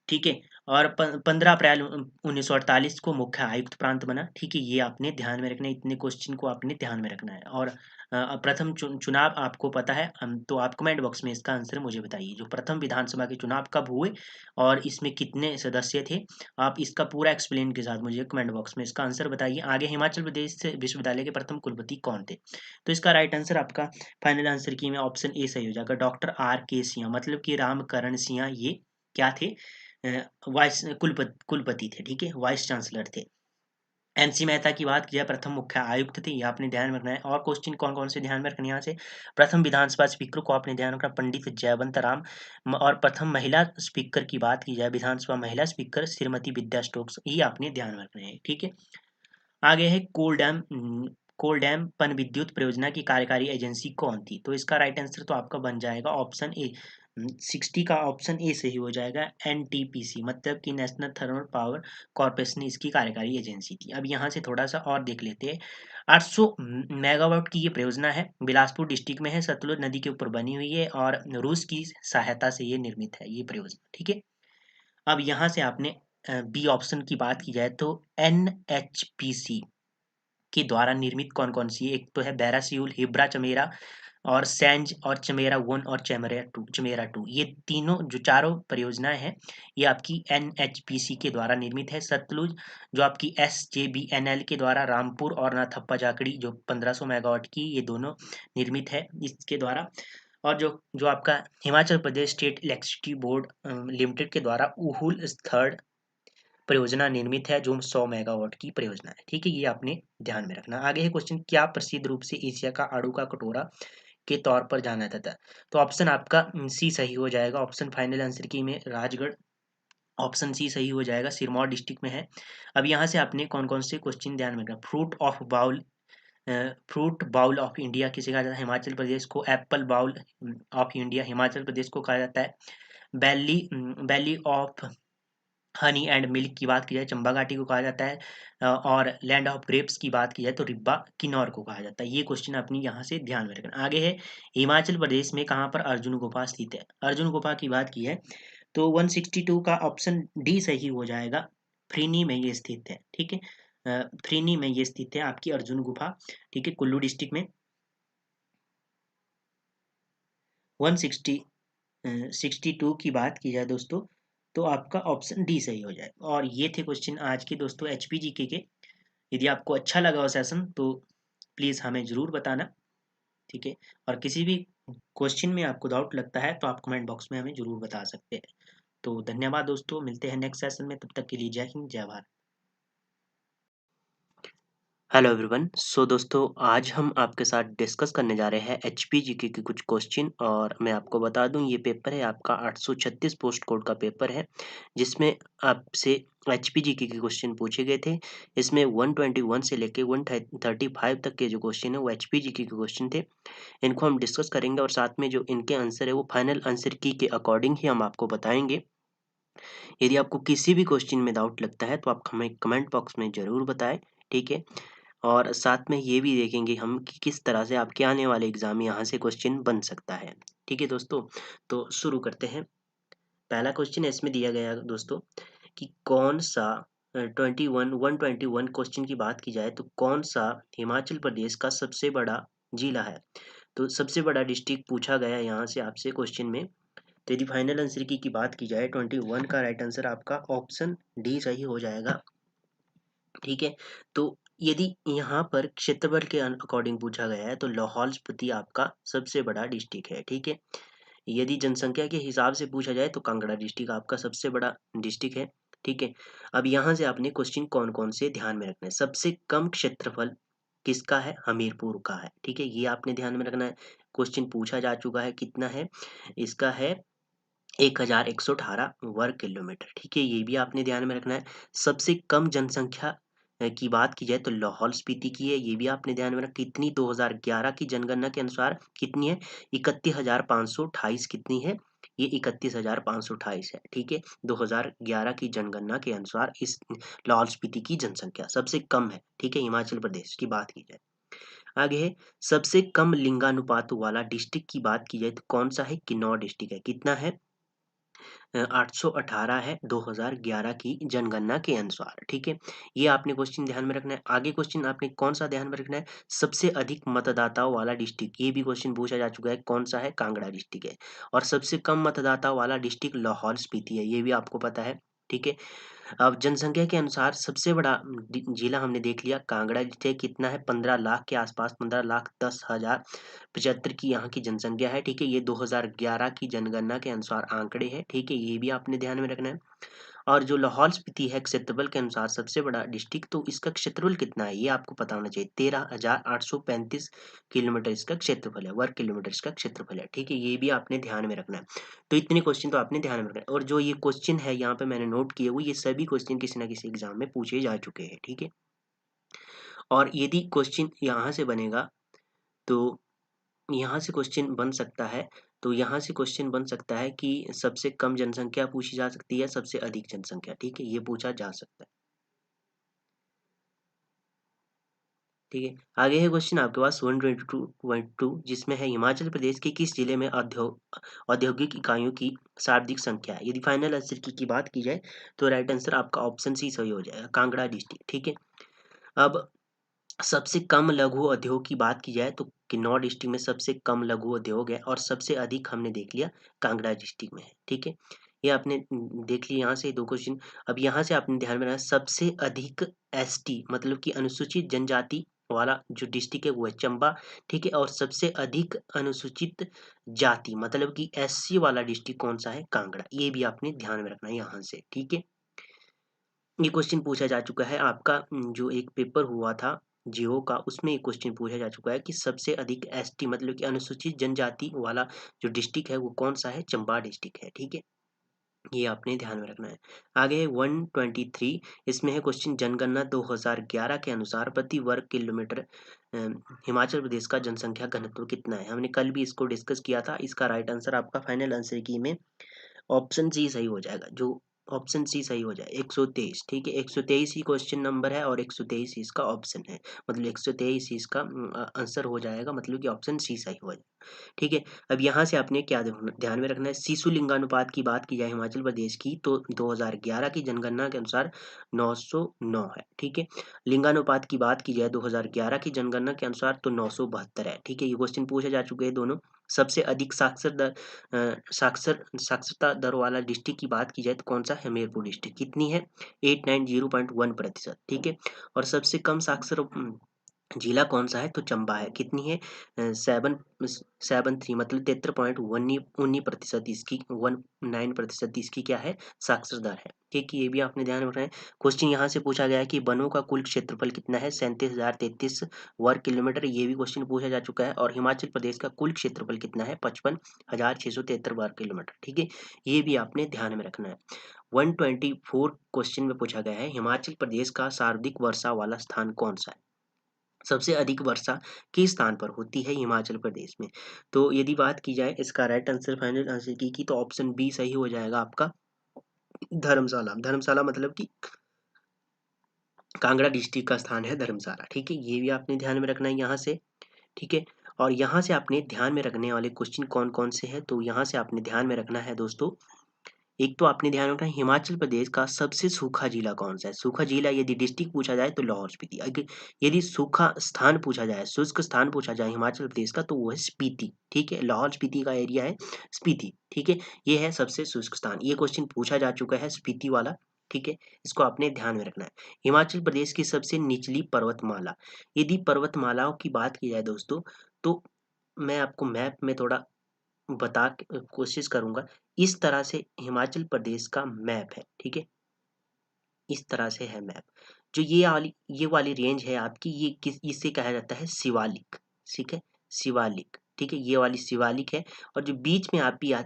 ठीक है, और 15 अप्रैल 1948 को मुख्य आयुक्त प्रांत बना। ठीक है, ये आपने ध्यान में रखना है, इतने क्वेश्चन को आपने ध्यान में रखना है। और प्रथम चुनाव आपको पता है, तो आप कमेंट बॉक्स में इसका आंसर मुझे बताइए, जो प्रथम विधानसभा के चुनाव कब हुए और इसमें कितने सदस्य थे। आप इसका पूरा एक्सप्लेन के साथ मुझे कमेंट बॉक्स में इसका आंसर बताइए। आगे, हिमाचल प्रदेश से विश्वविद्यालय के प्रथम कुलपति कौन थे, तो इसका राइट आंसर आपका फाइनल आंसर की में ऑप्शन ए सही हो जाएगा, डॉक्टर आर के सिंह, मतलब कि रामकरण सिंह, ये क्या थे, वाइस कुलपति थे। ठीक है, वाइस चांसलर थे। एनसी मेहता की बात की जाए, प्रथम मुख्य आयुक्त थे, ये आपने ध्यान में रखना है। और क्वेश्चन कौन कौन से ध्यान में रखने, यहाँ से प्रथम विधानसभा स्पीकर को आपने ध्यान रखना, पंडित जयवंत राम। और प्रथम महिला स्पीकर की बात की जाए, विधानसभा महिला स्पीकर श्रीमती विद्या स्टोक्स, ये आपने ध्यान में रखना है। ठीक है, आगे है कोल डैम पन विद्युत परियोजना की कार्यकारी एजेंसी कौन थी, तो इसका राइट आंसर तो आपका बन जाएगा ऑप्शन ए, 60 का ऑप्शन ए सही हो जाएगा। एनटीपीसी मतलब कि नेशनल थर्मल पावर कॉर्पोरेशन इसकी कार्यकारी एजेंसी थी। अब यहाँ से थोड़ा सा और देख लेते हैं। 800 मेगावाट की ये परियोजना है, बिलासपुर डिस्ट्रिक्ट में है, सतलुज नदी के ऊपर बनी हुई है और रूस की सहायता से ये निर्मित है ये परियोजना। ठीक है, अब यहाँ से आपने बी ऑप्शन की बात की जाए तो एनएचपीसी के द्वारा निर्मित कौन कौन सी, एक तो है बैरासियूल, हिब्रा, चमेरा और सैंज और चमेरा वन और चमेरा टू, ये तीनों जो चारों परियोजनाएं हैं ये आपकी एनएचपीसी के द्वारा निर्मित है। सतलुज जो आपकी एसजेबीएनएल के द्वारा, रामपुर और नाथप्पा जाकड़ी जो 1500 मेगावाट की, ये दोनों निर्मित है इसके द्वारा। और जो जो आपका Himachal Pradesh state electricity board limited के द्वारा उहुल थर्ड परियोजना निर्मित है, जो 100 मेगावाट की परियोजना है। ठीक है, ये आपने ध्यान में रखना। आगे है क्वेश्चन, क्या प्रसिद्ध रूप से एशिया का आड़ू का कटोरा के तौर पर जाना जाता है, तो ऑप्शन आपका सी सही हो जाएगा। ऑप्शन फाइनल आंसर की में राजगढ़, ऑप्शन सी सही हो जाएगा, सिरमौर डिस्ट्रिक्ट में है। अब यहाँ से आपने कौन कौन से क्वेश्चन ध्यान में रखना, फ्रूट बाउल ऑफ इंडिया किसे कहा जाता है, हिमाचल प्रदेश को। Apple bowl of India, Himachal Pradesh को कहा जाता है। Valley of honey and milk की बात की जाए, चंबा घाटी को कहा जाता है। और लैंड ऑफ ग्रेप्स की बात की जाए तो रिब्बा किन्नौर को कहा जाता है। ये क्वेश्चन अपनी यहाँ से ध्यान में रखना। आगे है, हिमाचल प्रदेश में कहाँ पर अर्जुन गुफा स्थित है, अर्जुन गुफा की बात की है तो 162 का ऑप्शन डी सही हो जाएगा, फ्रीनी में ये स्थित है। ठीक है, फ्रीनी में ये स्थित है आपकी अर्जुन गुफा। ठीक है, कुल्लू डिस्ट्रिक्ट में। 162 की बात की जाए दोस्तों, तो आपका ऑप्शन डी सही हो जाए। और ये थे क्वेश्चन आज के दोस्तों एचपीजीके के। यदि आपको अच्छा लगा वो सेशन तो प्लीज़ हमें ज़रूर बताना। ठीक है, और किसी भी क्वेश्चन में आपको डाउट लगता है तो आप कमेंट बॉक्स में हमें ज़रूर बता सकते हैं। तो धन्यवाद दोस्तों, मिलते हैं नेक्स्ट सेशन में, तब तक के लिए जय हिंद जय भारत। हेलो एवरीवन, सो दोस्तों आज हम आपके साथ डिस्कस करने जा रहे हैं एचपी जीके के कुछ क्वेश्चन। और मैं आपको बता दूं ये पेपर है आपका 836 पोस्ट कोड का पेपर है, जिसमें आपसे एचपी जीके के क्वेश्चन पूछे गए थे। इसमें 121 से लेके 135 तक के जो क्वेश्चन है वो एचपी जीके के क्वेश्चन थे। इनको हम डिस्कस करेंगे और साथ में जो इनके आंसर है वो फाइनल आंसर की के अकॉर्डिंग ही हम आपको बताएंगे। यदि आपको किसी भी क्वेश्चन में डाउट लगता है तो आप हमें कमेंट बॉक्स में ज़रूर बताएं, ठीक है। और साथ में ये भी देखेंगे हम कि किस तरह से आपके आने वाले एग्जाम में यहाँ से क्वेश्चन बन सकता है, ठीक है दोस्तों। तो शुरू करते हैं। पहला क्वेश्चन इसमें दिया गया है दोस्तों कि कौन सा 121 क्वेश्चन की बात की जाए तो कौन सा हिमाचल प्रदेश का सबसे बड़ा जिला है। तो सबसे बड़ा डिस्ट्रिक्ट पूछा गया है यहाँ से आपसे क्वेश्चन में। तो यदि फाइनल आंसर की बात की जाए 21 का राइट आंसर आपका ऑप्शन डी सही हो जाएगा, ठीक है। तो यदि यहाँ पर क्षेत्रफल के अकॉर्डिंग पूछा गया है तो लाहौल स्पीति आपका सबसे बड़ा डिस्ट्रिक्ट है, ठीक है। यदि जनसंख्या के हिसाब से पूछा जाए तो कांगड़ा डिस्ट्रिक्ट आपका सबसे बड़ा डिस्ट्रिक्ट है, ठीक है। अब यहाँ से आपने क्वेश्चन कौन कौन से ध्यान में रखना है। सबसे कम क्षेत्रफल किसका है, हमीरपुर का है, ठीक है, ये आपने ध्यान में रखना है। क्वेश्चन पूछा जा चुका है, कितना है इसका है 1118 वर्ग किलोमीटर, ठीक है, ये भी आपने ध्यान में रखना है। सबसे कम जनसंख्या की बात की जाए तो लाहौल स्पीति की है, ये भी आपने ध्यान में रखना। कितनी 2011 की जनगणना के अनुसार कितनी है, 31,528 कितनी है, ये 31,528 है, ठीक है। 2011 की जनगणना के अनुसार इस लाहौल स्पीति की जनसंख्या सबसे कम है, ठीक है, हिमाचल प्रदेश की बात की जाए। आगे है सबसे कम लिंगानुपात वाला डिस्ट्रिक्ट की बात की जाए तो कौन सा है, किन्नौर डिस्ट्रिक्ट है। कितना है 818 है 2011 की जनगणना के अनुसार, ठीक है। ये आपने क्वेश्चन ध्यान में रखना है। आगे क्वेश्चन आपने कौन सा ध्यान में रखना है, सबसे अधिक मतदाताओं वाला डिस्ट्रिक्ट, ये भी क्वेश्चन पूछा जा चुका है, कौन सा है, कांगड़ा डिस्ट्रिक्ट है। और सबसे कम मतदाताओं वाला डिस्ट्रिक्ट लाहौल स्पीति है, ये भी आपको पता है, ठीक है। अब जनसंख्या के अनुसार सबसे बड़ा जिला हमने देख लिया कांगड़ा डिस्ट्रिक्ट, कितना है 15 लाख के आसपास, 15,10,075 की यहाँ की जनसंख्या है, ठीक है। ये 2011 की जनगणना के अनुसार आंकड़े हैं, ठीक है, ये भी आपने ध्यान में रखना है। और जो लाहौल स्पीति है क्षेत्रफल के अनुसार सबसे बड़ा डिस्ट्रिक्ट, तो इसका क्षेत्रफल कितना है ये आपको पता होना चाहिए। 13,835 किलोमीटर इसका क्षेत्रफल है, वर्ग किलोमीटर इसका क्षेत्रफल है, ठीक है, ये भी आपने ध्यान में रखना है। तो इतने क्वेश्चन तो आपने ध्यान में रखना है। और जो ये क्वेश्चन है यहाँ पे मैंने नोट किए हुए, ये सभी क्वेश्चन किसी ना किसी एग्जाम में पूछे जा चुके हैं, ठीक है। और यदि क्वेश्चन यहाँ से बनेगा तो यहाँ से क्वेश्चन बन सकता है, तो यहाँ से क्वेश्चन बन सकता है कि सबसे कम जनसंख्या पूछी जा सकती है, सबसे अधिक जनसंख्या, ठीक है, ये पूछा जा सकता है, ठीक है। आगे है क्वेश्चन आपके पास 122 जिसमें है हिमाचल प्रदेश के किस जिले में औद्योगिक इकाइयों की शाब्दिक संख्या है। यदि फाइनल आंसर की बात की जाए तो राइट आंसर आपका ऑप्शन सी सही हो जाएगा, कांगड़ा डिस्ट्रिक्ट, ठीक है। अब सबसे कम लघु उद्योग की बात की जाए तो किन्नौर डिस्ट्रिक्ट में सबसे कम लघु उद्योग है और सबसे अधिक हमने देख लिया कांगड़ा डिस्ट्रिक्ट में है, ठीक है। ये आपने देख लिया यहाँ से दो क्वेश्चन। अब यहाँ से आपने ध्यान में रखना सबसे अधिक एसटी मतलब कि अनुसूचित जनजाति वाला जो डिस्ट्रिक्ट है वो है चंबा, ठीक है। और सबसे अधिक अनुसूचित जाति मतलब कि एससी वाला डिस्ट्रिक्ट कौन सा है, कांगड़ा, ये भी आपने ध्यान में रखना है यहाँ से, ठीक है। ये क्वेश्चन पूछा जा चुका है आपका जो एक पेपर हुआ था जियो का, उसमें एक क्वेश्चन पूछा जा चुका है कि सबसे अधिक एसटी मतलब कि अनुसूचित जनजाति वाला जो डिस्ट्रिक्ट है वो कौन सा है, चंबा डिस्ट्रिक्ट है, ठीक है, ये आपने ध्यान में रखना है। आगे है 123, इसमें है क्वेश्चन जनगणना 2011 के अनुसार प्रति वर्ग किलोमीटर हिमाचल प्रदेश का जनसंख्या घनत्व कितना है। हमने कल भी इसको डिस्कस किया था, इसका राइट आंसर आपका फाइनल आंसर की में ऑप्शन सी सही हो जाएगा, जो ऑप्शन सी सही हो जाए 123, ठीक है। 123 ही क्वेश्चन नंबर है और 123 ही इसका ऑप्शन है, मतलब 123 ही इसका आंसर हो जाएगा, मतलब कि ऑप्शन सी सही हो जाएगा, ठीक है। अब यहाँ से आपने क्या ध्यान में रखना है, शिशु लिंगानुपात की बात की जाए हिमाचल प्रदेश की तो 2011 की जनगणना के अनुसार 909 है, ठीक है। लिंगानुपात की बात की जाए 2011 की जनगणना के अनुसार तो 972 है, ठीक है। ये क्वेश्चन पूछे जा चुके हैं दोनों। सबसे अधिक साक्षरता दर वाला डिस्ट्रिक्ट की बात की जाए तो कौन सा, हमीरपुर डिस्ट्रिक्ट, कितनी है 890.1%, ठीक है। और सबसे कम जिला कौन सा है, तो चंबा है। कितनी है, 773 मतलब 73.19% इसकी 19% इसकी क्या है, साक्षर दर है। ठीक है, ये भी आपने ध्यान में रखना है। क्वेश्चन यहाँ से पूछा गया है कि वनों का कुल क्षेत्रफल कितना है, 37,033 वर्ग किलोमीटर, ये भी क्वेश्चन पूछा जा चुका है। और हिमाचल प्रदेश का कुल क्षेत्रफल कितना है, 55,673 वर्ग किलोमीटर। ठीक है, ये भी आपने ध्यान में रखना है। 124 क्वेश्चन में पूछा गया है, हिमाचल प्रदेश का सर्वाधिक वर्षा वाला स्थान कौन सा है, सबसे अधिक वर्षा किस स्थान पर होती है हिमाचल प्रदेश में। तो यदि बात की जाए इसका राइट आंसर, फाइनल आंसर की तो ऑप्शन बी सही हो जाएगा आपका, धर्मशाला। धर्मशाला मतलब कि कांगड़ा डिस्ट्रिक्ट का स्थान है धर्मशाला। ठीक है, ये भी आपने ध्यान में रखना है यहाँ से। ठीक है, और यहाँ से आपने ध्यान में रखने वाले क्वेश्चन कौन कौन से हैं, तो यहाँ से आपने ध्यान में रखना है दोस्तों, एक तो आपने ध्यान रखना है हिमाचल प्रदेश का सबसे सूखा जिला कौन सा है। सूखा जिला यदि डिस्ट्रिक्ट पूछा जाए तो लाहौल स्पीति, अगर यदि सूखा स्थान पूछा जाए, शुष्क स्थान पूछा जाए हिमाचल प्रदेश का, तो वो है स्पीति। ठीक है, लाहौल स्पीति का एरिया है स्पीति। ठीक है, ये है सबसे शुष्क स्थान, ये क्वेश्चन पूछा जा चुका है स्पीति वाला। ठीक है, इसको आपने ध्यान में रखना है। हिमाचल प्रदेश की सबसे निचली पर्वतमाला, यदि पर्वतमालाओं की बात की जाए दोस्तों, तो मैं आपको मैप में थोड़ा बता के कोशिश करूंगा। इस तरह से हिमाचल प्रदेश का मैप है। ठीक है, इस तरह से है मैप। जो ये वाली रेंज है आपकी, ये किस इसे कहा जाता है शिवालिक। ठीक है, शिवालिक। ठीक है, ये वाली शिवालिक है। और जो बीच में आती है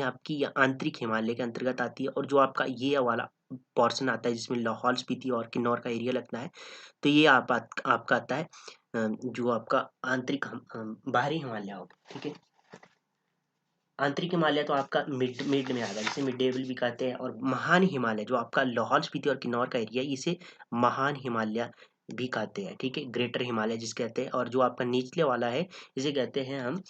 आपकी, ये आंतरिक हिमालय के अंतर्गत आती है। और जो आपका ये वाला पोर्शन आता है जिसमें लाहौल स्पीति और किन्नौर का एरिया लगता है, तो ये आपका आता है जो आपका आंतरिक बाहरी हिमालय होगा। ठीक है, आंतरिक हिमालय तो आपका मिड मिड में आएगा, जिसे मिड लेवल भी कहते हैं। और महान हिमालय जो आपका लाहौल स्पीति और किन्नौर का एरिया, इसे महान हिमालय भी कहते हैं। ठीक है, ग्रेटर हिमालय जिसे कहते हैं। और जो आपका निचले वाला है, इसे कहते हैं हम,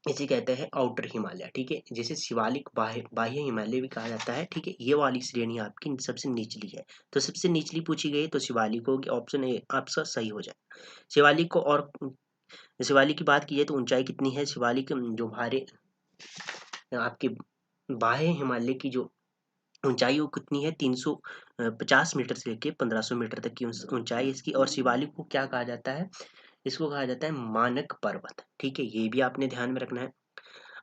इसे कहते हैं आउटर हिमालय। ठीक है, जिसे शिवालिक बाह्य हिमालय भी कहा जाता है। ठीक है, ये वाली श्रेणी आपकी सबसे निचली है। तो सबसे निचली पूछी गई तो शिवालिक होगी, ऑप्शन ए आपका सही हो जाए। शिवालिक को, और शिवालिक की बात की जाए तो ऊंचाई कितनी है, शिवालिक जो भारे आपके बाह्य हिमालय की जो ऊंचाई वो कितनी है, 350 मीटर से लेके 1500 मीटर तक की ऊंचाई इसकी। और शिवालिक को क्या कहा जाता है, इसको कहा जाता है मानक पर्वत। ठीक है, ये भी आपने ध्यान में रखना है।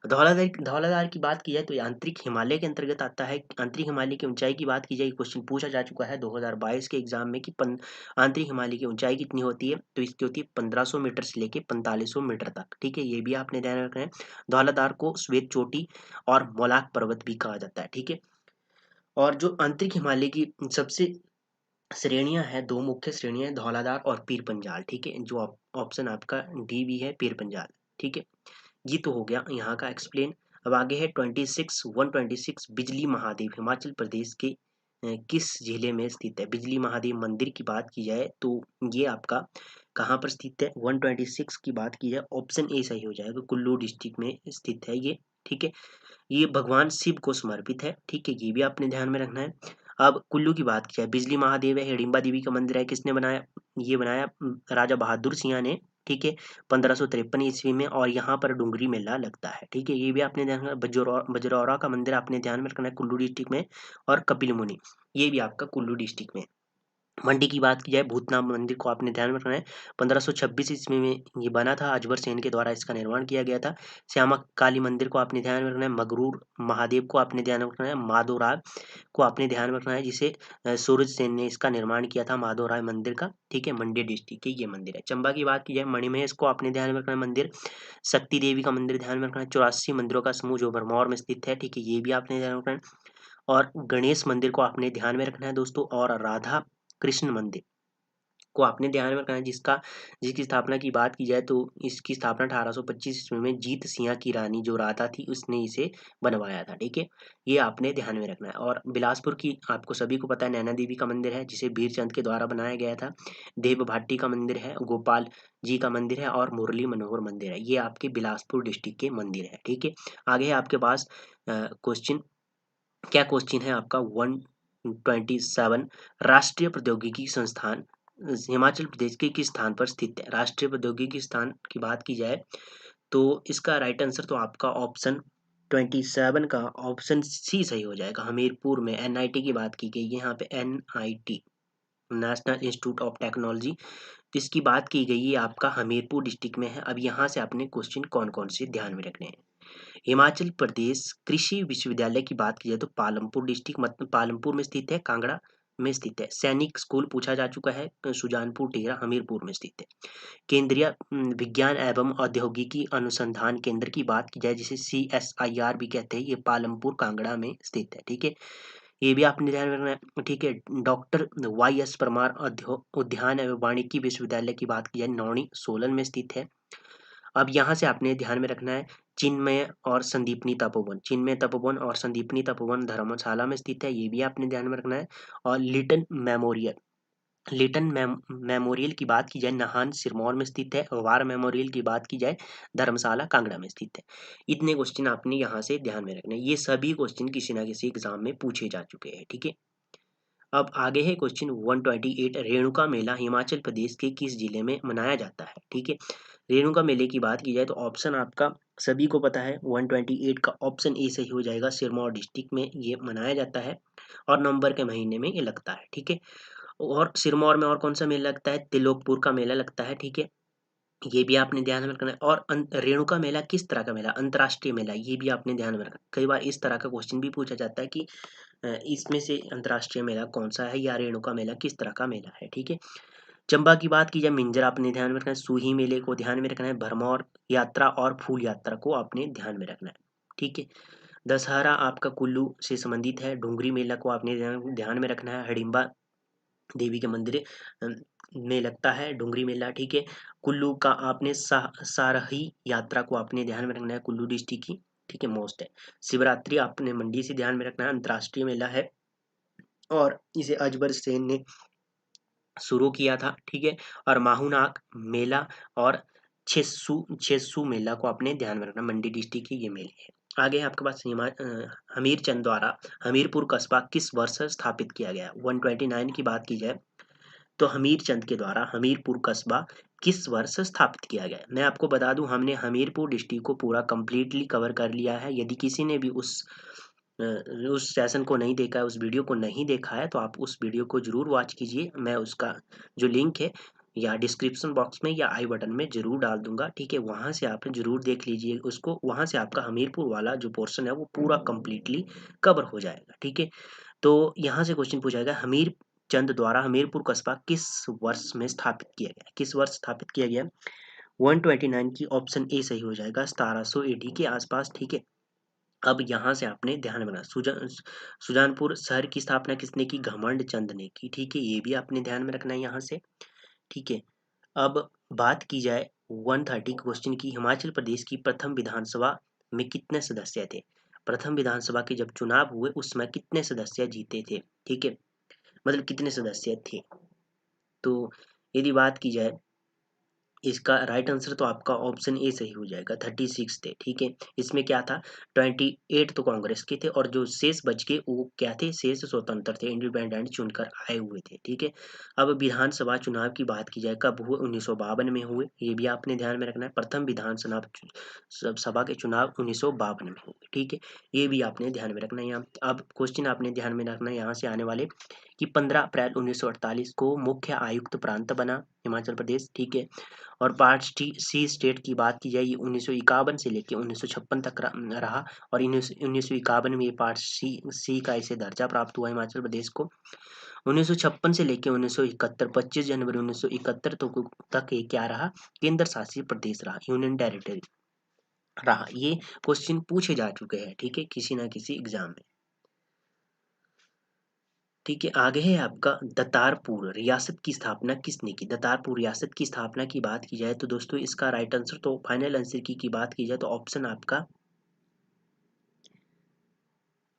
धौलाधार धौलाधार की बात की जाए तो ये आंतरिक हिमालय के अंतर्गत आता है। आंतरिक हिमालय की ऊंचाई की बात की जाए, क्वेश्चन पूछा जा चुका है 2022 के एग्जाम में कि आंतरिक हिमालय की ऊंचाई कितनी होती है, तो इसकी होती है 1500 मीटर से लेके 4500 मीटर तक। ठीक है, ये भी आपने ध्यान रखना है। धौलाधार को श्वेत चोटी और मोलाक पर्वत भी कहा जाता है। ठीक है, और जो आंतरिक हिमालय की सबसे श्रेणियां हैं, दो मुख्य श्रेणियां हैं, धौलाधार और पीर पंजाल। ठीक है, जो ऑप्शन आपका डी भी है, पीर पंजाल। ठीक है, ये तो हो गया यहाँ का एक्सप्लेन। अब आगे है 126 बिजली महादेव हिमाचल प्रदेश के किस जिले में स्थित है। बिजली महादेव मंदिर की बात की जाए तो ये आपका कहाँ पर स्थित है, 126 की बात की जाए ऑप्शन ए सही हो जाएगा, कुल्लू डिस्ट्रिक्ट में स्थित है ये। ठीक है, ये भगवान शिव को समर्पित है। ठीक है, ये भी आपने ध्यान में रखना है। अब कुल्लू की बात की जाए, बिजली महादेव है, हिडिंबा देवी का मंदिर है, किसने बनाया, ये बनाया राजा बहादुर सिंह ने। ठीक है, 1553 ईस्वी में। और यहाँ पर डुंगरी मेला लगता है। ठीक है, ये भी आपने ध्यान रखना। बजरौरा का मंदिर आपने ध्यान में रखना है, कुल्लू डिस्ट्रिक्ट में। और कपिल मुनि, ये भी आपका कुल्लू डिस्ट्रिक्ट में। मंडी की बात की जाए, भूतनाथ मंदिर को आपने ध्यान में रखना है, 1526 ईस्वी में ये बना था, अजबर सेन के द्वारा इसका निर्माण किया गया था। श्यामा काली मंदिर को आपने ध्यान में रखना है, मगरूर महादेव को आपने ध्यान में रखना है, माधोराय को आपने ध्यान में रखना है, जिसे सूरज सेन ने इसका निर्माण किया था, माधोराय मंदिर का। ठीक है, मंडी डिस्ट्रिक्ट के ये मंदिर है। चंबा की बात की जाए, मणिमहेश को आपने ध्यान में रखना है मंदिर, शक्ति देवी का मंदिर ध्यान में रखना है, 84 मंदिरों का समूह जो भरमौर में स्थित है। ठीक है, ये भी आपने ध्यान में रखना है। और गणेश मंदिर को आपने ध्यान में रखना है दोस्तों। और राधा कृष्ण मंदिर को आपने ध्यान में रखना है, जिसकी स्थापना की बात की जाए तो इसकी स्थापना 1825 ईस्वी में जीत सिंह की रानी जो राधा थी उसने इसे बनवाया था। ठीक है, ये आपने ध्यान में रखना है। और बिलासपुर की आपको सभी को पता है, नैना देवी का मंदिर है, जिसे भीरचंद के द्वारा बनाया गया था। देव भाटी का मंदिर है, गोपाल जी का मंदिर है, और मुरली मनोहर मंदिर है। ये आपके बिलासपुर डिस्ट्रिक्ट के मंदिर है। ठीक है, आगे है आपके पास क्वेश्चन। क्या क्वेश्चन है आपका 127, राष्ट्रीय प्रौद्योगिकी संस्थान हिमाचल प्रदेश के किस स्थान पर स्थित है। राष्ट्रीय प्रौद्योगिकी स्थान की बात की जाए तो इसका राइट आंसर तो आपका ऑप्शन 27 का ऑप्शन सी सही हो जाएगा, हमीरपुर में। एनआईटी की बात की गई है यहाँ पे, NIT. National institute of technology, इसकी बात की गई है आपका हमीरपुर डिस्ट्रिक्ट में है। अब यहाँ से आपने क्वेश्चन कौन कौन से ध्यान में रखने हैं। हिमाचल प्रदेश कृषि विश्वविद्यालय की बात की जाए तो पालमपुर डिस्ट्रिक्ट मतलब पालमपुर में स्थित है, कांगड़ा में स्थित है। सैनिक स्कूल पूछा जा चुका है, सुजानपुर टेहरा हमीरपुर में स्थित है। केंद्रीय विज्ञान एवं औद्योगिकी अनुसंधान केंद्र की बात की जाए जिसे CSIR भी कहते हैं, ये पालमपुर कांगड़ा में स्थित है। ठीक है, ये भी आपने ध्यान में रखना है। ठीक है, डॉक्टर YS परमार उद्यान एवं वानिकी विश्वविद्यालय की बात की जाए नौणी सोलन में स्थित है। अब यहाँ से आपने ध्यान में रखना है चिन्मय और संदीपनी तपोवन, चिन्मय तपोवन और संदीपनी तपोवन धर्मशाला में स्थित है, ये भी आपने ध्यान में रखना है। और लिटन मेमोरियल की बात की जाए नाहन सिरमौर में स्थित है। वार मेमोरियल की बात की जाए धर्मशाला कांगड़ा में स्थित है। इतने क्वेश्चन आपने यहाँ से ध्यान में रखने, ये सभी क्वेश्चन किसी ना किसी एग्जाम में पूछे जा चुके हैं। ठीक है, अब आगे है क्वेश्चन 128, रेणुका मेला हिमाचल प्रदेश के किस जिले में मनाया जाता है। ठीक है, रेणुका मेले की बात की जाए तो ऑप्शन आपका सभी को पता है, 128 का ऑप्शन ए सही हो जाएगा। सिरमौर डिस्ट्रिक्ट में ये मनाया जाता है और नवंबर के महीने में ये लगता है। ठीक है, और सिरमौर में और कौन सा मेला लगता है, तिलोकपुर का मेला लगता है। ठीक है, ये भी आपने ध्यान में रखना है। और रेणुका मेला किस तरह का मेला, अंतर्राष्ट्रीय मेला, ये भी आपने ध्यान में रखना। कई बार इस तरह का क्वेश्चन भी पूछा जाता है कि इसमें से अंतर्राष्ट्रीय मेला कौन सा है या रेणुका मेला किस तरह का मेला है। ठीक है, चंबा की बात की जाए मिंजर आपने ध्यान में रखना है, सूही मेले को ध्यान में रखना है, भरमौर यात्रा और फूल यात्रा को आपने ध्यान में रखना है। ठीक है, दशहरा आपका कुल्लू से संबंधित है, डूंगरी मेला को आपने ध्यान में रखना है, हडिम्बा देवी के मंदिर में लगता है डूंगरी मेला। ठीक है, कुल्लू का आपने सारही यात्रा को आपने ध्यान में रखना है, कुल्लू डिस्ट्रिक्ट की। ठीक है, मोस्ट है। शिवरात्रि आपने मंडी से ध्यान में रखना है, अंतर्राष्ट्रीय मेला है और इसे अजबर सेन ने शुरू किया था। ठीक है, और माहूनाक मेला और छेसू मेला को आपने ध्यान में रखना, मंडी डिस्ट्रिक्ट के ये मेले हैं। आगे है आपके पास हमीर चंद द्वारा हमीरपुर कस्बा किस वर्ष स्थापित किया गया। 129 की बात की जाए तो हमीर चंद के द्वारा हमीरपुर कस्बा किस वर्ष स्थापित किया गया। मैं आपको बता दूं हमने हमीरपुर डिस्ट्रिक्ट को पूरा कंप्लीटली कवर कर लिया है। यदि किसी ने भी उस सेशन को नहीं देखा है, उस वीडियो को नहीं देखा है, तो आप उस वीडियो को जरूर वॉच कीजिए। मैं उसका जो लिंक है या डिस्क्रिप्शन बॉक्स में या आई बटन में जरूर डाल दूंगा। ठीक है, वहां से आप जरूर देख लीजिए उसको, वहां से आपका हमीरपुर वाला जो पोर्शन है वो पूरा कंप्लीटली कवर हो जाएगा। ठीक है, तो यहाँ से क्वेश्चन पूछा गया हमीर चंद द्वारा हमीरपुर कस्बा किस वर्ष में स्थापित किया गया, किस वर्ष स्थापित किया गया। 129 की ऑप्शन ए सही हो जाएगा, 1700 AD के आसपास। ठीक है, अब यहाँ से आपने ध्यान रखना सुजानपुर शहर की स्थापना किसने की, घमंड चंद ने की। ठीक है, ये भी आपने ध्यान में रखना है यहाँ से। ठीक है, अब बात की जाए 130 क्वेश्चन की, हिमाचल प्रदेश की प्रथम विधानसभा में कितने सदस्य थे। प्रथम विधानसभा के जब चुनाव हुए उस समय कितने सदस्य जीते थे। ठीक है, मतलब कितने सदस्य थे। तो यदि बात की जाए इसका राइट आंसर तो आपका ऑप्शन ए सही हो जाएगा, 36 थे। ठीक है, इसमें क्या था 28 तो कांग्रेस के थे और जो शेष बच के वो क्या थे, शेष स्वतंत्र थे, इंडिपेंडेंट चुनकर आए हुए थे। ठीक है, अब विधानसभा चुनाव की बात की जाए कब हुए, 1952 में हुए, ये भी आपने ध्यान में रखना है। प्रथम विधानसभा सभा के चुनाव 1952 में हुए। ठीक है, ये भी आपने ध्यान में रखना है। यहाँ अब क्वेश्चन आपने ध्यान में रखना है यहाँ से आने वाले कि 15 अप्रैल 1948 को मुख्य आयुक्त प्रांत बना हिमाचल प्रदेश। ठीक है, और पार्ट सी स्टेट की बात की जाए ये 1951 से लेकर 1956 तक रहा और 1951 में ये पार्ट सी का इसे दर्जा प्राप्त हुआ हिमाचल प्रदेश को। 1956 से लेकर 1971 25 जनवरी 1971 तक ये क्या रहा, केंद्र शासित प्रदेश रहा, यूनियन टेरिटरी रहा। ये क्वेश्चन पूछे जा चुके हैं। ठीक है, किसी ना किसी एग्जाम में। ठीक है, आगे है आपका दतारपुर रियासत की स्थापना किसने की। दतारपुर रियासत की स्थापना की बात की जाए तो दोस्तों इसका राइट आंसर तो फाइनल आंसर की बात की जाए तो ऑप्शन आपका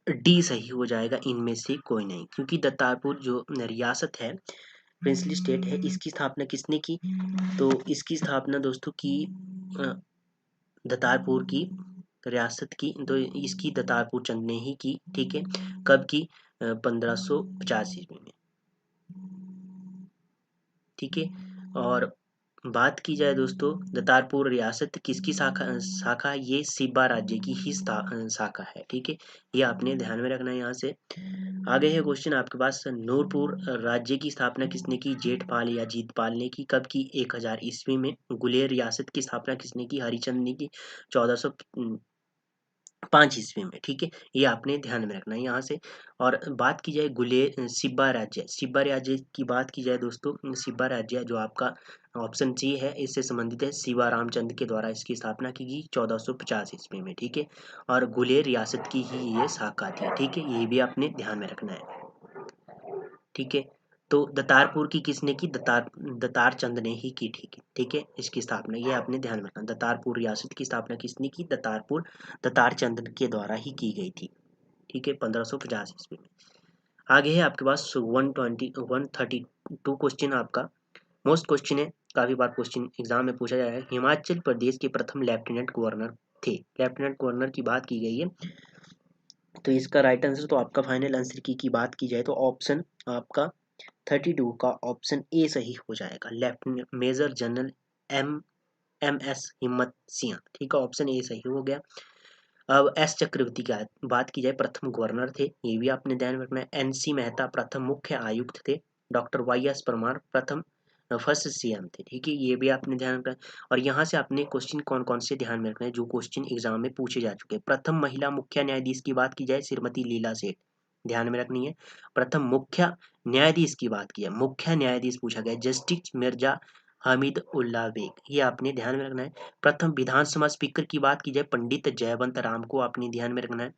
डी सही हो जाएगा, इनमें से कोई नहीं, क्योंकि दतारपुर जो रियासत है प्रिंसली स्टेट है, इसकी स्थापना किसने की। तो इसकी स्थापना दोस्तों की दतारपुर की रियासत की तो इसकी दतारपुर चंद ने ही की। ठीक है, कब की, 1550 ईस्वी में। ठीक है, और बात की जाए दोस्तों, दतारपुर रियासत किसकी शाखा ये सिब्बा राज्य की ही शाखा है। ठीक है, ये आपने ध्यान में रखना है। यहाँ से आगे है क्वेश्चन आपके पास, नूरपुर राज्य की स्थापना किसने की? जेठपाल या जीतपाल ने की। कब की? 1000 ईस्वी में। गुलेर रियासत की स्थापना किसने की? हरिचंद ने की 1405 ईस्वी में। ठीक है, ये आपने ध्यान में रखना है यहाँ से। और बात की जाए सिब्बा राज्य की बात की जाए दोस्तों, सिब्बा राज्य जो आपका ऑप्शन सी है, इससे संबंधित है। शिवा रामचंद्र के द्वारा इसकी स्थापना की गई 1450 ईस्वी में। ठीक है, और गुलेर रियासत की ही ये शाखा थी। ठीक है, ये भी आपने ध्यान में रखना है। ठीक है, तो दतारपुर की किसने की? दतार चंद ने ही की। ठीक है, इसकी स्थापना ये आपने ध्यान में रखना। दतारपुर रियासत की स्थापना किसने की? दतार चंद के द्वारा ही की गई थी। ठीक है, 1550 ईस्वी में। आगे है आपके पास 132 क्वेश्चन आपका मोस्ट क्वेश्चन है। काफी बार क्वेश्चन एग्जाम में पूछा जाएगा। हिमाचल प्रदेश के प्रथम लेफ्टिनेंट गवर्नर थे। लेफ्टिनेंट गवर्नर की बात की गई है, तो इसका राइट आंसर, तो आपका फाइनल आंसर की बात की जाए तो ऑप्शन आपका 32 का ऑप्शन ए सही हो जाएगा। Lieutenant major general M S Himmat Singh. ठीक है, ऑप्शन ए सही हो गया। अब एस चक्रवर्ती की बात की जाए, प्रथम गवर्नर थे, ये भी आपने ध्यान में रखना है। एनसी मेहता प्रथम मुख्य आयुक्त थे। डॉक्टर वाई एस परमार प्रथम फर्स्ट सीएम थे। ठीक है, ये भी आपने ध्यान रखना है। और यहाँ से आपने क्वेश्चन कौन कौन से ध्यान में रखना है जो क्वेश्चन एग्जाम में पूछे जा चुके हैं। प्रथम महिला मुख्य न्यायाधीश की बात की जाए, श्रीमती लीला सेठ, ध्यान में रखनी है। प्रथम मुख्य न्यायाधीश की बात की है, मुख्य न्यायाधीश पूछा गया, जस्टिस मिर्जा हामिद उल्ला बेग, ये आपने ध्यान में रखना है। प्रथम विधानसभा स्पीकर की बात की जाए, पंडित जयवंत राम को आपने ध्यान में रखना है।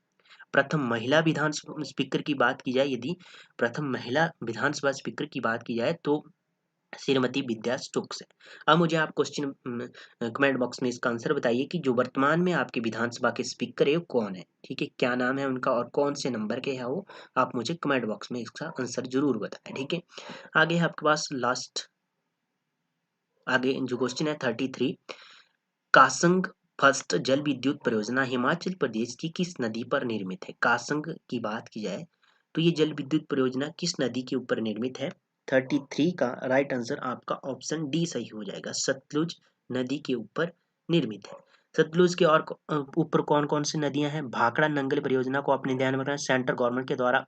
प्रथम महिला विधानसभा स्पीकर की बात की जाए, यदि प्रथम महिला विधानसभा स्पीकर की बात की जाए तो श्रीमती विद्या स्टोक्स है। अब मुझे आप क्वेश्चन कमेंट बॉक्स में इसका आंसर बताइए कि जो वर्तमान में आपके विधानसभा के स्पीकर है वो कौन है। ठीक है, क्या नाम है उनका और कौन से नंबर के है वो, आप मुझे कमेंट बॉक्स में इसका आंसर जरूर बताएं। ठीक है, आगे है आपके पास लास्ट, आगे जो क्वेश्चन है 33, कासंग फर्स्ट जल विद्युत परियोजना हिमाचल प्रदेश की किस नदी पर निर्मित है? कासंग की बात की जाए तो ये जल विद्युत परियोजना किस नदी के ऊपर निर्मित है? 33 का राइट आंसर आपका ऑप्शन डी सही हो जाएगा, सतलुज नदी के ऊपर निर्मित है। सतलुज के और ऊपर कौन कौन सी नदियां हैं? भाखड़ा नंगल परियोजना को अपने ध्यान में रखना, सेंट्रल गवर्नमेंट के द्वारा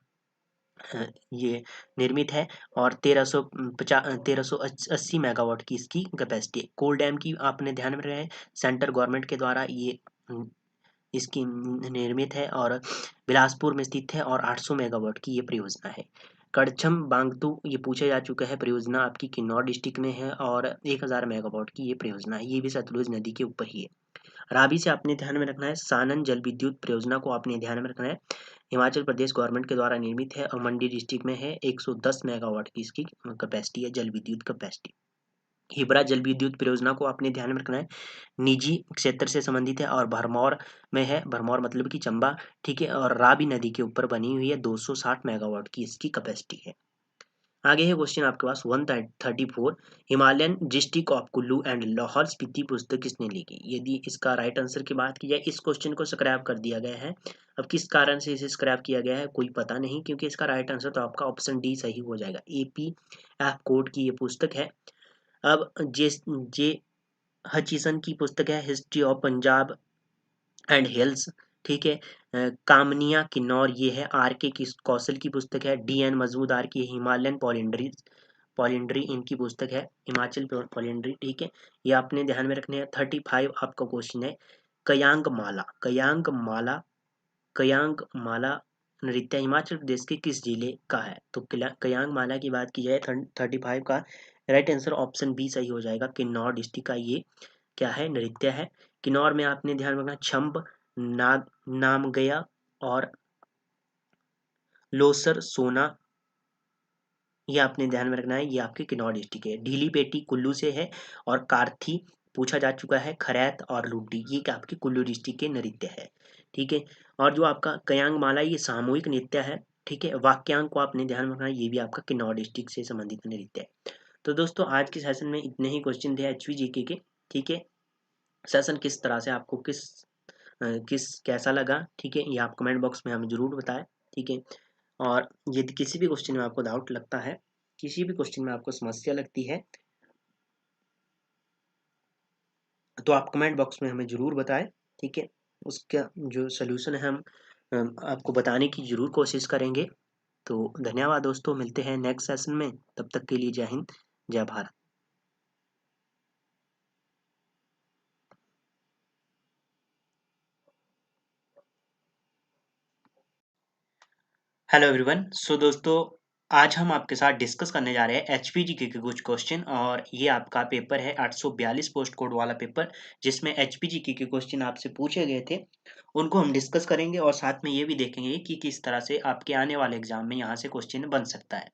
ये निर्मित है, और 1380 मेगावाट की इसकी कैपेसिटी है। कोल डैम की आपने ध्यान में रखना है, सेंट्रल गवर्नमेंट के द्वारा ये इसकी निर्मित है और बिलासपुर में स्थित है, और 800 मेगावाट की ये परियोजना है। कड़छम बांगतू ये पूछा जा चुका है, परियोजना आपकी किन्नौर डिस्ट्रिक्ट में है और 1000 मेगावाट की ये परियोजना है, ये भी सतलुज नदी के ऊपर ही है। रावी से आपने ध्यान में रखना है, सानन जल विद्युत परियोजना को आपने ध्यान में रखना है, हिमाचल प्रदेश गवर्नमेंट के द्वारा निर्मित है और मंडी डिस्ट्रिक्ट में है, 110 मेगावाट की इसकी कैपेसिटी है, जल विद्युत कैपेसिटी। हिबरा जल विद्युत परियोजना को आपने ध्यान में रखना है, निजी क्षेत्र से संबंधित है और भरमौर में है, भरमौर मतलब कि चंबा। ठीक है, और रावी नदी के ऊपर बनी हुई है, 260 मेगावाट की इसकी कैपेसिटी है। आगे है क्वेश्चन आपके पास 134, Himalayan district of Kullu and Lahaul Spiti पुस्तक किसने लिखी? यदि इसका राइट आंसर की बात की जाए, इस क्वेश्चन को स्क्रैप कर दिया गया है। अब किस कारण से इसे स्क्रैप किया गया है कोई पता नहीं, क्योंकि इसका राइट आंसर तो आपका ऑप्शन डी सही हो जाएगा, एपी कोड की ये पुस्तक है। अब जे जे हचिसन की पुस्तक है, history of Punjab and hills. ठीक है, कामनिया किन्नौर ये है, आर के कौशल की पुस्तक है, डी एन मजमूदार की हिमालयन पॉलिंड्री इनकी पुस्तक है, हिमाचल पॉलिंड्री। ठीक है, ये आपने ध्यान में रखने हैं। 35 आपका क्वेश्चन है, कयांग माला नृत्य हिमाचल प्रदेश के किस जिले का है? तो कयांग माला की बात की जाए, 35 का राइट आंसर ऑप्शन बी सही हो जाएगा, किन्नौर डिस्ट्रिक्ट का ये क्या है? नृत्य है। किन्नौर में आपने ध्यान रखना, छंब, नामगया और लोसर सोना, ये आपने ध्यान में रखना है, ये आपके किन्नौर डिस्ट्रिक्ट है। ढीली पेटी कुल्लू से है, और कार्थी पूछा जा चुका है, खरैत और लुड्डी ये आपके कुल्लू डिस्ट्रिक्ट के नृत्य है। ठीक है, और जो आपका कयांग माला ये सामूहिक नृत्य है। ठीक है, वाक्यांक को आपने ध्यान में रखना है, ये भी आपका किन्नौर डिस्ट्रिक्ट से संबंधित नृत्य है। तो दोस्तों आज के सेशन में इतने ही क्वेश्चन थे HVGK के। ठीक है, सेशन किस तरह से आपको किस कैसा लगा, ठीक है, ये आप कमेंट बॉक्स में हमें जरूर बताएं। ठीक है, और यदि किसी भी क्वेश्चन में आपको डाउट लगता है, किसी भी क्वेश्चन में आपको समस्या लगती है, तो आप कमेंट बॉक्स में हमें ज़रूर बताएं, ठीक है। उसका जो सोल्यूशन है हम आपको बताने की ज़रूर कोशिश करेंगे। तो धन्यवाद दोस्तों, मिलते हैं नेक्स्ट सेशन में। तब तक के लिए जय हिंद, जय भारत। Hello everyone. सो दोस्तों, आज हम आपके साथ डिस्कस करने जा रहे हैं एचपीजीके के कुछ क्वेश्चन, और ये आपका पेपर है 842 पोस्ट कोड वाला पेपर, जिसमें एचपीजीके के क्वेश्चन आपसे पूछे गए थे। उनको हम डिस्कस करेंगे और साथ में ये भी देखेंगे कि किस तरह से आपके आने वाले एग्जाम में यहाँ से क्वेश्चन बन सकता है।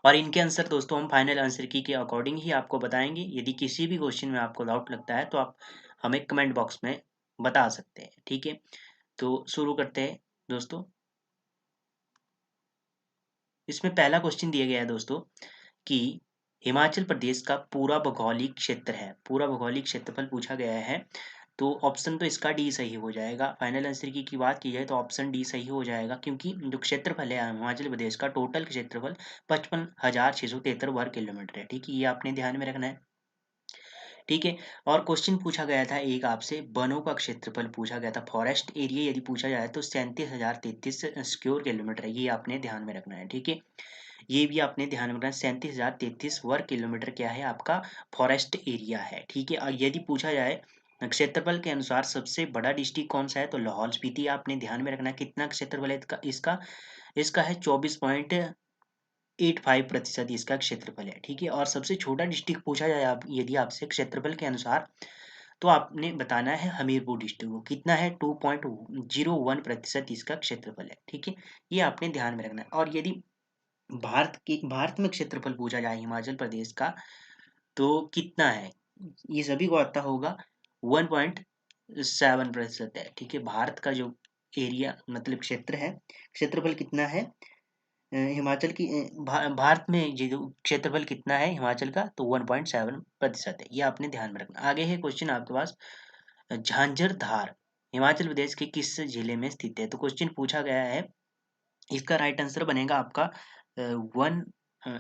और इनके आंसर दोस्तों हम फाइनल आंसर की के अकॉर्डिंग ही आपको बताएंगे। यदि किसी भी क्वेश्चन में आपको डाउट लगता है तो आप हमें कमेंट बॉक्स में बता सकते हैं, ठीक है। तो शुरू करते हैं दोस्तों। इसमें पहला क्वेश्चन दिया गया है दोस्तों कि हिमाचल प्रदेश का पूरा भौगोलिक क्षेत्र है, पूरा भौगोलिक क्षेत्रफल पूछा गया है। तो ऑप्शन तो इसका डी सही हो जाएगा। फाइनल आंसर की बात की जाए तो ऑप्शन डी सही हो जाएगा, क्योंकि जो क्षेत्रफल है हिमाचल प्रदेश का, टोटल क्षेत्रफल 55,673 वर्ग किलोमीटर है, ठीक है। ये आपने ध्यान में रखना है, ठीक है। और क्वेश्चन पूछा गया था एक आपसे वनों का क्षेत्रफल पूछा गया था, फॉरेस्ट एरिया यदि पूछा जाए तो 37,033 स्क्वायर किलोमीटर है। ये आपने ध्यान में रखना है, ठीक है। ये भी आपने ध्यान में रखना है, 37,033 वर्ग किलोमीटर क्या है आपका फॉरेस्ट एरिया है, ठीक है। और यदि पूछा जाए क्षेत्रफल के अनुसार सबसे बड़ा डिस्ट्रिक्ट कौन सा है, तो लाहौल स्पीति आपने ध्यान में रखना है। कितना क्षेत्रफल है इसका इसका इसका है 24.85% इसका क्षेत्रफल है, ठीक है। और सबसे छोटा डिस्ट्रिक्ट पूछा जाए आप यदि आपसे क्षेत्रफल के अनुसार, तो आपने बताना है हमीरपुर डिस्ट्रिक्ट को। कितना है 2.01% इसका क्षेत्रफल है, ठीक है। ये आपने ध्यान में रखना है। और यदि भारत में क्षेत्रफल पूछा जाए हिमाचल प्रदेश का, तो कितना है, ये सभी को आता होगा, 1.7% है, ठीक है। भारत का जो एरिया मतलब क्षेत्र है, क्षेत्रफल कितना है हिमाचल की भारत में ये जो क्षेत्रफल कितना है हिमाचल का, तो 1.7% है। ये आपने ध्यान में रखना। आगे है क्वेश्चन आपके पास, झांझर धार हिमाचल प्रदेश के किस जिले में स्थित है। तो क्वेश्चन पूछा गया है, इसका राइट आंसर बनेगा आपका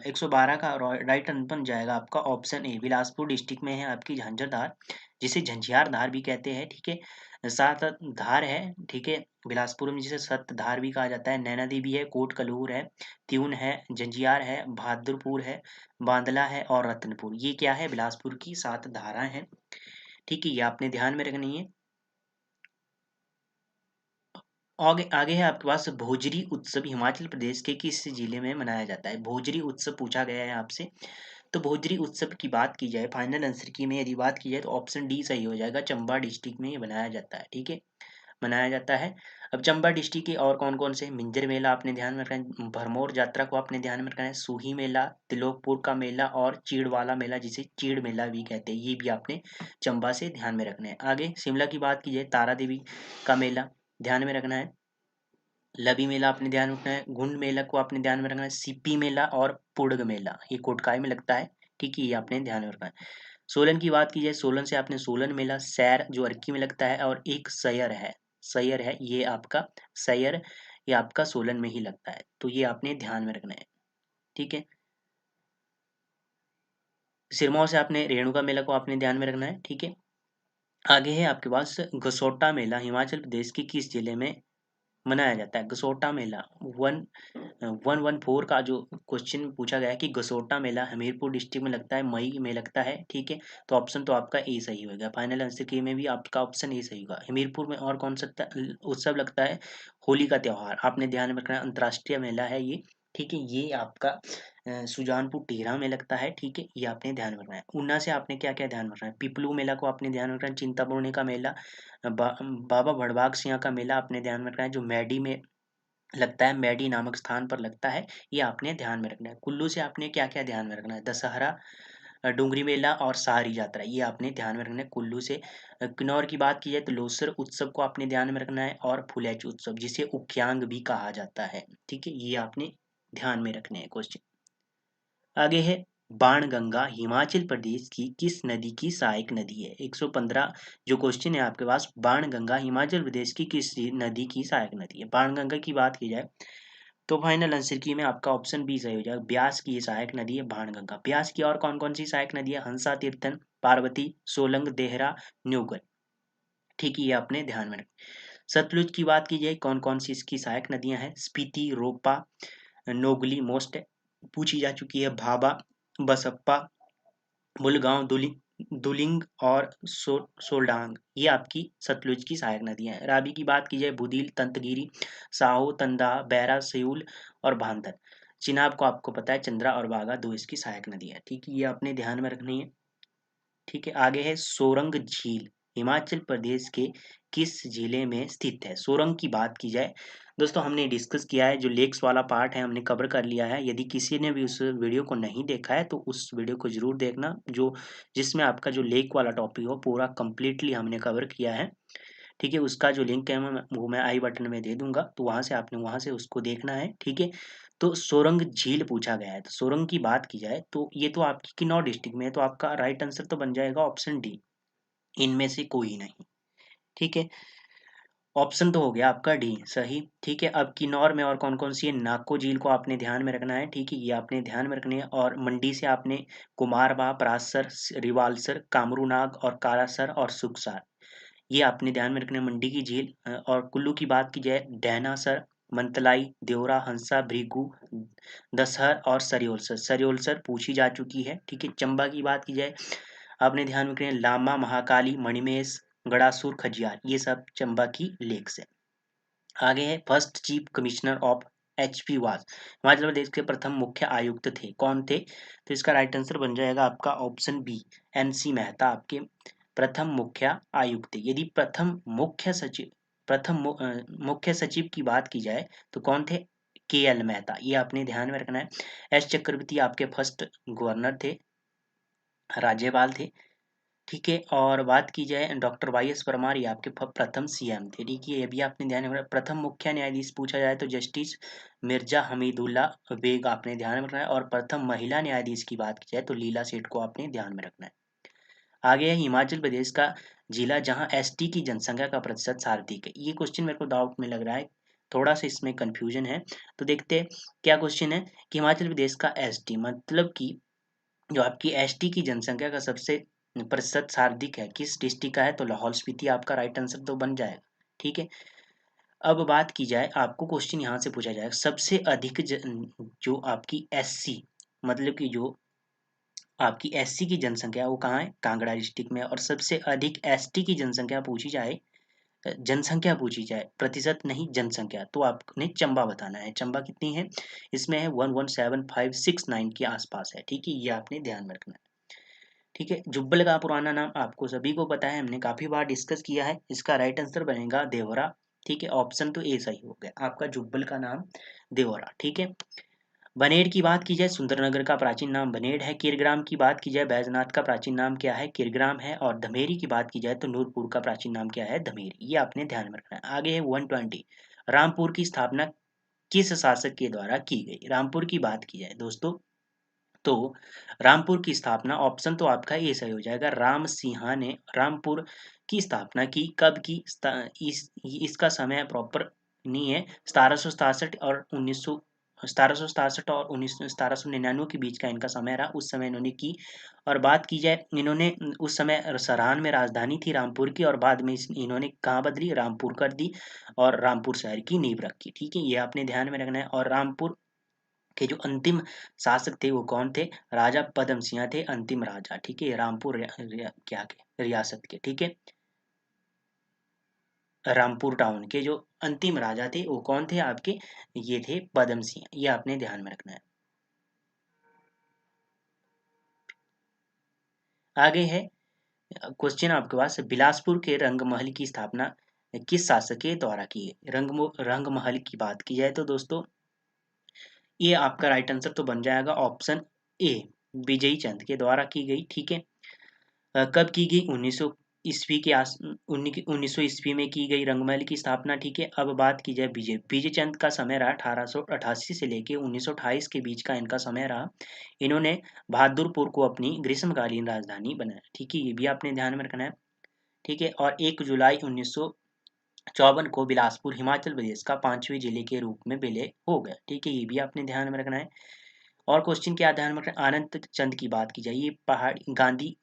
112 का राइट आंसर बन जाएगा आपका ऑप्शन ए। बिलासपुर डिस्ट्रिक्ट में है आपकी झांझर धार, जिसे झंझार धार भी कहते हैं, ठीक है। सात धार है, ठीक है, बिलासपुर में, जिसे सत धार भी कहा जाता है। नैना देवी है, कोट कलूर है, त्यून है, जंजियार है, बहादुरपुर है, बांदला है और रतनपुर। ये क्या है, बिलासपुर की 7 धाराएं हैं, ठीक है। ये आपने ध्यान में रखनी है। आगे आगे है आपके पास, भोजरी उत्सव हिमाचल प्रदेश के किस जिले में मनाया जाता है। भोजरी उत्सव पूछा गया है आपसे। तो भोजरी उत्सव की बात की जाए, फाइनल आंसर की में यदि बात की जाए, तो ऑप्शन डी सही हो जाएगा। चंबा डिस्ट्रिक्ट में ये मनाया जाता है, ठीक है, मनाया जाता है। अब चंबा डिस्ट्रिक्ट के और कौन कौन से, मिंजर मेला आपने ध्यान में रखना है, भरमौर यात्रा को आपने ध्यान में रखना है, सूही मेला, तिलोकपुर का मेला और चीड़ वाला मेला, जिसे चीड़ मेला भी कहते हैं, ये भी आपने चंबा से ध्यान में रखना है। आगे शिमला की बात की जाए, तारा देवी का मेला ध्यान में रखना है, लबी मेला आपने ध्यान में रखना है, गुंड मेला को आपने ध्यान में रखना है, सीपी मेला और पुड़ग मेला, ये कोटकाई में लगता है, ठीक है। ये आपने ध्यान में रखना है। सोलन की बात की जाए, सोलन से आपने सोलन मेला, सैर जो अर्की में लगता है, और एक सैर है, सैर है ये आपका, सैर ये आपका सोलन में ही लगता है। तो ये आपने ध्यान में रखना है, ठीक है। सिरमौर से आपने रेणुका मेला को आपने ध्यान में रखना है, ठीक है। आगे है आपके पास, गसोटा मेला हिमाचल प्रदेश के किस जिले में मनाया जाता है। गसोटा मेला 114 का जो क्वेश्चन पूछा गया है कि गसोटा मेला हमीरपुर डिस्ट्रिक्ट में लगता है, मई में लगता है, ठीक है। तो ऑप्शन तो आपका ए सही होगा। फाइनल आंसर की में भी आपका ऑप्शन ए सही होगा। हमीरपुर में और कौन सा उत्सव लगता है, होली का त्योहार आपने ध्यान में रखना है, अंतर्राष्ट्रीय मेला है ये, ठीक है। ये आपका सुजानपुर टीहरा में लगता है, ठीक है। ये आपने ध्यान में रखना है। ऊना से आपने क्या क्या ध्यान में रखना है, पिपलू मेला को आपने ध्यान में रखना है, चिंतापूर्णी का मेला, बाबा भड़बाग सिंह का मेला आपने ध्यान में रखना है, जो मैडी में लगता है, मैडी नामक स्थान पर लगता है, ये आपने ध्यान में रखना है। कुल्लू से आपने क्या क्या ध्यान में रखना है, दशहरा, डुंगरी मेला और सहारी यात्रा, ये आपने ध्यान में रखना है कुल्लू से। किन्नौर की बात की जाए तो लोसर उत्सव को आपने ध्यान में रखना है, और फुलेच उत्सव, जिसे उक्यांग भी कहा जाता है, ठीक है। ये आपने ध्यान में रखने हैं क्वेश्चन। आगे है, बाणगंगा हिमाचल प्रदेश की किस नदी की सहायक नदी है। 115 जो क्वेश्चन है आपके पास, बाणगंगा हिमाचल प्रदेश की किस नदी की सहायक नदी है। बाणगंगा की बात की जाए तो फाइनल आंसर की में आपका ऑप्शन बी सही हो जाएगा। ब्यास की ये सहायक नदी है बाणगंगा। ब्यास की और कौन कौन सी सहायक नदी है, हंसा तीर्थन, पार्वती, सोलंग, देहरा, न्योगल। ठीक है, ये आपने ध्यान में रखें। सतलुज की बात की जाए, कौन कौन सी इसकी सहायक नदियां हैं? स्पीति, रोपा, नोगली मोस्ट पूछी जा चुकी है, भाबा, बसप्पा, बुलगांव, दुलिंग और सोलडांग, ये आपकी सतलुज की सहायक नदियां हैं। रावी की बात की जाए, बुदील, तंतगिरी, साहो, तंदा, बैरा, सेऊल और भांतर। चिनाब को आपको पता है, चंद्रा और बागा, दो इसकी सहायक नदियां हैं। ठीक है, ये आपने ध्यान में रखनी है। ठीक है, आगे है सोरंग झील, हिमाचल प्रदेश के किस जिले में स्थित है? सोरंग की बात की जाए दोस्तों, हमने डिस्कस किया है, जो लेक्स वाला पार्ट है हमने कवर कर लिया है। यदि किसी ने भी उस वीडियो को नहीं देखा है तो उस वीडियो को जरूर देखना, जो जिसमें आपका जो लेक वाला टॉपिक हो पूरा कंप्लीटली हमने कवर किया है। ठीक है, उसका जो लिंक है वो मैं आई बटन में दे दूंगा, तो वहां से आपने वहां से उसको देखना है। ठीक है, तो सोरंग झील पूछा गया है, तो सोरंग की बात की जाए तो ये तो आपकी किन्नौर डिस्ट्रिक्ट में है, तो आपका राइट आंसर तो बन जाएगा ऑप्शन डी, इनमें से कोई नहीं। ठीक है, ऑप्शन तो हो गया आपका डी सही। ठीक है, अब किन्नौर में और कौन कौन सी है? नाको झील को आपने ध्यान में रखना है। ठीक है, ये आपने ध्यान में रखनी है। और मंडी से आपने कुमारबा, परासर, रिवालसर, कामरूनाग और कारासर और सुखसार, ये आपने ध्यान में रखना है, मंडी की झील। और कुल्लू की बात की जाए, डैनासर, मंतलाई, देवरा, हंसा, भृगु, दसहर और सरियोलसर, सरियोलसर पूछी जा चुकी है। ठीक है, चंबा की बात की जाए, आपने ध्यान में रखना है, लामा, महाकाली, मणिमेश, गड़ासुर, खजियार, ये सब चंबा की लेक्स है। आगे है first chief commissioner of HP was, Himachal Pradesh के प्रथम मुख्य आयुक्त थे, कौन थे? तो इसका राइट आंसर बन जाएगा आपका ऑप्शन बी, एनसी मेहता आपके प्रथम मुख्य आयुक्त थे। यदि मुख्य सचिव की बात की जाए तो कौन थे? के एल मेहता, ये आपने ध्यान में रखना है। एस चक्रवर्ती आपके फर्स्ट गवर्नर थे, राज्यपाल थे। ठीक है, और बात की जाए डॉक्टर वाई एस परमार, ये आपके प्रथम सीएम थे। ठीक है, ये भी आपने ध्यान में रखना है। प्रथम मुख्य न्यायाधीश पूछा जाए तो जस्टिस मिर्जा हमीदुल्ला बेग आपने ध्यान में रखना है। और प्रथम महिला न्यायाधीश की बात की जाए तो लीला सेठ को आपने ध्यान में रखना है। आगे है हिमाचल प्रदेश का जिला जहां एसटी की जनसंख्या का प्रतिशत सर्वाधिक है। ये क्वेश्चन मेरे को डाउट में लग रहा है, थोड़ा सा इसमें कंफ्यूजन है, तो देखते हैं क्या क्वेश्चन है। कि हिमाचल प्रदेश का एसटी मतलब कि जो आपकी एसटी की जनसंख्या का सबसे प्रतिशत सर्वाधिक है, किस डिस्ट्रिक्ट का है? तो लाहौल स्पीति आपका राइट आंसर तो बन जाएगा। ठीक है, अब बात की जाए, आपको क्वेश्चन यहाँ से पूछा जाएगा, सबसे अधिक जो आपकी एससी मतलब कि जो आपकी एससी की जनसंख्या है वो कहाँ है? कांगड़ा डिस्ट्रिक्ट में। और सबसे अधिक एसटी की जनसंख्या पूछी जाए, जनसंख्या पूछी जाए, प्रतिशत नहीं जनसंख्या, तो आपने चंबा बताना है। चंबा कितनी है? इसमें है 117569 के आसपास है। ठीक है, ये आपने ध्यान में रखना है। ठीक है, जुब्बल का पुराना नाम आपको सभी को पता है, हमने काफी बार डिस्कस किया है। इसका राइट आंसर बनेगा देवरा। ठीक है, ऑप्शन तो ए सही हो गया आपका, जुब्बल का नाम देवरा। ठीक है, बनेड़ की बात की जाए, सुंदरनगर का प्राचीन नाम बनेड़ है। किरग्राम की बात की जाए, बैजनाथ का प्राचीन नाम क्या है? किरग्राम है। और धमेरी की बात की जाए तो नूरपुर का प्राचीन नाम क्या है? धमेरी, ये आपने ध्यान में रखना है। आगे है 120, रामपुर की स्थापना किस शासक के द्वारा की गई? रामपुर की बात की जाए दोस्तों तो रामपुर की स्थापना, ऑप्शन तो आपका ये सही हो जाएगा, राम सिंहा ने रामपुर की स्थापना की। कब की? इसका समय प्रॉपर नहीं है, 1767 और 1767 और 1799 के बीच का इनका समय रहा, उस समय इन्होंने की। और बात की जाए, इन्होंने उस समय सराहन में राजधानी थी रामपुर की, और बाद में इन्होंने कहाँ बदली? रामपुर कर दी और रामपुर शहर की नींव रखी। ठीक है, ये आपने ध्यान में रखना है। और रामपुर के जो अंतिम शासक थे वो कौन थे? राजा पदम सिंह थे अंतिम राजा। ठीक है, रामपुर क्या के रियासत के। ठीक है, रामपुर टाउन के जो अंतिम राजा थे वो कौन थे आपके? ये थे पदम सिंह, ये आपने ध्यान में रखना है। आगे है क्वेश्चन आपके पास, बिलासपुर के रंगमहल की स्थापना किस शासक के द्वारा की है? रंगमहल की बात की जाए तो दोस्तों ये आपका राइट आंसर तो बन जाएगा ऑप्शन ए, विजयी चंद के द्वारा की गई। ठीक है, कब की गई? 1900 ईस्वी के 1900 ईस्वी में की गई रंगमहल की स्थापना। ठीक है, अब बात की जाए विजय चंद का समय रहा 1888 से लेके 1928 के बीच का इनका समय रहा। इन्होंने बहादुरपुर को अपनी ग्रीष्मकालीन राजधानी बनाया। ठीक है, ये भी आपने ध्यान में रखना है। ठीक है, और 1 जुलाई 1954 को बिलासपुर हिमाचल प्रदेश का 5वें जिले के रूप में विलय हो गया। ठीक है, ये भी आपने ध्यान में रखना है। और क्वेश्चन क्या ध्यान में रखना है? आनंद चंद की बात की जाए, ये पहाड़ी गांधी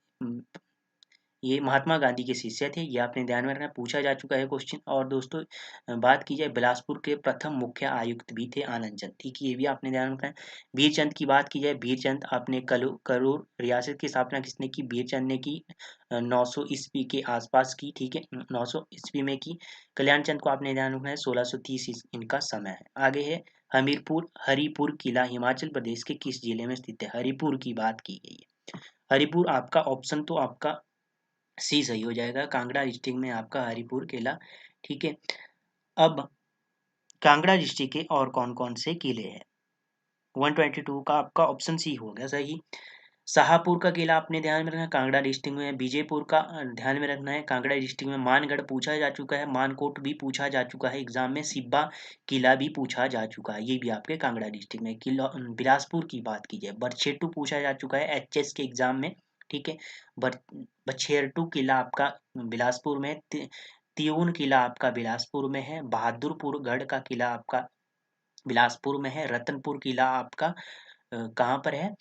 ये महात्मा गांधी के शिष्य थे, ये आपने ध्यान में रखना, पूछा जा चुका है क्वेश्चन। और दोस्तों बात की जाए, बिलासपुर के प्रथम मुख्य आयुक्त भी थे आनंद चंद, ठीक है, ये भी आपने ध्यान में रखना है। वीरचंद की बात की जाए, वीरचंद आपने करूर रियासत की स्थापना किसने की? वीरचंद ने की 900 ईस्वी के आसपास की, ठीक है, 900 ईस्वी में की। कल्याण चंद को आपने ध्यान रखना है, 1630 इनका समय है। आगे है हमीरपुर हरिपुर किला हिमाचल प्रदेश के किस जिले में स्थित है? हरिपुर की बात की गई है। हरिपुर आपका ऑप्शन तो आपका सी सही हो जाएगा, कांगड़ा डिस्ट्रिक्ट में आपका हरिपुर किला, ठीक है। अब कांगड़ा डिस्ट्रिक्ट के और कौन कौन से किले हैं? 122 का आपका ऑप्शन सी हो गया सही। शाहपुर का किला आपने ध्यान में रखना है, कांगड़ा डिस्ट्रिक्ट में है। विजयपुर का ध्यान में रखना है, कांगड़ा डिस्ट्रिक्ट में। मानगढ़ पूछा जा चुका है, मानकोट भी पूछा जा चुका है एग्जाम में, सिब्बा किला भी पूछा जा चुका है, ये भी आपके कांगड़ा डिस्ट्रिक्ट में। किला बिलासपुर की बात की जाए, बरछेटू पूछा जा चुका है एचएस के एग्जाम में, ठीक है। बछेरटू किला आपका बिलासपुर में, तिउन किला आपका बिलासपुर में है, बहादुरपुर गढ़ का किला आपका बिलासपुर में है, रतनपुर किला आपका कहाँ पर है?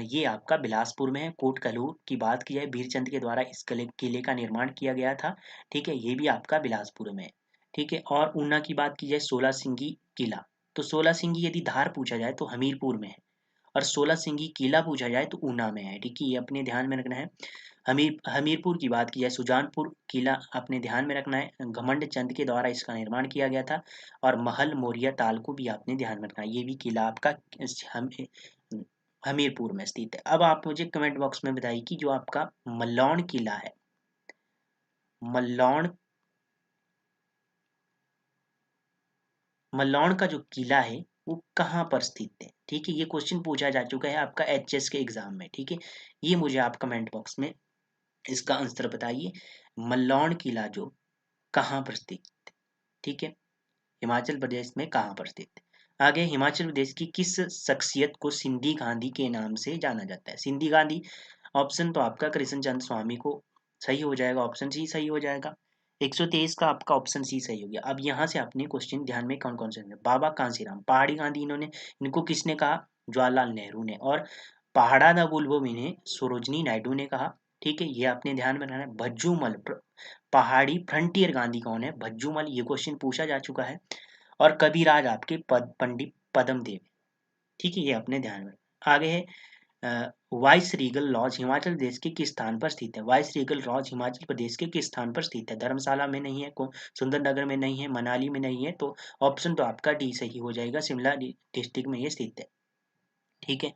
ये आपका बिलासपुर में है। कोट कलूर की बात की जाए, भीरचंद के द्वारा इस किले का निर्माण किया गया था, ठीक है, ये भी आपका बिलासपुर में है, ठीक है। और ऊना की बात की जाए, सोलह सिंगी किला, तो सोलह सिंगी यदि धार पूछा जाए तो हमीरपुर में है, और सोलह सिंगी किला पूछा जाए तो ऊना में है, ठीक है, ये अपने ध्यान में रखना है। हमीरपुर की बात की जाए, सुजानपुर किला अपने ध्यान में रखना है, घमंड चंद के द्वारा इसका निर्माण किया गया था। और महल मोरिया ताल को भी आपने ध्यान में रखना है, ये भी किला आपका हमीरपुर में स्थित है। अब आप मुझे कमेंट बॉक्स में बताइए कि जो आपका मल्लौन किला है, मल्लौन मल्लौन का जो किला है वो कहाँ पर स्थित है, ठीक है, ये क्वेश्चन पूछा जा चुका है आपका एचएस के एग्जाम में, ठीक है। ये मुझे आप कमेंट बॉक्स में इसका आंसर बताइए, मल्लौन किला जो कहाँ पर स्थित है, ठीक है, हिमाचल प्रदेश में कहाँ पर स्थित है। आगे, हिमाचल प्रदेश की किस शख्सियत को सिंधी गांधी के नाम से जाना जाता है? सिंधी गांधी, ऑप्शन तो आपका कृष्ण चंद्र स्वामी को सही हो जाएगा, ऑप्शन सी सही हो जाएगा। 123 का आपका ऑप्शन सी सही हो गया। अब यहाँ से आपने क्वेश्चन ध्यान में कौन कौन से होंगे? बाबा कांसीराम पहाड़ी गांधी, इनको किसने कहा? जवाहरलाल नेहरू ने। और पहाड़ा दा बुलबुल इन्हें सरोजनी नायडू ने कहा, ठीक है, ये आपने ध्यान में रखना है। भज्जूमल पहाड़ी फ्रंटियर गांधी कौन है? भज्जूमल, ये क्वेश्चन पूछा जा चुका है। और कविराज आपके पंडित पद्म देव, ठीक है, ये अपने ध्यान में। आगे है vice Regal laws Himachal Pradesh के किस स्थान पर स्थित है? Vice Regal laws Himachal Pradesh के किस स्थान पर स्थित है? धर्मशाला में नहीं है, सुंदरनगर में नहीं है, मनाली में नहीं है, तो ऑप्शन तो आपका डी सही हो जाएगा, शिमला डिस्ट्रिक्ट में ये स्थित है, ठीक है।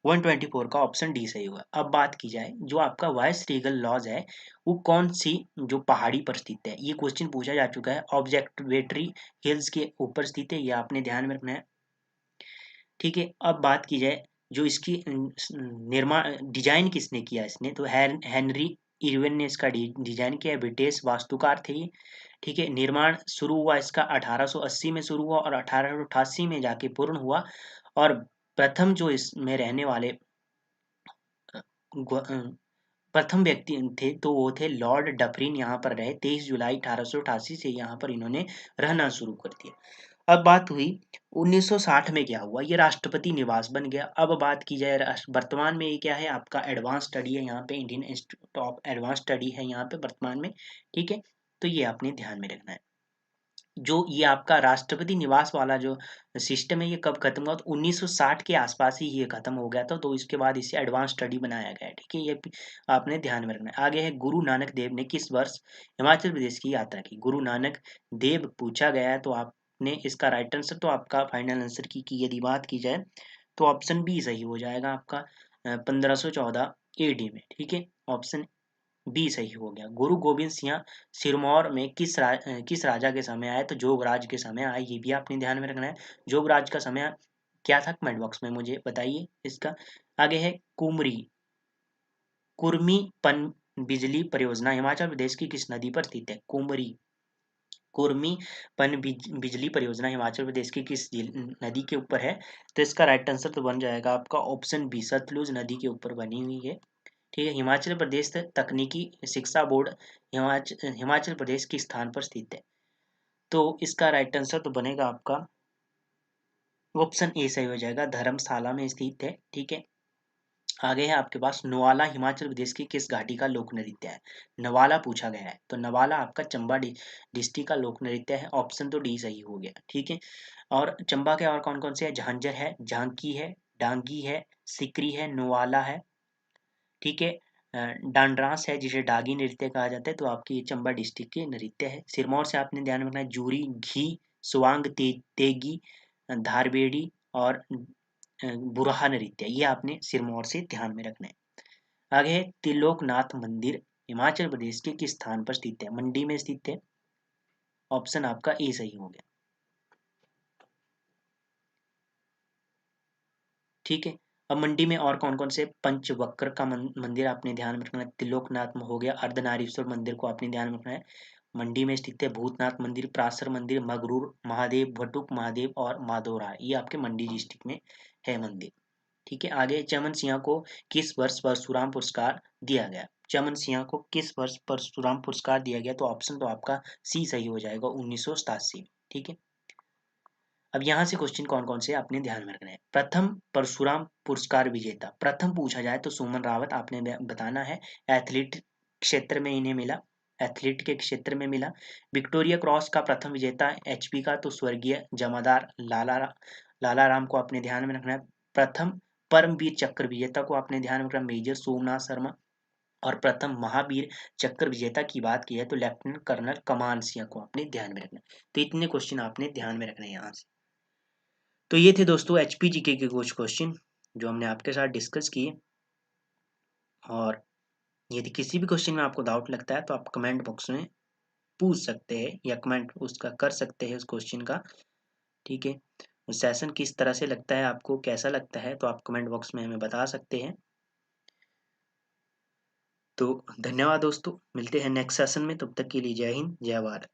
124 का ऑप्शन डी सही होगा। अब बात की जाए, जो आपका वाइस रीगल लॉज है वो कौन सी जो पहाड़ी पर स्थित है? ये क्वेश्चन पूछा जा चुका है। ऑब्जर्वेटरी हिल्स के ऊपर स्थित है, ये आपने ध्यान में रखना है, ठीक है। अब बात की जाए, जो इसकी निर्माण डिजाइन किसने किया? इसने तो हेनरी इरविन ने इसका डिजाइन किया, ब्रिटिश वास्तुकार थे ये, ठीक है। निर्माण शुरू हुआ इसका 1880 में शुरू हुआ और 1888 में जाके पूर्ण हुआ। और प्रथम जो इसमें रहने वाले प्रथम व्यक्ति थे तो वो थे लॉर्ड डफरिन, यहाँ पर रहे 23 जुलाई 1888 से यहाँ पर इन्होंने रहना शुरू कर दिया। अब बात हुई 1960 में क्या हुआ? ये राष्ट्रपति निवास बन गया। अब बात की जाए वर्तमान में ये क्या है? आपका एडवांस स्टडी है, यहाँ पे Indian institute of advance study है यहाँ पे वर्तमान में, ठीक है, तो ये आपने ध्यान में रखना है। जो ये आपका राष्ट्रपति निवास वाला जो सिस्टम है ये कब खत्म हुआ? तो 1960 के आसपास ही ये खत्म हो गया था, तो इसके बाद इसे एडवांस स्टडी बनाया गया है, ठीक है, ये आपने ध्यान में रखना है। आगे है, गुरु नानक देव ने किस वर्ष हिमाचल प्रदेश की यात्रा की? गुरु नानक देव पूछा गया है, तो आपने इसका राइट आंसर तो आपका फाइनल आंसर की यदि बात की जाए तो ऑप्शन बी सही हो जाएगा आपका 1514 एडी में, ठीक है, ऑप्शन बी सही हो गया। गुरु गोविंद सिंह सिरमौर में किस राजा के समय आए? तो जोगराज के समय आए, ये भी आपने ध्यान में रखना है। जोगराज का समय क्या था? कमेंट बॉक्स में मुझे बताइए इसका। आगे है कुर्मी पन बिजली परियोजना हिमाचल प्रदेश की किस नदी पर स्थित है? कुर्मी बिजली परियोजना हिमाचल प्रदेश की किस नदी के ऊपर है? तो इसका राइट आंसर तो बन जाएगा आपका ऑप्शन बी, सतलुज नदी के ऊपर बनी हुई है, ठीक है। हिमाचल प्रदेश तकनीकी शिक्षा बोर्ड हिमाचल प्रदेश किस स्थान पर स्थित है? तो इसका राइट आंसर तो बनेगा आपका ऑप्शन ए सही हो जाएगा, धर्मशाला में स्थित है, ठीक है। आगे है आपके पास नवाला हिमाचल प्रदेश की किस घाटी का लोक नृत्य है। नवाला पूछा गया है, तो नवाला आपका चंबा डिस्ट्रिक्ट का लोक नृत्य है। ऑप्शन तो डी सही हो गया, ठीक है। और चंबा के और कौन कौन से है, झांझर है, झांकी है, डांगी है, सिकरी है, नवाला है, ठीक है। डांडरास है जिसे डागी नृत्य कहा जाता है, तो आपकी ये चंबा डिस्ट्रिक्ट के नृत्य है। सिरमौर से आपने ध्यान रखना है जूरी, घी, सुवांग, तेगी, धारबेड़ी और बुरहा नृत्य, ये आपने सिरमौर से ध्यान में रखना है। आगे है त्रिलोकनाथ मंदिर हिमाचल प्रदेश के किस स्थान पर स्थित है। मंडी में स्थित है। ऑप्शन आपका ए सही हो गया, ठीक है। अब मंडी में और कौन कौन से पंचवक्र का मंदिर आपने ध्यान में रखना है। त्रिलोकनाथ हो गया, अर्धनारीश्वर मंदिर को आपने ध्यान में रखना है। मंडी में स्थित है भूतनाथ मंदिर, पराशर मंदिर, मगरूर महादेव, भटुक महादेव और माधोरा, ये आपके मंडी डिस्ट्रिक्ट में है मंदिर, ठीक है। आगे चमन सिंह को किस वर्ष परशुराम पुरस्कार दिया गया। चमन सिंह को किस वर्ष परशुराम पुरस्कार दिया गया, तो ऑप्शन तो आपका सी सही हो जाएगा, 1987, ठीक है। अब यहाँ से क्वेश्चन कौन कौन से आपने ध्यान में रखना है। प्रथम परशुराम पुरस्कार विजेता, प्रथम पूछा जाए तो सुमन रावत आपने बताना है। एथलीट क्षेत्र में इन्हें मिला, एथलीट के क्षेत्र में मिला। विक्टोरिया क्रॉस का प्रथम विजेता एचपी का, तो स्वर्गीय जमादार लाला राम को आपने ध्यान में रखना है। प्रथम परमवीर चक्र विजेता को आपने ध्यान में रखना, मेजर सोमनाथ शर्मा। और प्रथम महावीर चक्र विजेता की बात की है तो लेफ्टिनेंट कर्नल कमान सिंह को आपने ध्यान में रखना। तो इतने क्वेश्चन आपने ध्यान में रखना है यहाँ से। तो ये थे दोस्तों एचपीजीके के कुछ क्वेश्चन जो हमने आपके साथ डिस्कस किए। और यदि किसी भी क्वेश्चन में आपको डाउट लगता है तो आप कमेंट बॉक्स में पूछ सकते हैं या कमेंट उसका कर सकते हैं उस क्वेश्चन का, ठीक है। सेशन किस तरह से लगता है, आपको कैसा लगता है, तो आप कमेंट बॉक्स में हमें बता सकते हैं। तो धन्यवाद दोस्तों, मिलते हैं नेक्स्ट सेशन में, तब तक के लिए जय हिंद जय भारत।